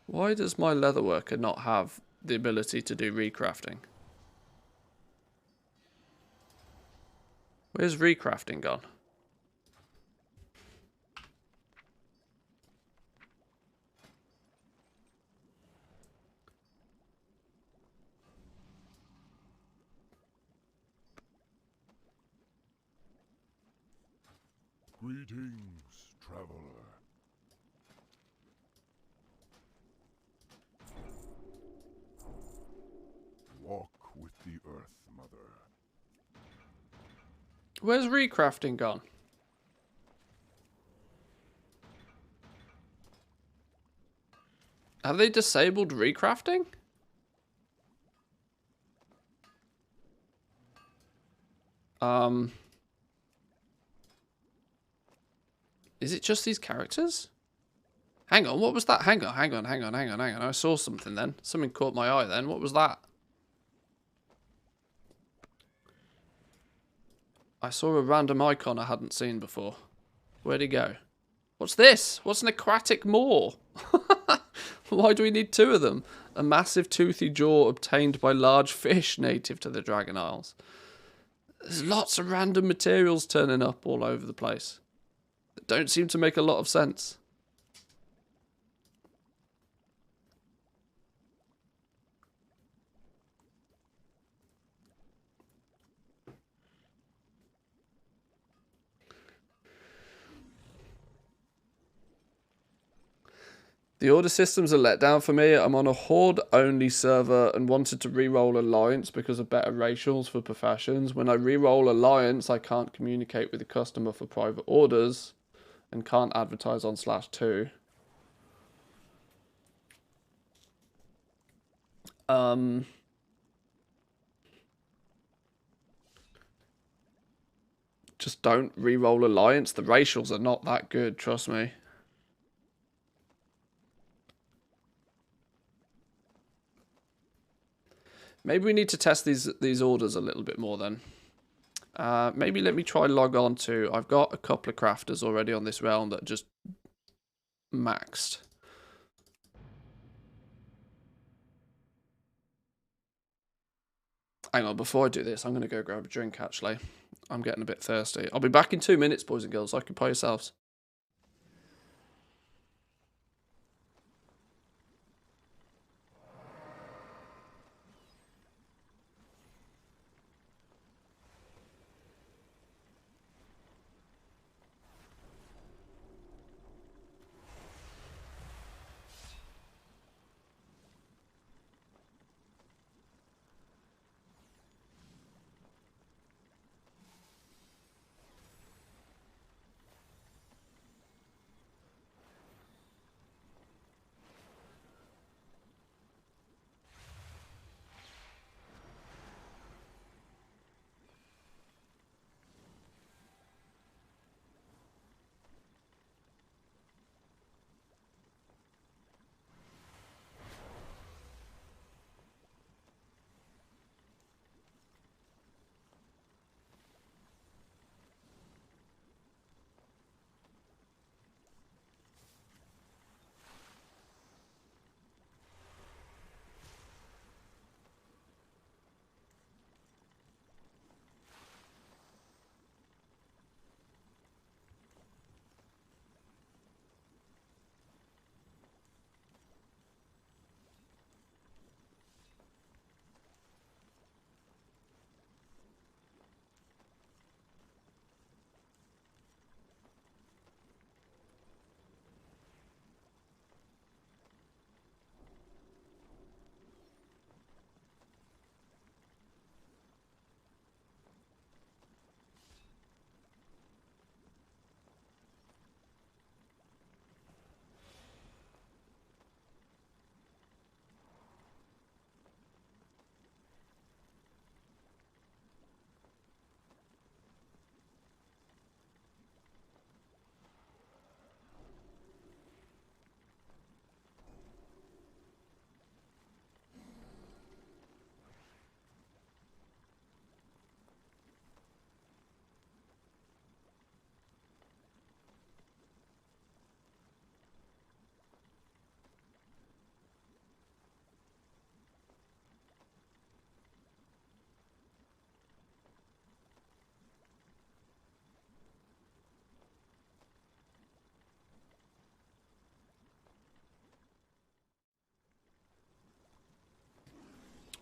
Why does my leatherworker not have the ability to do recrafting? Where's recrafting gone? Greetings, traveler. Walk with the Earth Mother. Where's recrafting gone? Have they disabled recrafting? Is it just these characters? Hang on, what was that? Hang on. I saw something then. Something caught my eye then. What was that? I saw a random icon I hadn't seen before. Where'd he go? What's this? What's an aquatic maw? Why do we need two of them? A massive toothy jaw obtained by large fish native to the Dragon Isles. There's lots of random materials turning up all over the place that don't seem to make a lot of sense. The order system's a letdown for me. I'm on a Horde-only server and wanted to re-roll Alliance because of better racials for professions. When I re-roll Alliance, I can't communicate with the customer for private orders and can't advertise on /2. Just don't re-roll Alliance. The racials are not that good, trust me. Maybe we need to test these orders a little bit more then. Maybe let me try log on to... I've got a couple of crafters already on this realm that are just maxed. Hang on, before I do this, I'm going to go grab a drink actually. I'm getting a bit thirsty. I'll be back in 2 minutes, boys and girls. Occupy yourselves.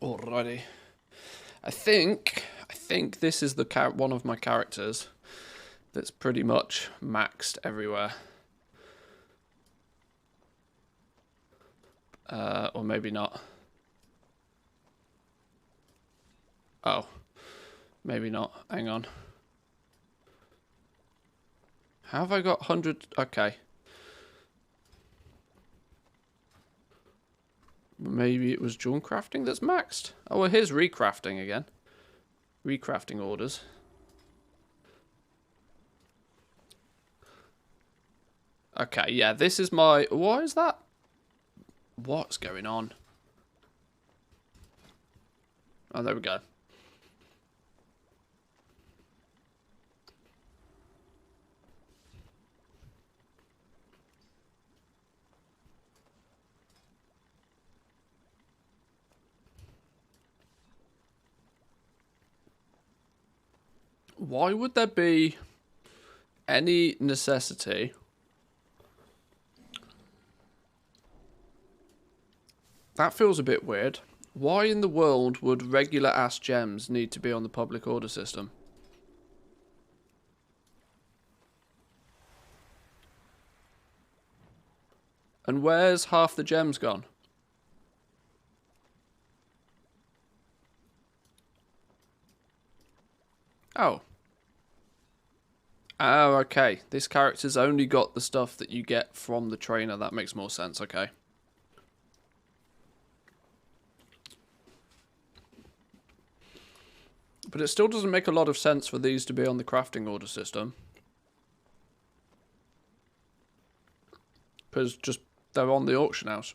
Alrighty. I think this is the one of my characters that's pretty much maxed everywhere. Or maybe not. Oh. Maybe not. Hang on. How have I got 100? Okay. Maybe it was Jawn crafting that's maxed. Oh, well, here's recrafting again. Recrafting orders. Okay, yeah, this is my... Why is that? What's going on? Oh, there we go. Why would there be any necessity that feels a bit weird. Why in the world would regular ass gems need to be on the public order system? And where's half the gems gone? Oh. Oh, okay. This character's only got the stuff that you get from the trainer. That makes more sense, okay. But it still doesn't make a lot of sense for these to be on the crafting order system. Because just they're on the auction house.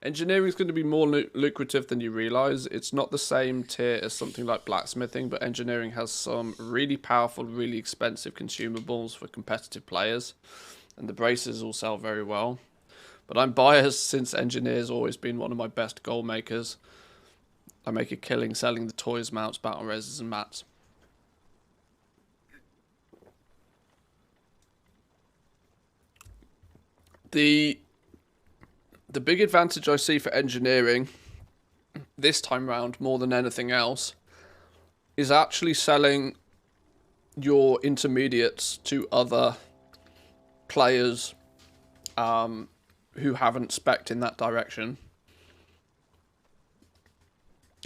Engineering is going to be more lucrative than you realize. It's not the same tier as something like blacksmithing, but engineering has some really powerful, really expensive consumables for competitive players. And the braces all sell very well. But I'm biased since engineer's always been one of my best goal makers. I make a killing selling the toys, mounts, battle reses, and mats. The big advantage I see for engineering this time round, more than anything else, is actually selling your intermediates to other players who haven't spec'd in that direction.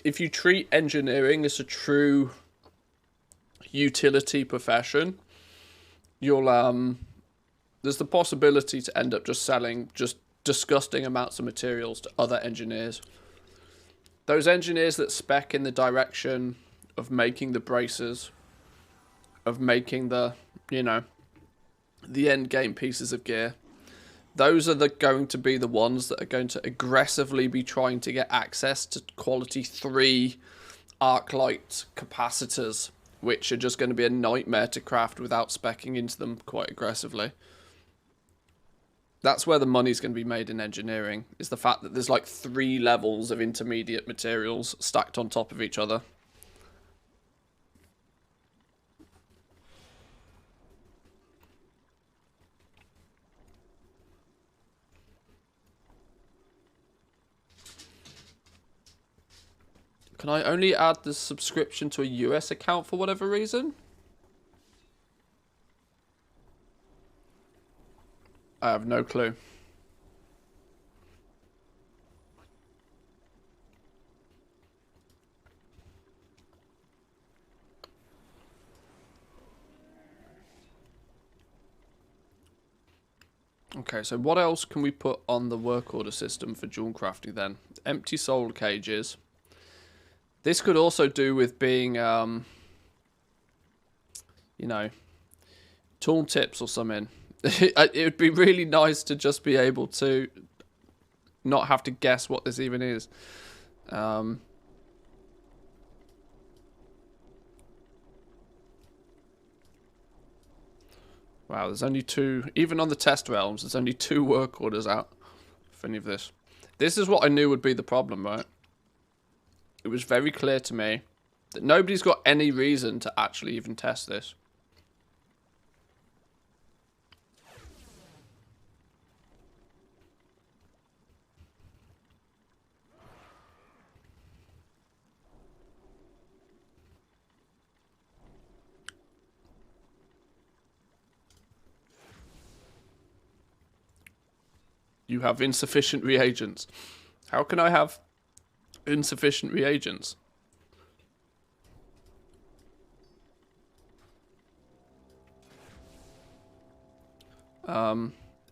If you treat engineering as a true utility profession, you'll there's the possibility to end up just selling just disgusting amounts of materials to other engineers. Those engineers that spec in the direction of making the braces, of making the, you know, the end game pieces of gear, those are going to be the ones that are going to aggressively be trying to get access to quality 3 Arclight capacitors, which are just going to be a nightmare to craft without speccing into them quite aggressively. That's where the money's going to be made in engineering, is the fact that there's like 3 levels of intermediate materials stacked on top of each other. Can I only add the subscription to a US account for whatever reason? I have no clue. Okay, so what else can we put on the work order system for Jawn crafting then? Empty soul cages. This could also do with being, you know, tool tips or something. It would be really nice to just be able to not have to guess what this even is. Wow, there's only 2, even on the test realms, there's only 2 work orders out for any of this. This is what I knew would be the problem, right? It was very clear to me that nobody's got any reason to actually even test this. You have insufficient reagents. How can I have insufficient reagents?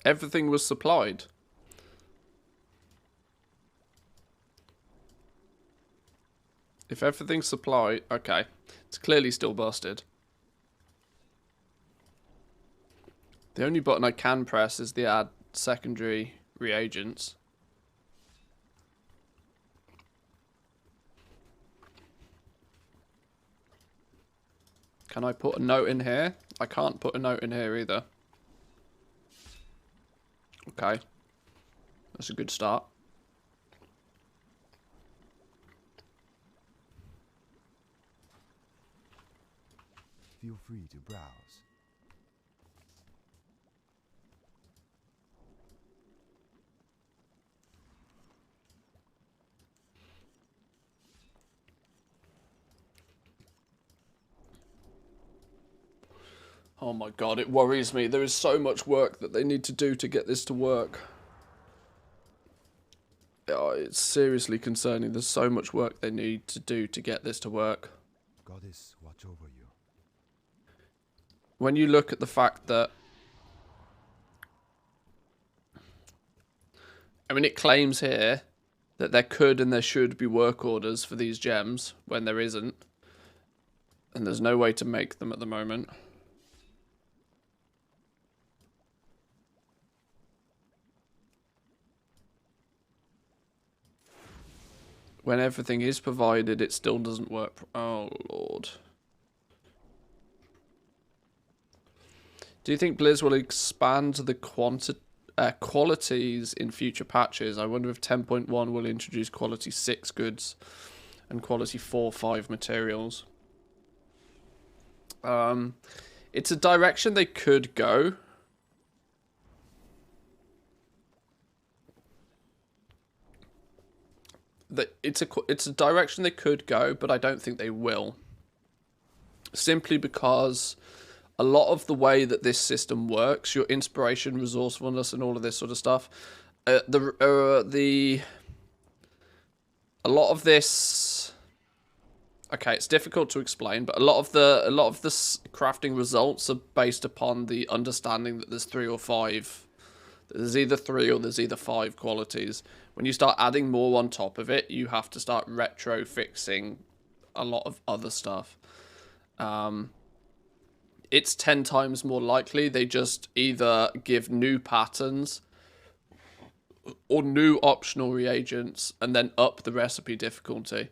Everything was supplied. If everything's supplied, okay. It's clearly still busted. The only button I can press is the add secondary reagents. Can I put a note in here? I can't put a note in here either. Okay. That's a good start. Feel free to browse. Oh my god, it worries me. There is so much work that they need to do to get this to work. Oh, it's seriously concerning. There's so much work they need to do to get this to work. Goddess, watch over you. When you look at the fact that... I mean, it claims here that there could and there should be work orders for these gems when there isn't. And there's no way to make them at the moment. When everything is provided, it still doesn't work. Oh, Lord. Do you think Blizz will expand the qualities in future patches? I wonder if 10.1 will introduce quality 6 goods and quality 4-5 materials. It's a direction they could go. It's a direction they could go, but I don't think they will. Simply because a lot of the way that this system works, your inspiration, resourcefulness, and all of this sort of stuff, a lot of this. Okay, it's difficult to explain, but a lot of the crafting results are based upon the understanding that there's 3 or 5. There's either 3 or there's either 5 qualities. When you start adding more on top of it, you have to start retro-fixing a lot of other stuff. It's 10 times more likely they just either give new patterns or new optional reagents and then up the recipe difficulty.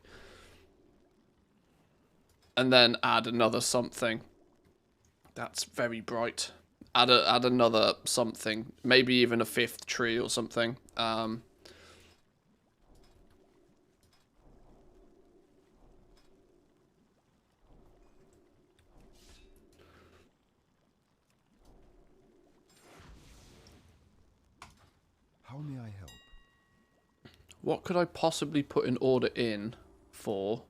And then add another something. That's very bright. Add another something, maybe even a 5th tree or something. How may I help? What could I possibly put an order in for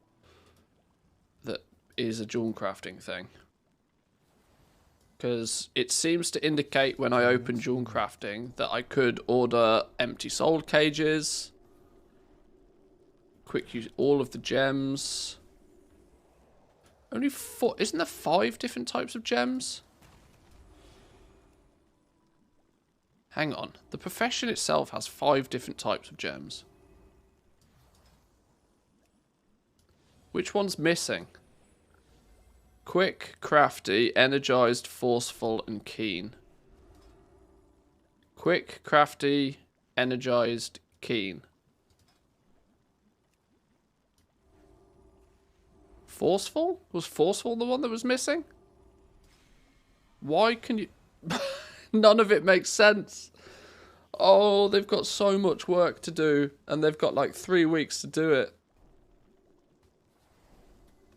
that is a jewel crafting thing? Because it seems to indicate when I open jewel crafting that I could order empty soul cages, quick use all of the gems. Only 4, isn't there 5 different types of gems? Hang on, the profession itself has 5 different types of gems. Which one's missing? Quick, crafty, energized, forceful, and keen. Quick, crafty, energized, keen. Forceful? Was forceful the one that was missing? Why can you... None of it makes sense. Oh, they've got so much work to do, and they've got like 3 weeks to do it.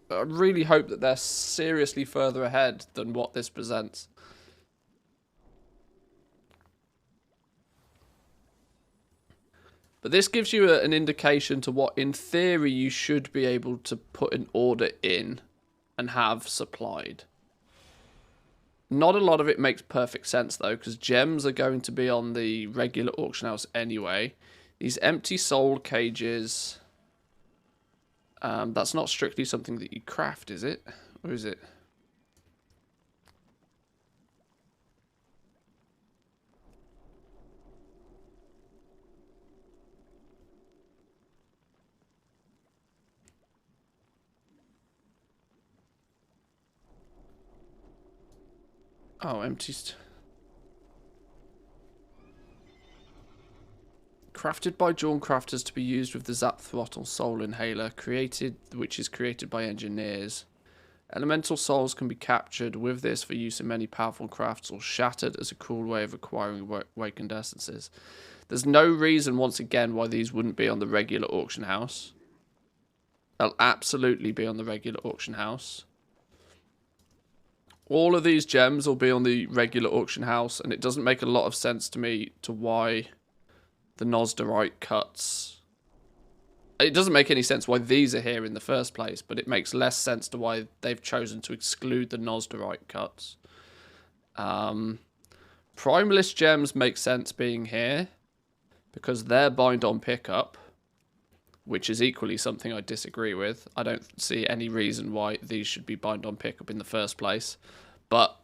I really hope that they're seriously further ahead than what this presents. But this gives you an indication to what, in theory, you should be able to put an order in and have supplied. Not a lot of it makes perfect sense, though, because gems are going to be on the regular auction house anyway. These empty soul cages... that's not strictly something that you craft, is it? Or is it? Oh, empty... Crafted by Dawn Crafters to be used with the Zap Throttle Soul Inhaler, which is created by engineers. Elemental souls can be captured with this for use in many powerful crafts or shattered as a cool way of acquiring awakened essences. There's no reason, once again, why these wouldn't be on the regular auction house. They'll absolutely be on the regular auction house. All of these gems will be on the regular auction house, and it doesn't make a lot of sense to me to why the Nosderite cuts. It doesn't make any sense why these are here in the first place, but it makes less sense to why they've chosen to exclude the Nosderite cuts. Primalist gems make sense being here because they're bind on pickup, which is equally something I disagree with. I don't see any reason why these should be bind on pickup in the first place. But,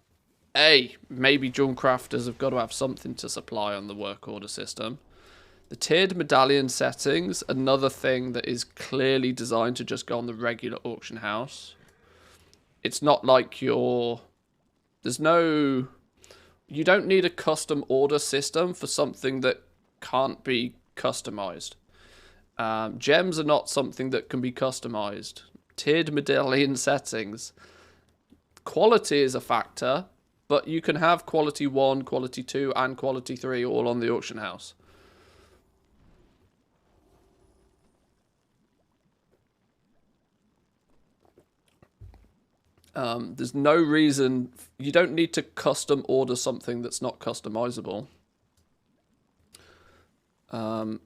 A, maybe Dawn Crafters have got to have something to supply on the work order system. The tiered medallion settings, another thing that is clearly designed to just go on the regular auction house. It's not like you don't need a custom order system for something that can't be customized. Gems are not something that can be customized. Tiered medallion settings. Quality is a factor, but you can have quality 1, quality 2, and quality 3 all on the auction house. There's no reason... You don't need to custom order something that's not customizable.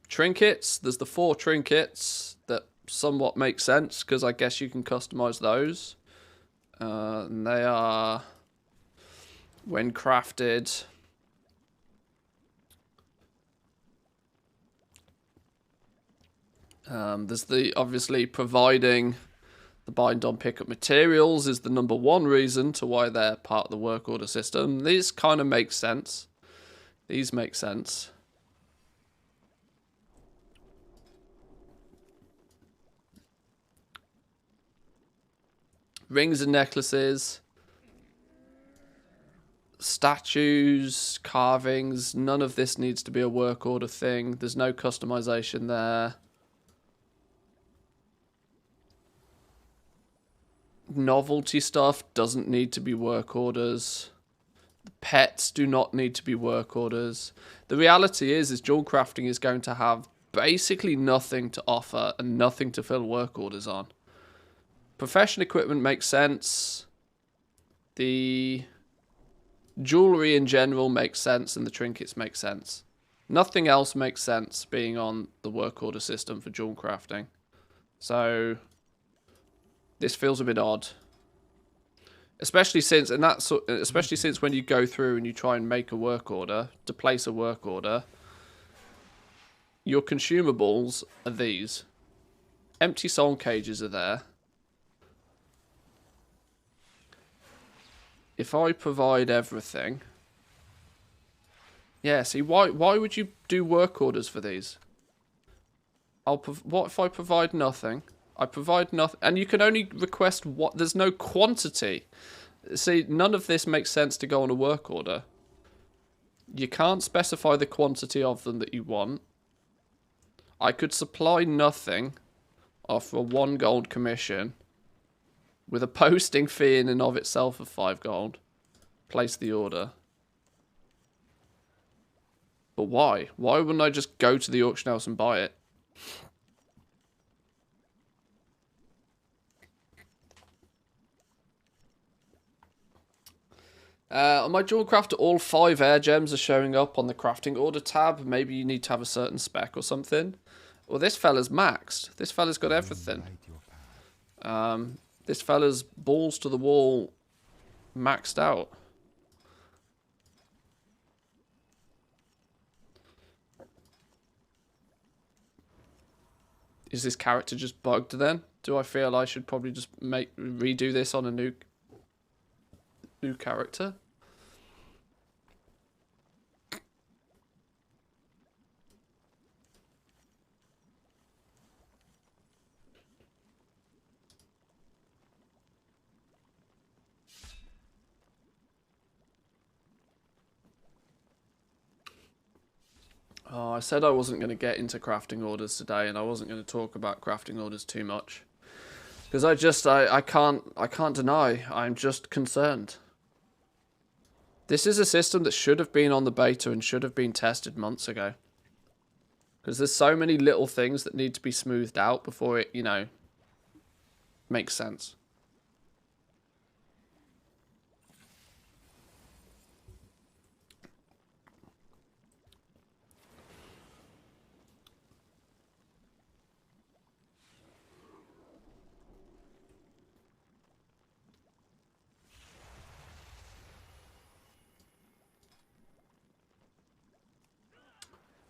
Trinkets. There's the 4 trinkets that somewhat make sense, because I guess you can customize those. And they are... When crafted... there's the... Obviously, providing... The bind on pickup materials is the number 1 reason to why they're part of the work order system. These kind of make sense. These make sense. Rings and necklaces. Statues, carvings. None of this needs to be a work order thing. There's no customization there. Novelty stuff doesn't need to be work orders. The pets do not need to be work orders. The reality is Dawn Crafting is going to have basically nothing to offer and nothing to fill work orders on. Profession equipment makes sense. The jewelry in general makes sense, and the trinkets make sense. Nothing else makes sense being on the work order system for Dawn Crafting. So... This feels a bit odd, especially since when you go through and you try and make a work order to place a work order. Your consumables are these. Empty soul cages are there. If I provide everything, yeah. See, why would you do work orders for these? What if I provide nothing? I provide nothing, and you can only request what. There's no quantity. See, none of this makes sense to go on a work order. You can't specify the quantity of them that you want. I could supply nothing, offer a 1 gold commission, with a posting fee in and of itself of 5 gold. Place the order. But why? Why wouldn't I just go to the auction house and buy it? On my Dawn Crafter, all 5 air gems are showing up on the crafting order tab. Maybe you need to have a certain spec or something. Well, this fella's maxed. This fella's got everything. This fella's balls to the wall maxed out. Is this character just bugged then? Do I feel I should probably just redo this on a new character? Oh, I said I wasn't going to get into crafting orders today, and I wasn't going to talk about crafting orders too much. Because I can't deny, I'm just concerned. This is a system that should have been on the beta and should have been tested months ago. Because there's so many little things that need to be smoothed out before it, you know, makes sense.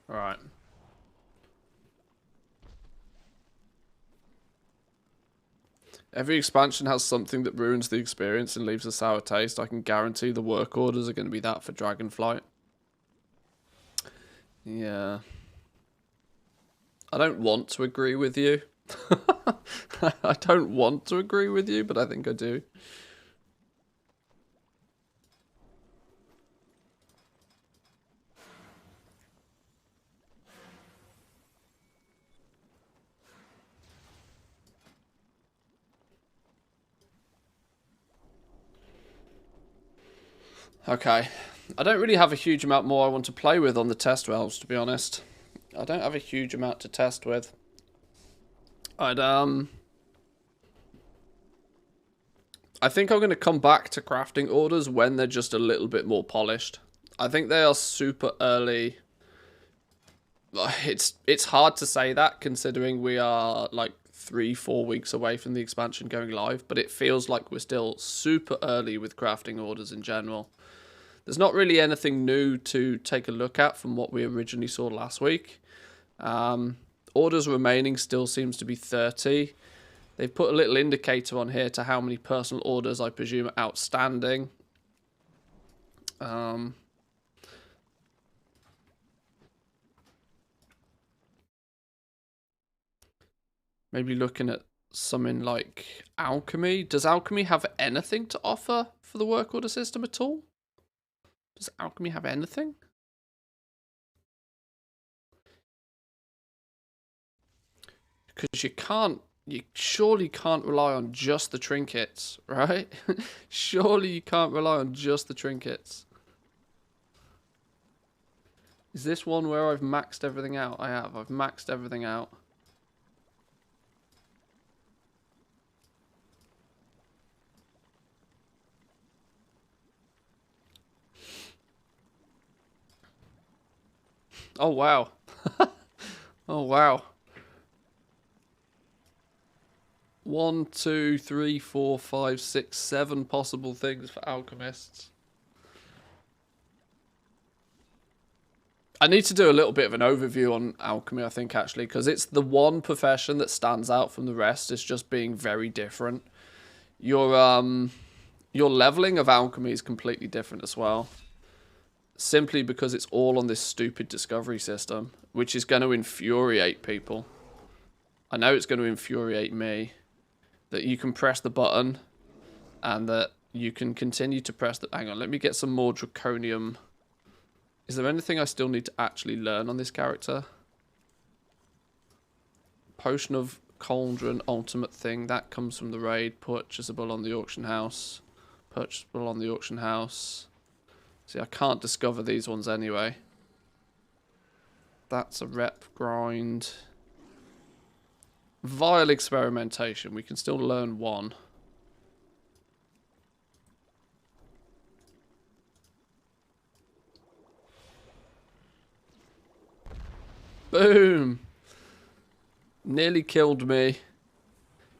Alright. Every expansion has something that ruins the experience and leaves a sour taste. I can guarantee the work orders are going to be that for Dragonflight. Yeah. I don't want to agree with you. I don't want to agree with you, but I think I do. Okay, I don't really have a huge amount more I want to play with on the test realms, to be honest. I don't have a huge amount to test with. I think I'm going to come back to crafting orders when they're just a little bit more polished. I think they are super early. It's hard to say that considering we are like 3-4 weeks away from the expansion going live, but it feels like we're still super early with crafting orders in general. There's not really anything new to take a look at from what we originally saw last week. Orders remaining still seems to be 30. They've put a little indicator on here to how many personal orders I presume are outstanding. Maybe looking at something like alchemy. Does alchemy have anything to offer for the work order system at all? Does alchemy have anything? Because you surely can't rely on just the trinkets, right? Surely you can't rely on just the trinkets. Is this one where I've maxed everything out? I have. I've maxed everything out. Oh, wow. Oh, wow. 1, 2, 3, 4, 5, 6, 7 possible things for alchemists. I need to do a little bit of an overview on alchemy, I think, actually, because it's the one profession that stands out from the rest as just being very different. Your leveling of alchemy is completely different as well. Simply because it's all on this stupid discovery system, which is going to infuriate people. I know it's going to infuriate me. That you can press the button and that you can continue to press the... Hang on, let me get some more draconium. Is there anything I still need to actually learn on this character? Potion of Cauldron, ultimate thing. That comes from the raid. Purchasable on the auction house. Purchasable on the auction house. See, I can't discover these ones anyway. That's a rep grind. Vile experimentation. We can still learn one. Boom. Nearly killed me.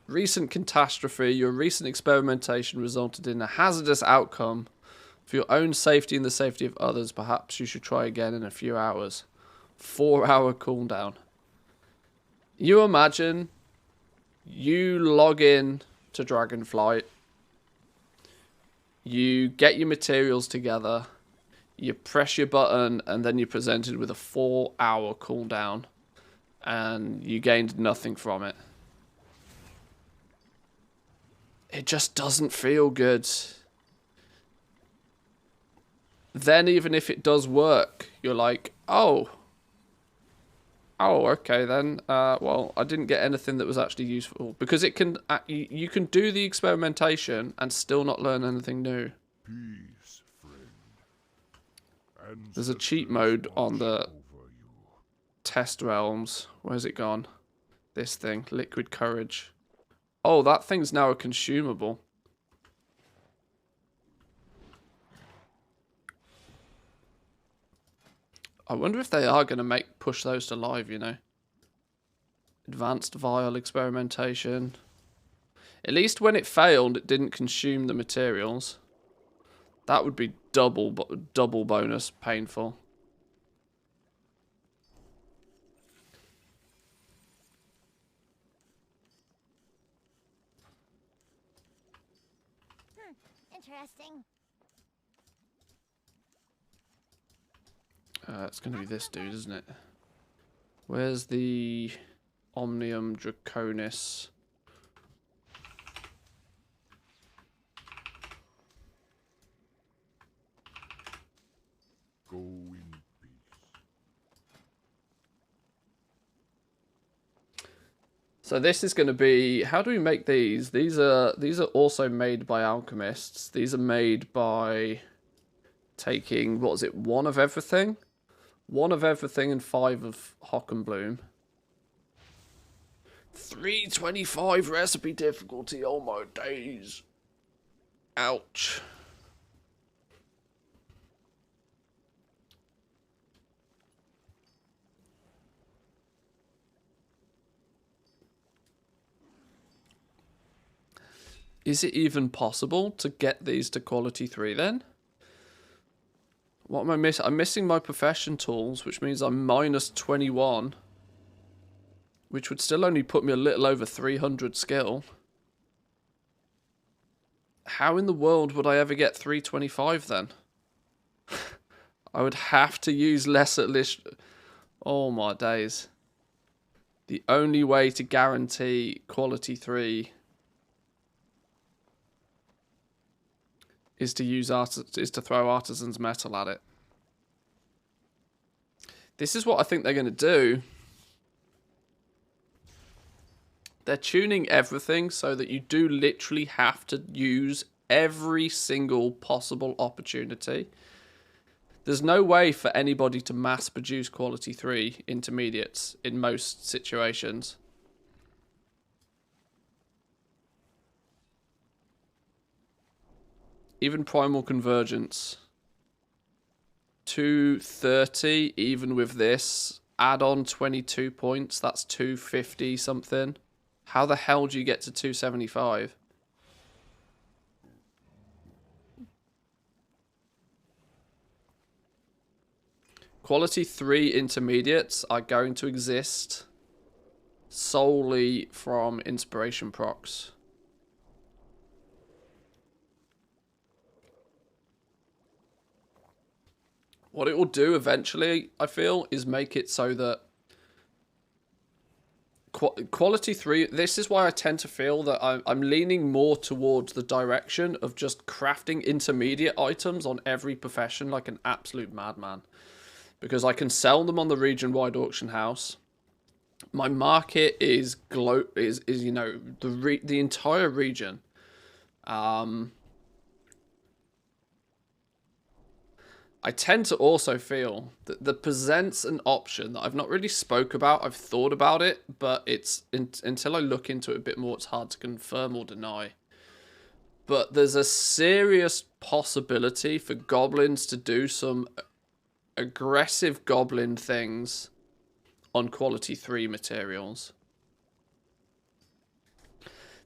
Recent catastrophe. Your recent experimentation resulted in a hazardous outcome. For your own safety and the safety of others, perhaps you should try again in a few hours. 4-hour cooldown. You imagine you log in to Dragonflight, you get your materials together, you press your button, and then you're presented with a 4-hour cooldown, and you gained nothing from it. It just doesn't feel good. Then even if it does work, you're like, oh, okay then. Well, I didn't get anything that was actually useful. Because it can, you can do the experimentation and still not learn anything new. Peace, friend. There's a cheat mode on the Over you. test realms. Where's it gone? This thing, Liquid Courage. Oh, that thing's now a consumable. I wonder if they are going to push those to live, you know. Advanced vial experimentation. At least when it failed, it didn't consume the materials. That would be double bonus painful. Interesting. It's going to be this dude, isn't it? Where's the Omnium Draconis? Go in peace. So this is going to be, how do we make these? These are also made by alchemists. These are made by taking, what was it, 1 of everything? 1 of everything and 5 of Hockenbloom. 325 recipe difficulty, oh my days. Ouch. Is it even possible to get these to quality 3 then? What am I missing? I'm missing my profession tools, which means I'm minus 21. Which would still only put me a little over 300 skill. How in the world would I ever get 325 then? I would have to use less at least. Oh my days. The only way to guarantee quality 3 is to use throw Artisan's Metal at it. This is what I think they're going to do. They're tuning everything so that you do literally have to use every single possible opportunity. There's no way for anybody to mass produce quality 3 intermediates in most situations. Even Primal Convergence. 230, even with this. Add on 22 points, that's 250 something. How the hell do you get to 275? Quality 3 intermediates are going to exist solely from inspiration procs. What it will do eventually, I feel, is make it so that quality 3, this is why I tend to feel that I'm leaning more towards the direction of just crafting intermediate items on every profession like an absolute madman. Because I can sell them on the region-wide auction house. My market is you know, the entire region. I tend to also feel that that presents an option that I've not really spoke about. I've thought about it, but it's until I look into it a bit more, it's hard to confirm or deny. But there's a serious possibility for goblins to do some aggressive goblin things on quality 3 materials.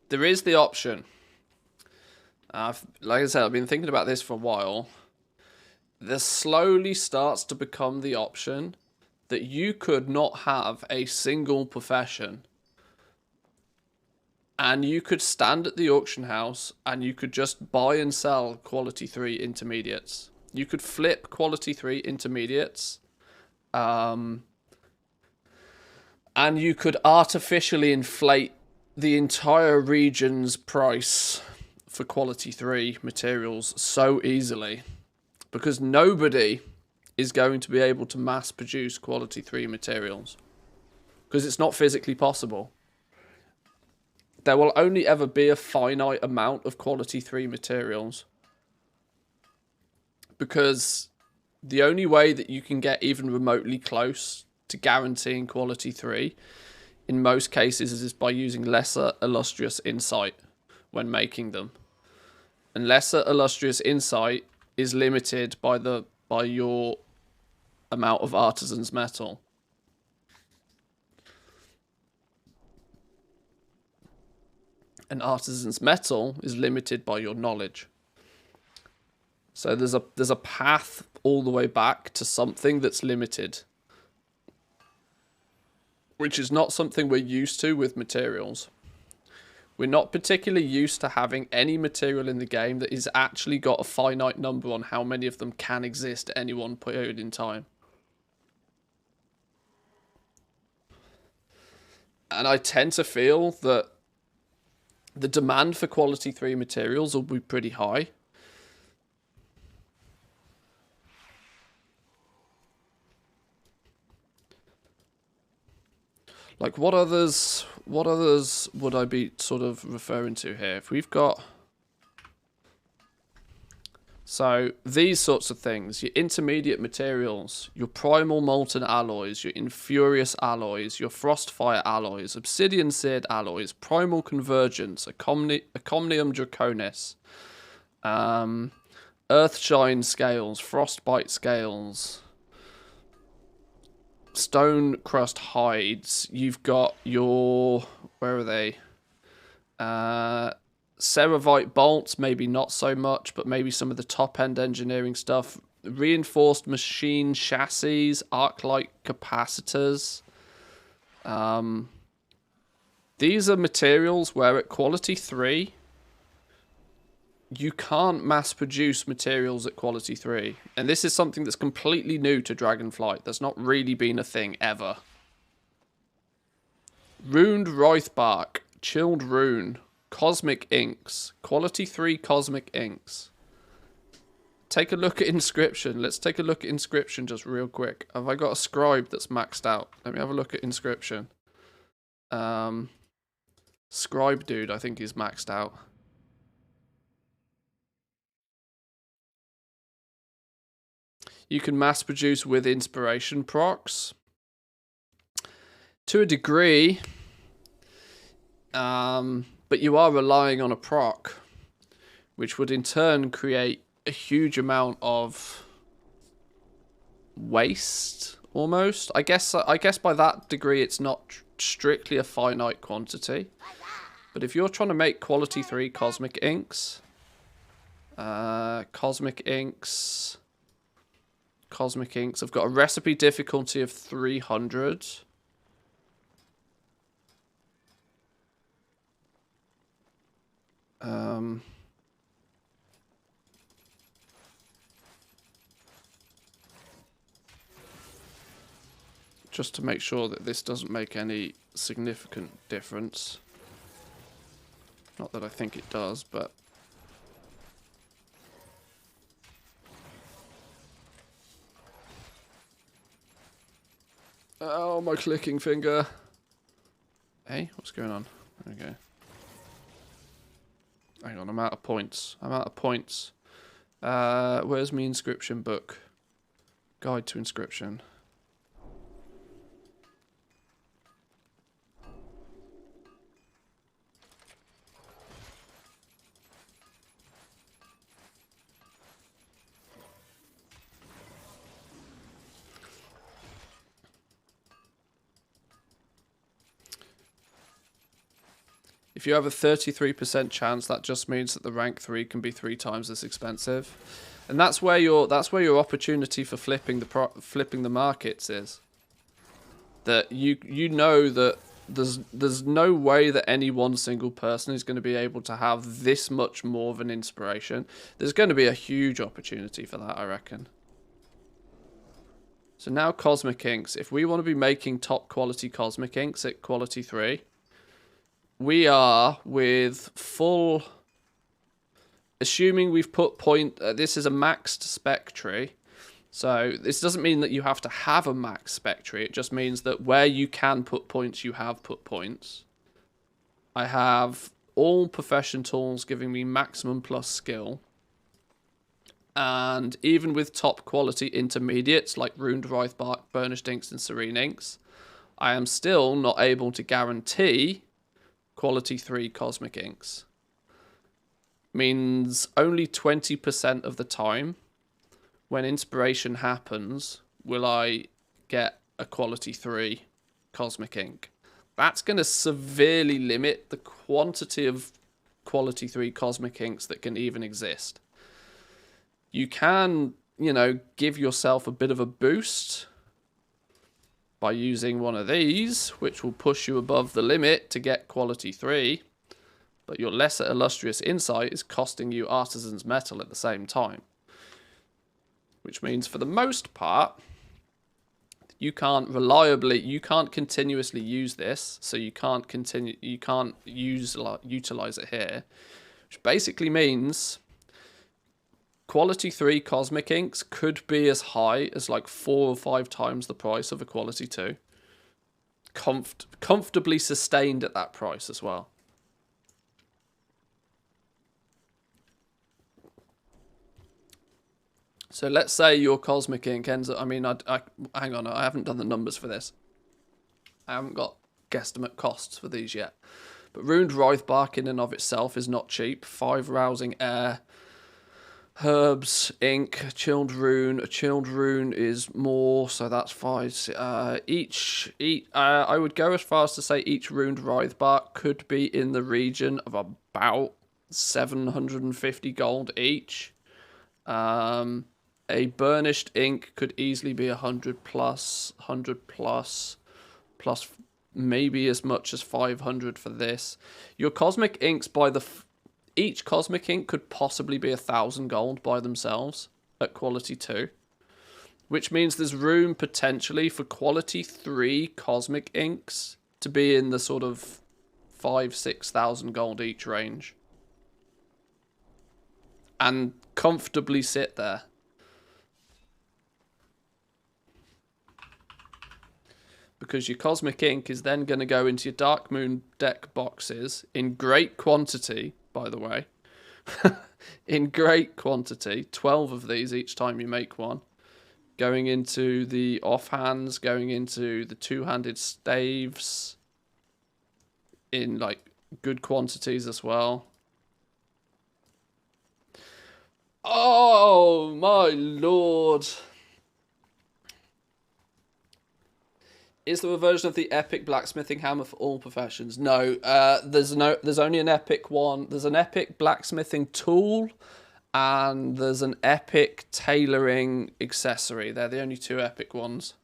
There is the option. Like I said, I've been thinking about this for a while. There slowly starts to become the option that you could not have a single profession, and you could stand at the auction house and you could just buy and sell quality 3 intermediates. You could flip quality 3 intermediates, and you could artificially inflate the entire region's price for quality 3 materials so easily, because nobody is going to be able to mass produce quality 3 materials, because it's not physically possible. There will only ever be a finite amount of quality 3 materials, because the only way that you can get even remotely close to guaranteeing quality 3 in most cases is by using lesser illustrious insight when making them. And lesser illustrious insight is limited by your amount of artisan's metal. And artisan's metal is limited by your knowledge. So there's a path all the way back to something that's limited, which is not something we're used to with materials. We're not particularly used to having any material in the game that is actually got a finite number on how many of them can exist at any one period in time. And I tend to feel that the demand for quality 3 materials will be pretty high. Like, what others would I be sort of referring to here? If we've got... So, these sorts of things, your intermediate materials, your primal molten alloys, your infurious alloys, your frostfire alloys, obsidian seared alloys, primal convergence, acomnium draconis, earthshine scales, frostbite scales, stone crust hides. You've got your... Where are they? Ceravite bolts, maybe not so much, but maybe some of the top-end engineering stuff. Reinforced machine chassis, arc-light capacitors. These are materials where at quality 3, you can't mass-produce materials at quality 3. And this is something that's completely new to Dragonflight. That's not really been a thing ever. Runed Wraithbark, Chilled Rune, Cosmic Inks, quality 3 Cosmic Inks. Take a look at Inscription. Let's take a look at Inscription just real quick. Have I got a scribe that's maxed out? Let me have a look at Inscription. Scribe dude, I think is maxed out. You can mass produce with inspiration procs. To a degree. But you are relying on a proc, which would in turn create a huge amount of waste, almost. I guess by that degree it's not strictly a finite quantity. But if you're trying to make quality 3 Cosmic Inks, Cosmic Inks, I've got a recipe difficulty of 300. Just to make sure that this doesn't make any significant difference. Not that I think it does, but... Oh, my clicking finger. Hey, what's going on? Okay. Hang on, I'm out of points. Where's my inscription book? Guide to inscription. If you have a 33% chance, that just means that the rank 3 can be 3 times as expensive, and that's where your opportunity for flipping the markets is. that you know that there's no way that any one single person is going to be able to have this much more of an inspiration. There's going to be a huge opportunity for that, I reckon. So now Cosmic Inks. If we want to be making top quality Cosmic Inks at quality 3, we are with full... Assuming we've put this is a maxed spec tree. So this doesn't mean that you have to have a max spec tree. It just means that where you can put points, you have put points. I have all profession tools giving me maximum plus skill. And even with top quality intermediates like Runed Wraithbark, Burnished Inks, and Serene Inks, I am still not able to guarantee quality 3 Cosmic Inks. Means only 20% of the time when inspiration happens will I get a quality 3 Cosmic Ink. That's going to severely limit the quantity of quality 3 Cosmic Inks that can even exist. You can, you know, give yourself a bit of a boost by using one of these, which will push you above the limit to get quality 3. But your lesser illustrious insight is costing you artisan's metal at the same time. Which means for the most part, you can't continuously use this, so you can't utilize it here. Which basically means quality 3 Cosmic Inks could be as high as like 4 or 5 times the price of a quality 2. Comfortably sustained at that price as well. So let's say your Cosmic Ink ends up... I mean, hang on, I haven't done the numbers for this. I haven't got guesstimate costs for these yet. But Runed Wraithbark in and of itself is not cheap. 5 Rousing Air, Herbs, Ink, a Chilled Rune. A Chilled Rune is more, so that's 5. I would go as far as to say each Runed Wraithbark could be in the region of about 750 gold each. A Burnished Ink could easily be 100 plus, plus maybe as much as 500 for this. Your Cosmic Inks each Cosmic Ink could possibly be 1,000 gold by themselves at quality 2. Which means there's room potentially for quality 3 Cosmic Inks to be in the sort of 5,000-6,000 gold each range. And comfortably sit there. Because your Cosmic Ink is then going to go into your Dark Moon deck boxes in great quantity, by the way. In great quantity. 12 of these each time you make one. Going into the offhands, going into the two-handed staves. In, like, good quantities as well. Oh, my lord. Is there a version of the epic blacksmithing hammer for all professions? No, there's only an epic one. There's an epic blacksmithing tool and there's an epic tailoring accessory. They're the only 2 epic ones.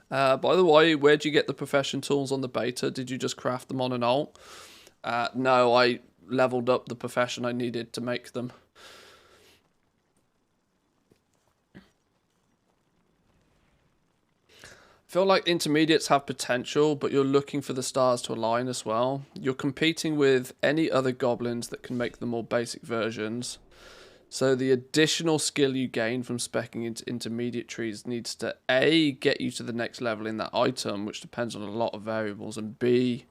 By the way, where'd you get the profession tools on the beta? Did you just craft them on an alt? No, I leveled up the profession I needed to make them. I feel like intermediates have potential, but you're looking for the stars to align as well. You're competing with any other goblins that can make the more basic versions. So the additional skill you gain from speccing into intermediate trees needs to A, get you to the next level in that item, which depends on a lot of variables, and B,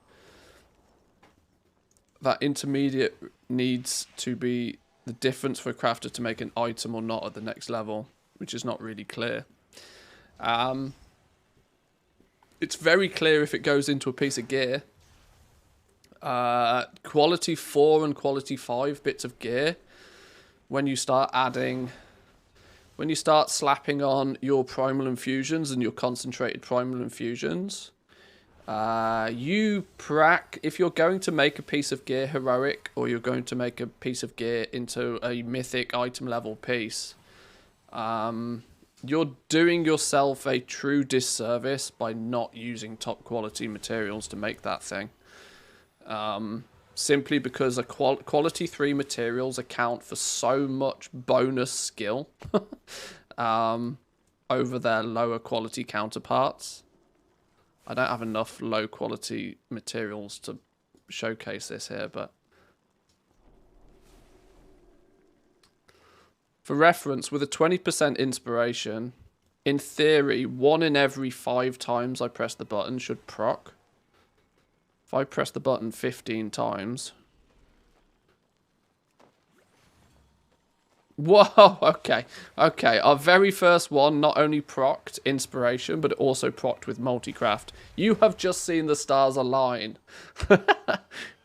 that intermediate needs to be the difference for a crafter to make an item or not at the next level, which is not really clear. It's very clear if it goes into a piece of gear. Quality 4 and quality 5 bits of gear, when you start slapping on your primal infusions and your concentrated primal infusions, If you're going to make a piece of gear heroic, or you're going to make a piece of gear into a mythic item level piece, you're doing yourself a true disservice by not using top quality materials to make that thing. Simply because quality 3 materials account for so much bonus skill over their lower quality counterparts. I don't have enough low quality materials to showcase this here, but for reference, with a 20% inspiration, in theory, 1 in every 5 times I press the button should proc. If I press the button 15 times... Whoa, okay. Okay, our very first one not only procced inspiration, but it also procced with multicraft. You have just seen the stars align.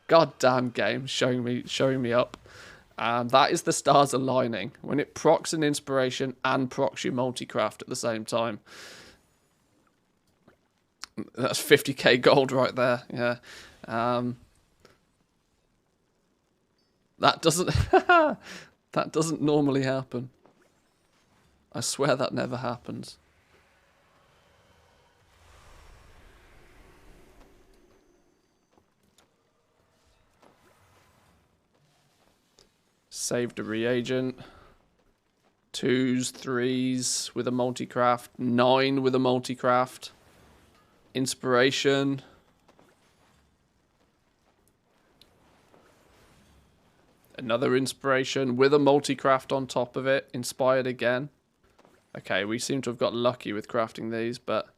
Goddamn game, showing me up. That is the stars aligning. When it procs an inspiration and procs your multicraft at the same time. That's 50k gold right there, yeah. That doesn't... That doesn't normally happen. I swear that never happens. Saved a reagent. 2s, 3s with a multicraft. 9 with a multicraft. Inspiration. Another inspiration with a multi-craft on top of it. Inspired again. Okay, we seem to have got lucky with crafting these, but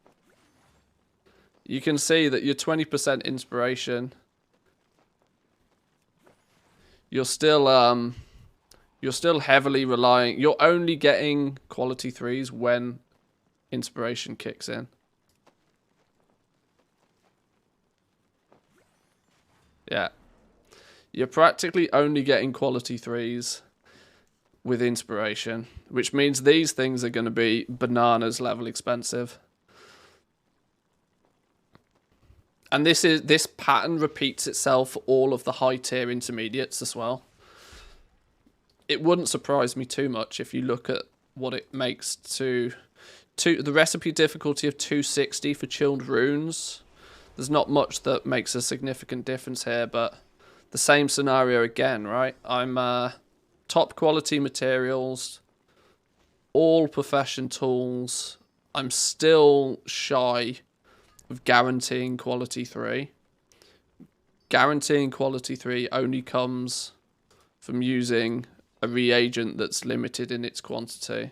you can see that your 20% inspiration, you're still heavily relying. You're only getting quality 3s when inspiration kicks in. Yeah. You're practically only getting quality 3s with inspiration, which means these things are going to be bananas level expensive. And this pattern repeats itself for all of the high tier intermediates as well. It wouldn't surprise me too much if you look at what it makes to the recipe difficulty of 260 for chilled runes. There's not much that makes a significant difference here, but the same scenario again, right? I'm top quality materials, all profession tools. I'm still shy of guaranteeing quality 3. Guaranteeing quality 3 only comes from using a reagent that's limited in its quantity.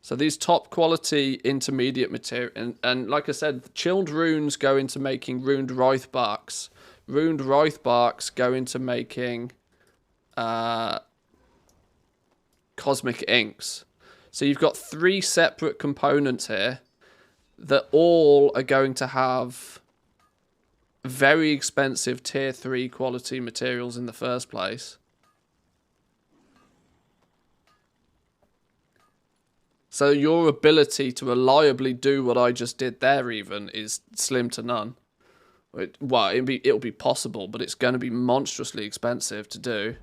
So these top quality intermediate material, and like I said, chilled runes go into making runed Wraithbarks. Runed Wraithbarks go into making cosmic inks. So you've got 3 separate components here that all are going to have very expensive tier 3 quality materials in the first place. So your ability to reliably do what I just did there even is slim to none. Well, it'll be possible, but it's going to be monstrously expensive to do.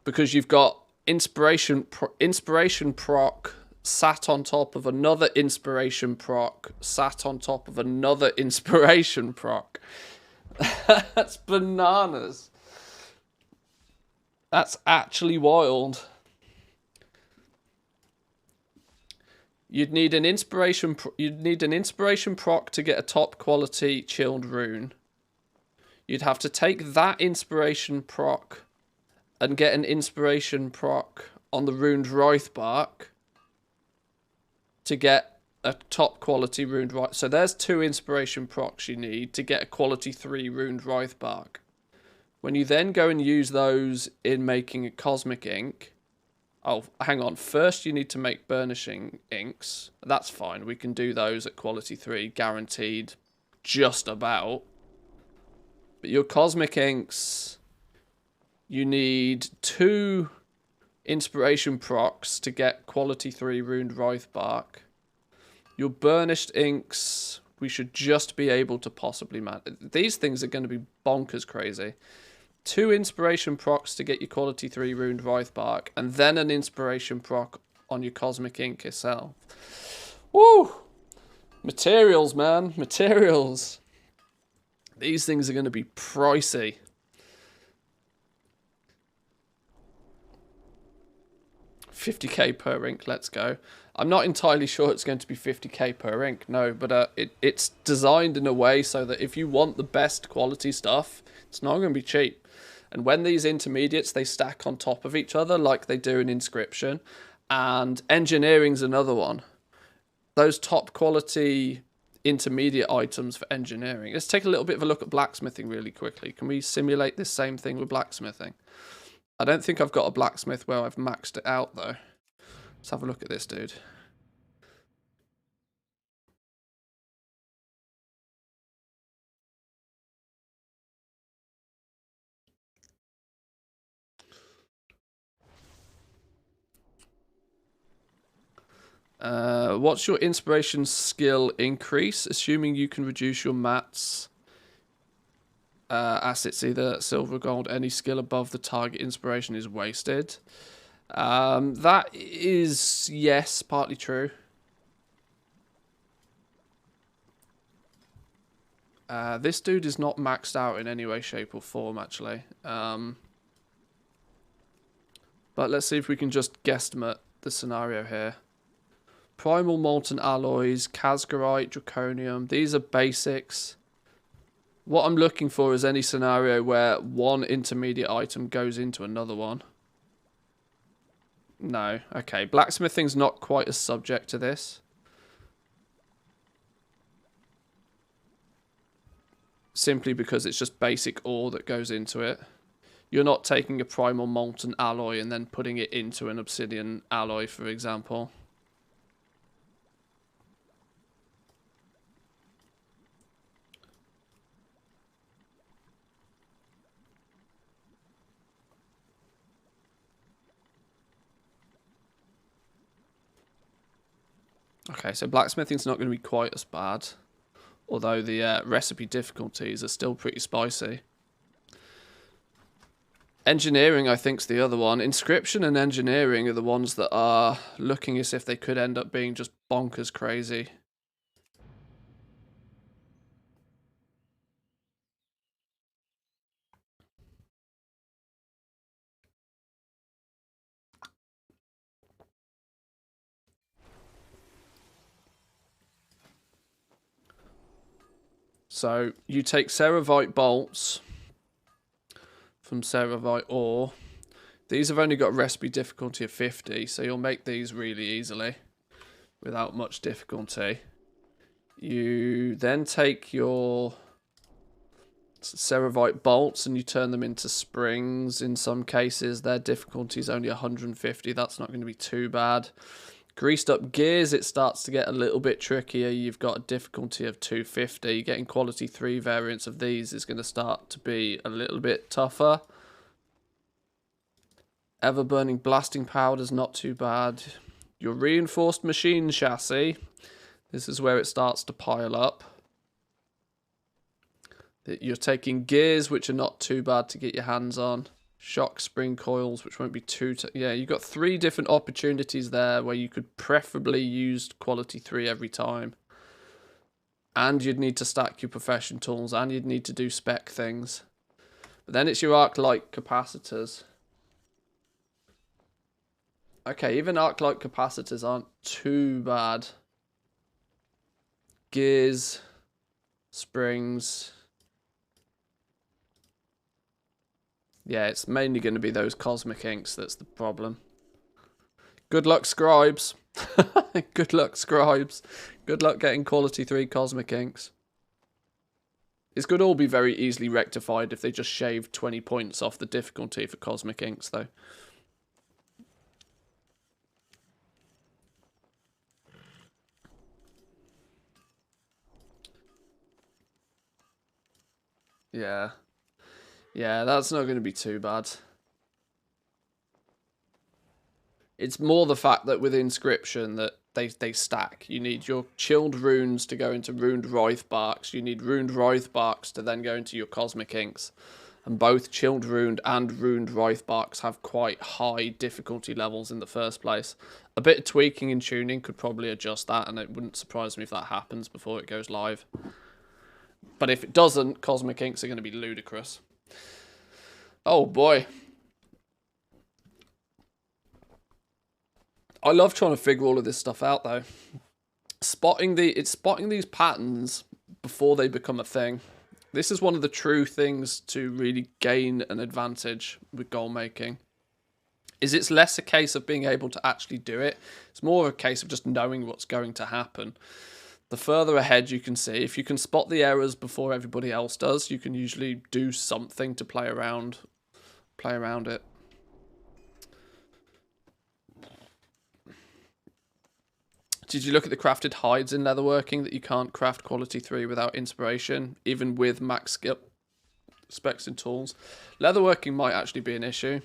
Because you've got inspiration proc sat on top of another inspiration proc sat on top of another inspiration proc. That's bananas. That's actually wild. You'd need an inspiration proc to get a top quality chilled rune. You'd have to take that inspiration proc and get an inspiration proc on the runed Wraithbark to get a top quality runed Wraith. So there's 2 inspiration procs you need to get a quality 3 runed Wraithbark. When you then go and use those in making a cosmic ink, oh, hang on. First, you need to make burnishing inks. That's fine. We can do those at quality 3, guaranteed, just about. But your cosmic inks, you need 2 inspiration procs to get quality 3 runed Wraithbark. Your burnished inks, we should just be able to possibly these things are going to be bonkers crazy. 2 inspiration procs to get your quality 3 runed Wraithbark, and then an inspiration proc on your cosmic ink itself. Woo! Materials, man. Materials. These things are going to be pricey. $50k per ink, let's go. I'm not entirely sure it's going to be $50k per ink, no, but it's designed in a way so that if you want the best quality stuff, it's not going to be cheap. And when these intermediates, they stack on top of each other like they do in Inscription, and Engineering's another one. Those top quality intermediate items for Engineering. Let's take a little bit of a look at Blacksmithing really quickly. Can we simulate this same thing with Blacksmithing? I don't think I've got a blacksmith where I've maxed it out, though. Let's have a look at this dude. What's your inspiration skill increase? Assuming you can reduce your mats assets, either silver or gold, any skill above the target inspiration is wasted. That is, yes, partly true. This dude is not maxed out in any way, shape, or form, actually. But let's see if we can just guesstimate the scenario here. Primal Molten Alloys, Casgarite, Draconium. These are basics. What I'm looking for is any scenario where one intermediate item goes into another one. No. Okay. Blacksmithing's not quite as subject to this. Simply because it's just basic ore that goes into it. You're not taking a Primal Molten Alloy and then putting it into an Obsidian Alloy, for example. Okay, so blacksmithing's not going to be quite as bad, although the recipe difficulties are still pretty spicy. Engineering, I think, is the other one. Inscription and engineering are the ones that are looking as if they could end up being just bonkers crazy. So you take Ceravite bolts from Ceravite ore. These have only got a recipe difficulty of 50, so you'll make these really easily without much difficulty. You then take your Ceravite bolts and you turn them into springs. In some cases, their difficulty is only 150. That's not going to be too bad. Greased up gears, it starts to get a little bit trickier. You've got a difficulty of 250. Getting quality 3 variants of these is going to start to be a little bit tougher. Ever burning blasting powder's not too bad. Your reinforced machine chassis, this is where it starts to pile up. You're taking gears, which are not too bad to get your hands on. Shock spring coils, which won't be too... yeah, you've got 3 different opportunities there where you could preferably use quality 3 every time. And you'd need to stack your profession tools, and you'd need to do spec things. But then it's your arc-light capacitors. Okay, even arc-light capacitors aren't too bad. Gears, springs... yeah, it's mainly going to be those cosmic inks that's the problem. Good luck, scribes. Good luck, scribes. Good luck getting quality 3 cosmic inks. This could all be very easily rectified if they just shaved 20 points off the difficulty for cosmic inks, though. Yeah. Yeah, that's not going to be too bad. It's more the fact that with Inscription that they stack. You need your chilled runes to go into runed Wraithbarks. You need runed Wraithbarks to then go into your Cosmic Inks. And both chilled runed and runed Wraithbarks have quite high difficulty levels in the first place. A bit of tweaking and tuning could probably adjust that, and it wouldn't surprise me if that happens before it goes live. But if it doesn't, Cosmic Inks are going to be ludicrous. Oh boy. I love trying to figure all of this stuff out though. It's spotting these patterns before they become a thing. This is one of the true things to really gain an advantage with goal making. It's less a case of being able to actually do it. It's more a case of just knowing what's going to happen. The further ahead you can see, if you can spot the errors before everybody else does, you can usually do something to play around it. Did you look at the crafted hides in leatherworking that you can't craft quality 3 without inspiration, even with max skill specs and tools? Leatherworking might actually be an issue.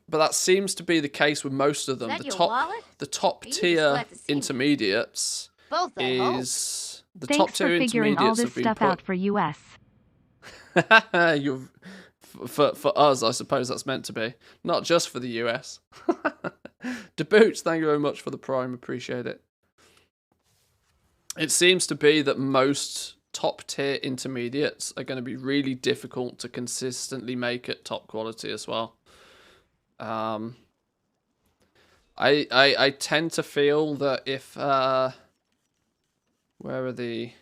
But that seems to be the case with most of them. Is that your wallet? The top Are you just tier glad to see me? intermediates Both I hope. is the top Thanks for tier figuring all intermediates this have been stuff out for US. You're, for us, I suppose that's meant to be. Not just for the US. DeBoots, thank you very much for the Prime. Appreciate it. It seems to be that most top tier intermediates are going to be really difficult to consistently make at top quality as well. I tend to feel that if where are the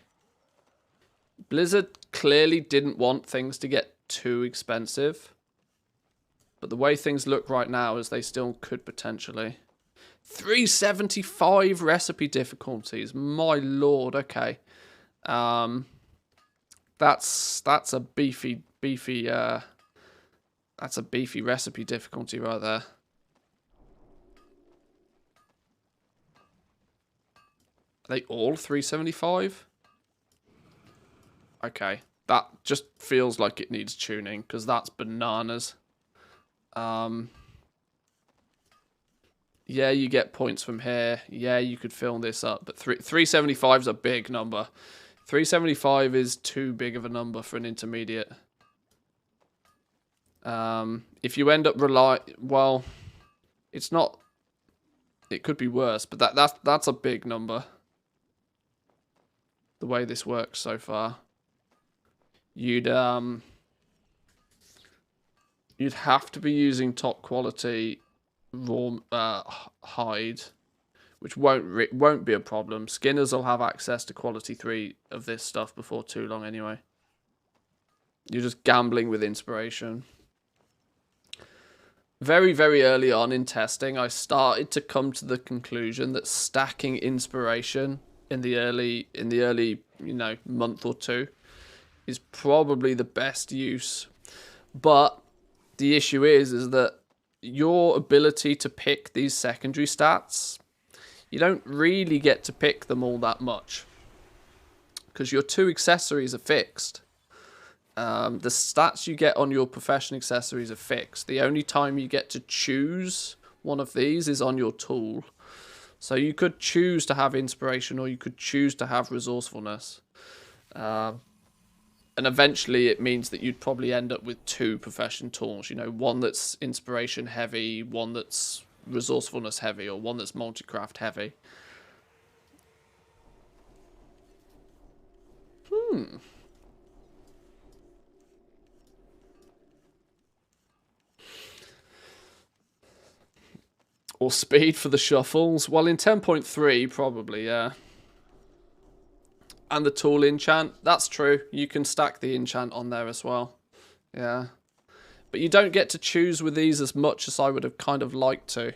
Blizzard clearly didn't want things to get too expensive, but the way things look right now is they still could potentially. 375 recipe difficulties, my lord. Okay, that's a beefy that's a beefy recipe difficulty right there. Are they all 375? Okay, that just feels like it needs tuning because that's bananas. Yeah, you get points from here. Yeah, you could fill this up, but 375 is a big number. 375 is too big of a number for an intermediate. If you end up well, it's not. It could be worse, but that's a big number. The way this works so far, you'd have to be using top quality raw hide, which won't be a problem. Skinners will have access to quality 3 of this stuff before too long anyway. You're just gambling with inspiration. Very, very early on in testing, I started to come to the conclusion that stacking inspiration in the early, month or two is probably the best use. But the issue is that your ability to pick these secondary stats, you don't really get to pick them all that much because your 2 accessories are fixed. The stats you get on your profession accessories are fixed. The only time you get to choose one of these is on your tool. So you could choose to have inspiration or you could choose to have resourcefulness. And eventually it means that you'd probably end up with 2 profession tools. One that's inspiration heavy, one that's resourcefulness heavy, or one that's multi-craft heavy. Or speed for the shuffles. Well, in 10.3, probably, yeah. And the tool enchant. That's true. You can stack the enchant on there as well. Yeah. But you don't get to choose with these as much as I would have kind of liked to.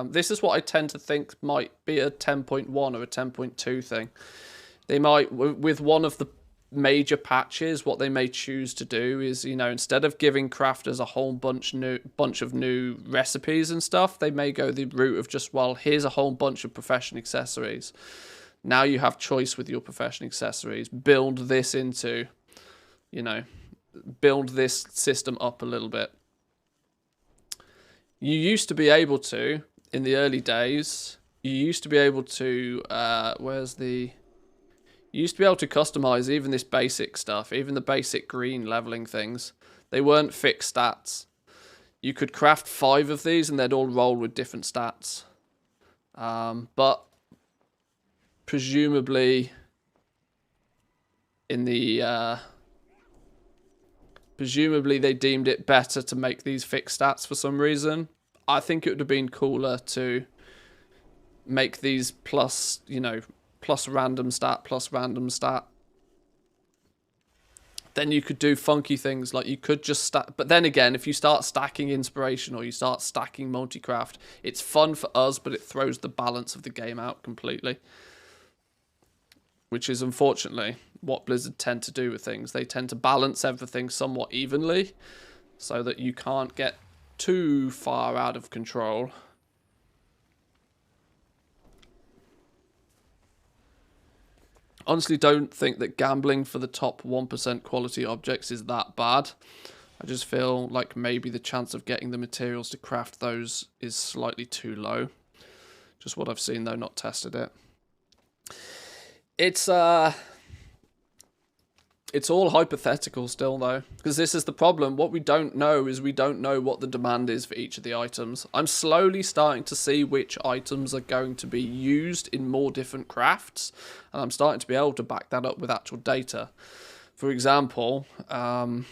This is what I tend to think might be a 10.1 or a 10.2 thing. They might, with one of the major patches, what they may choose to do is, instead of giving crafters a whole bunch of new recipes and stuff, they may go the route of just, well, here's a whole bunch of profession accessories. Now you have choice with your profession accessories. Build this into, build this system up a little bit. You used to be able to, in the early days, you used to be able to, you used to be able to customize even this basic stuff, even the basic green leveling things. They weren't fixed stats. You could craft 5 of these and they'd all roll with different stats. But presumably presumably they deemed it better to make these fixed stats for some reason. I think it would have been cooler to make these plus, plus random stat, plus random stat. Then you could do funky things, like you could just stack. But then again, if you start stacking inspiration or you start stacking multicraft, it's fun for us, but it throws the balance of the game out completely. Which is unfortunately what Blizzard tend to do with things. They tend to balance everything somewhat evenly so that you can't get too far out of control. Honestly, don't think that gambling for the top 1% quality objects is that bad. I just feel like maybe the chance of getting the materials to craft those is slightly too low. Just what I've seen though, not tested it. It's all hypothetical still though, because this is the problem. What we don't know is we don't know what the demand is for each of the items. I'm slowly starting to see which items are going to be used in more different crafts, and I'm starting to be able to back that up with actual data. For example, I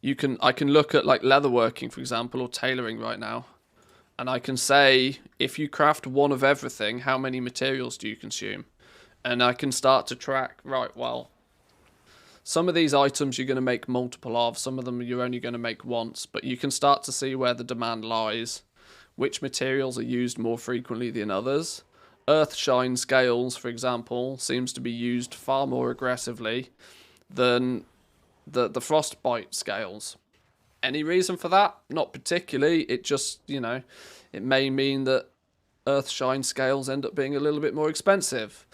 can look at like leatherworking, for example, or tailoring right now, and I can say if you craft one of everything, how many materials do you consume? And I can start to track, right, well, some of these items you're going to make multiple of, some of them you're only going to make once, but you can start to see where the demand lies, which materials are used more frequently than others. Earthshine scales, for example, seems to be used far more aggressively than the frostbite scales. Any reason for that? Not particularly. It just, it may mean that Earthshine scales end up being a little bit more expensive.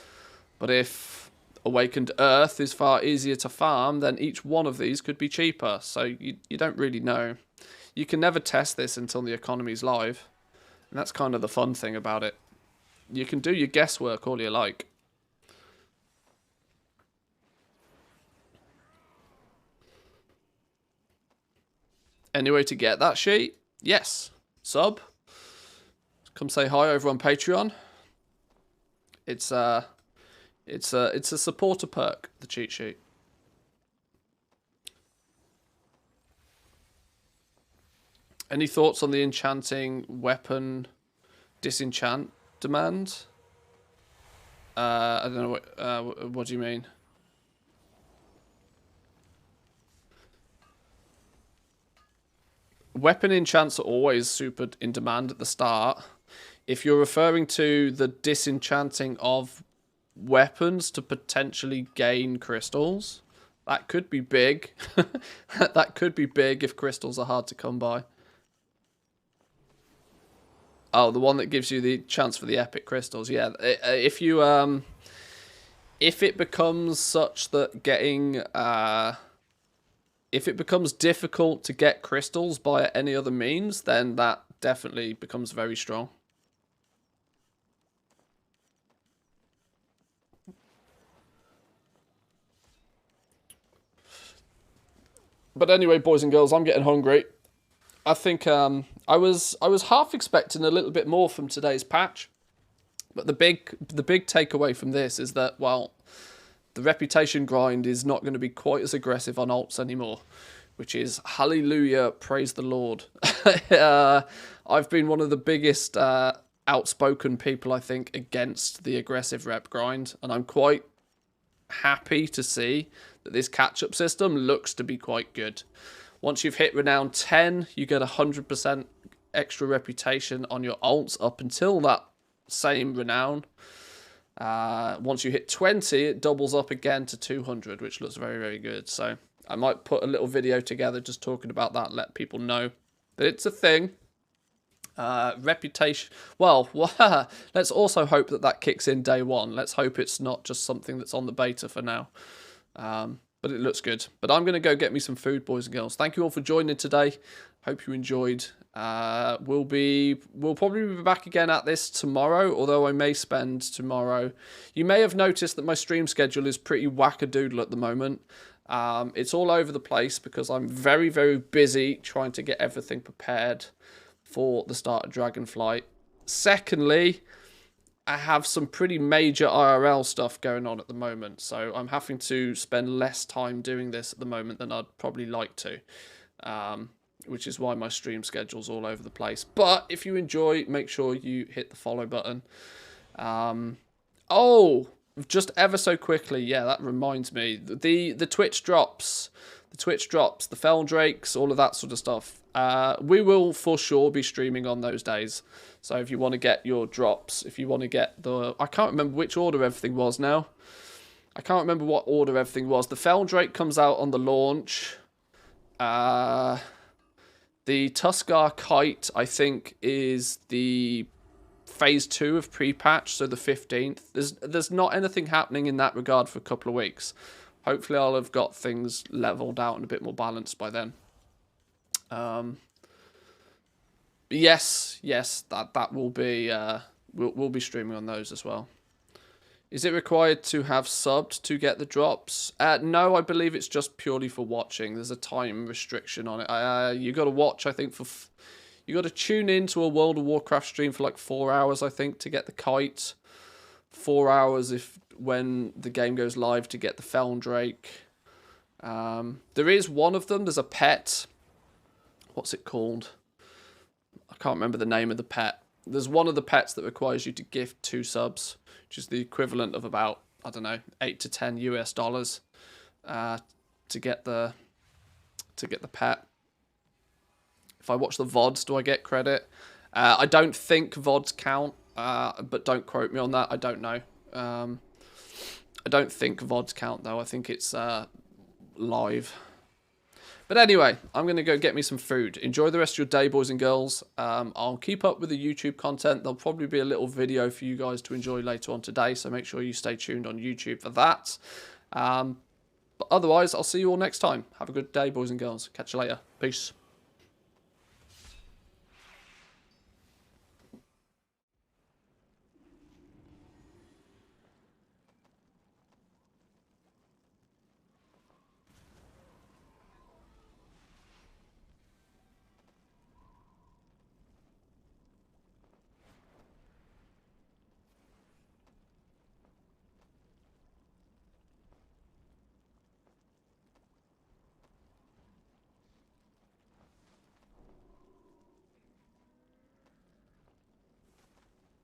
But if Awakened Earth is far easier to farm, then each one of these could be cheaper. So you don't really know. You can never test this until the economy's live. And that's kind of the fun thing about it. You can do your guesswork all you like. Any way to get that sheet? Yes. Sub. Come say hi over on Patreon. It's a supporter perk, the cheat sheet. Any thoughts on the enchanting weapon disenchant demand? I don't know what do you mean? Weapon enchants are always super in demand at the start. If you're referring to the disenchanting of weapons to potentially gain crystals, that could be big. That could be big if crystals are hard to come by. Oh, the one that gives you the chance for the epic crystals. Yeah, if it becomes such that getting if it becomes difficult to get crystals by any other means, then that definitely becomes very strong. But anyway, boys and girls, I'm getting hungry. I think I was half expecting a little bit more from today's patch, but the big takeaway from this is that, well, the reputation grind is not going to be quite as aggressive on alts anymore, which is hallelujah, praise the Lord. I've been one of the biggest outspoken people, I think, against the aggressive rep grind, and I'm quite happy to see that this catch-up system looks to be quite good. Once you've hit Renown 10, you get 100% extra reputation on your alts up until that same Renown. Once you hit 20, it doubles up again to 200, which looks very, very good. So I might put a little video together just talking about that and let people know that it's a thing. Reputation. Well, let's also hope that kicks in day one. Let's hope it's not just something that's on the beta for now. But it looks good. But I'm going to go get me some food, boys and girls. Thank you all for joining today. Hope you enjoyed. We'll probably be back again at this tomorrow, although I may spend tomorrow. You may have noticed that my stream schedule is pretty wackadoodle at the moment. It's all over the place because I'm very, very busy trying to get everything prepared for the start of Dragonflight. Secondly, I have some pretty major IRL stuff going on at the moment, so I'm having to spend less time doing this at the moment than I'd probably like to, which is why my stream schedule's all over the place. But if you enjoy, make sure you hit the follow button. Oh, just ever so quickly, yeah, that reminds me, the Twitch drops, the Feldrakes, all of that sort of stuff. We will for sure be streaming on those days. So if you want to get your drops, if you want to get the... I can't remember which order everything was now. I can't remember what order everything was. The Feldrake comes out on the launch. The Tuskar Kite, I think, is the phase 2 of pre-patch, so the 15th. There's not anything happening in that regard for a couple of weeks. Hopefully I'll have got things leveled out and a bit more balanced by then. Yes, that will be we'll be streaming on those as well. Is it required to have subbed to get the drops? No, I believe it's just purely for watching. There's a time restriction on it. You got to watch, I think, you got to tune into a World of Warcraft stream for like 4 hours, I think, to get the kite. 4 hours when the game goes live to get the Feldrake. There is one of them. There's a pet. What's it called? I can't remember the name of the pet. There's one of the pets that requires you to gift 2 subs, which is the equivalent of about, I don't know, $8 to $10 US to get the pet. If I watch the VODs, do I get credit? I don't think VODs count, but don't quote me on that. I don't know. I don't think VODs count though. I think it's live. But anyway, I'm going to go get me some food. Enjoy the rest of your day, boys and girls. I'll keep up with the YouTube content. There'll probably be a little video for you guys to enjoy later on today, so make sure you stay tuned on YouTube for that. But otherwise, I'll see you all next time. Have a good day, boys and girls. Catch you later. Peace.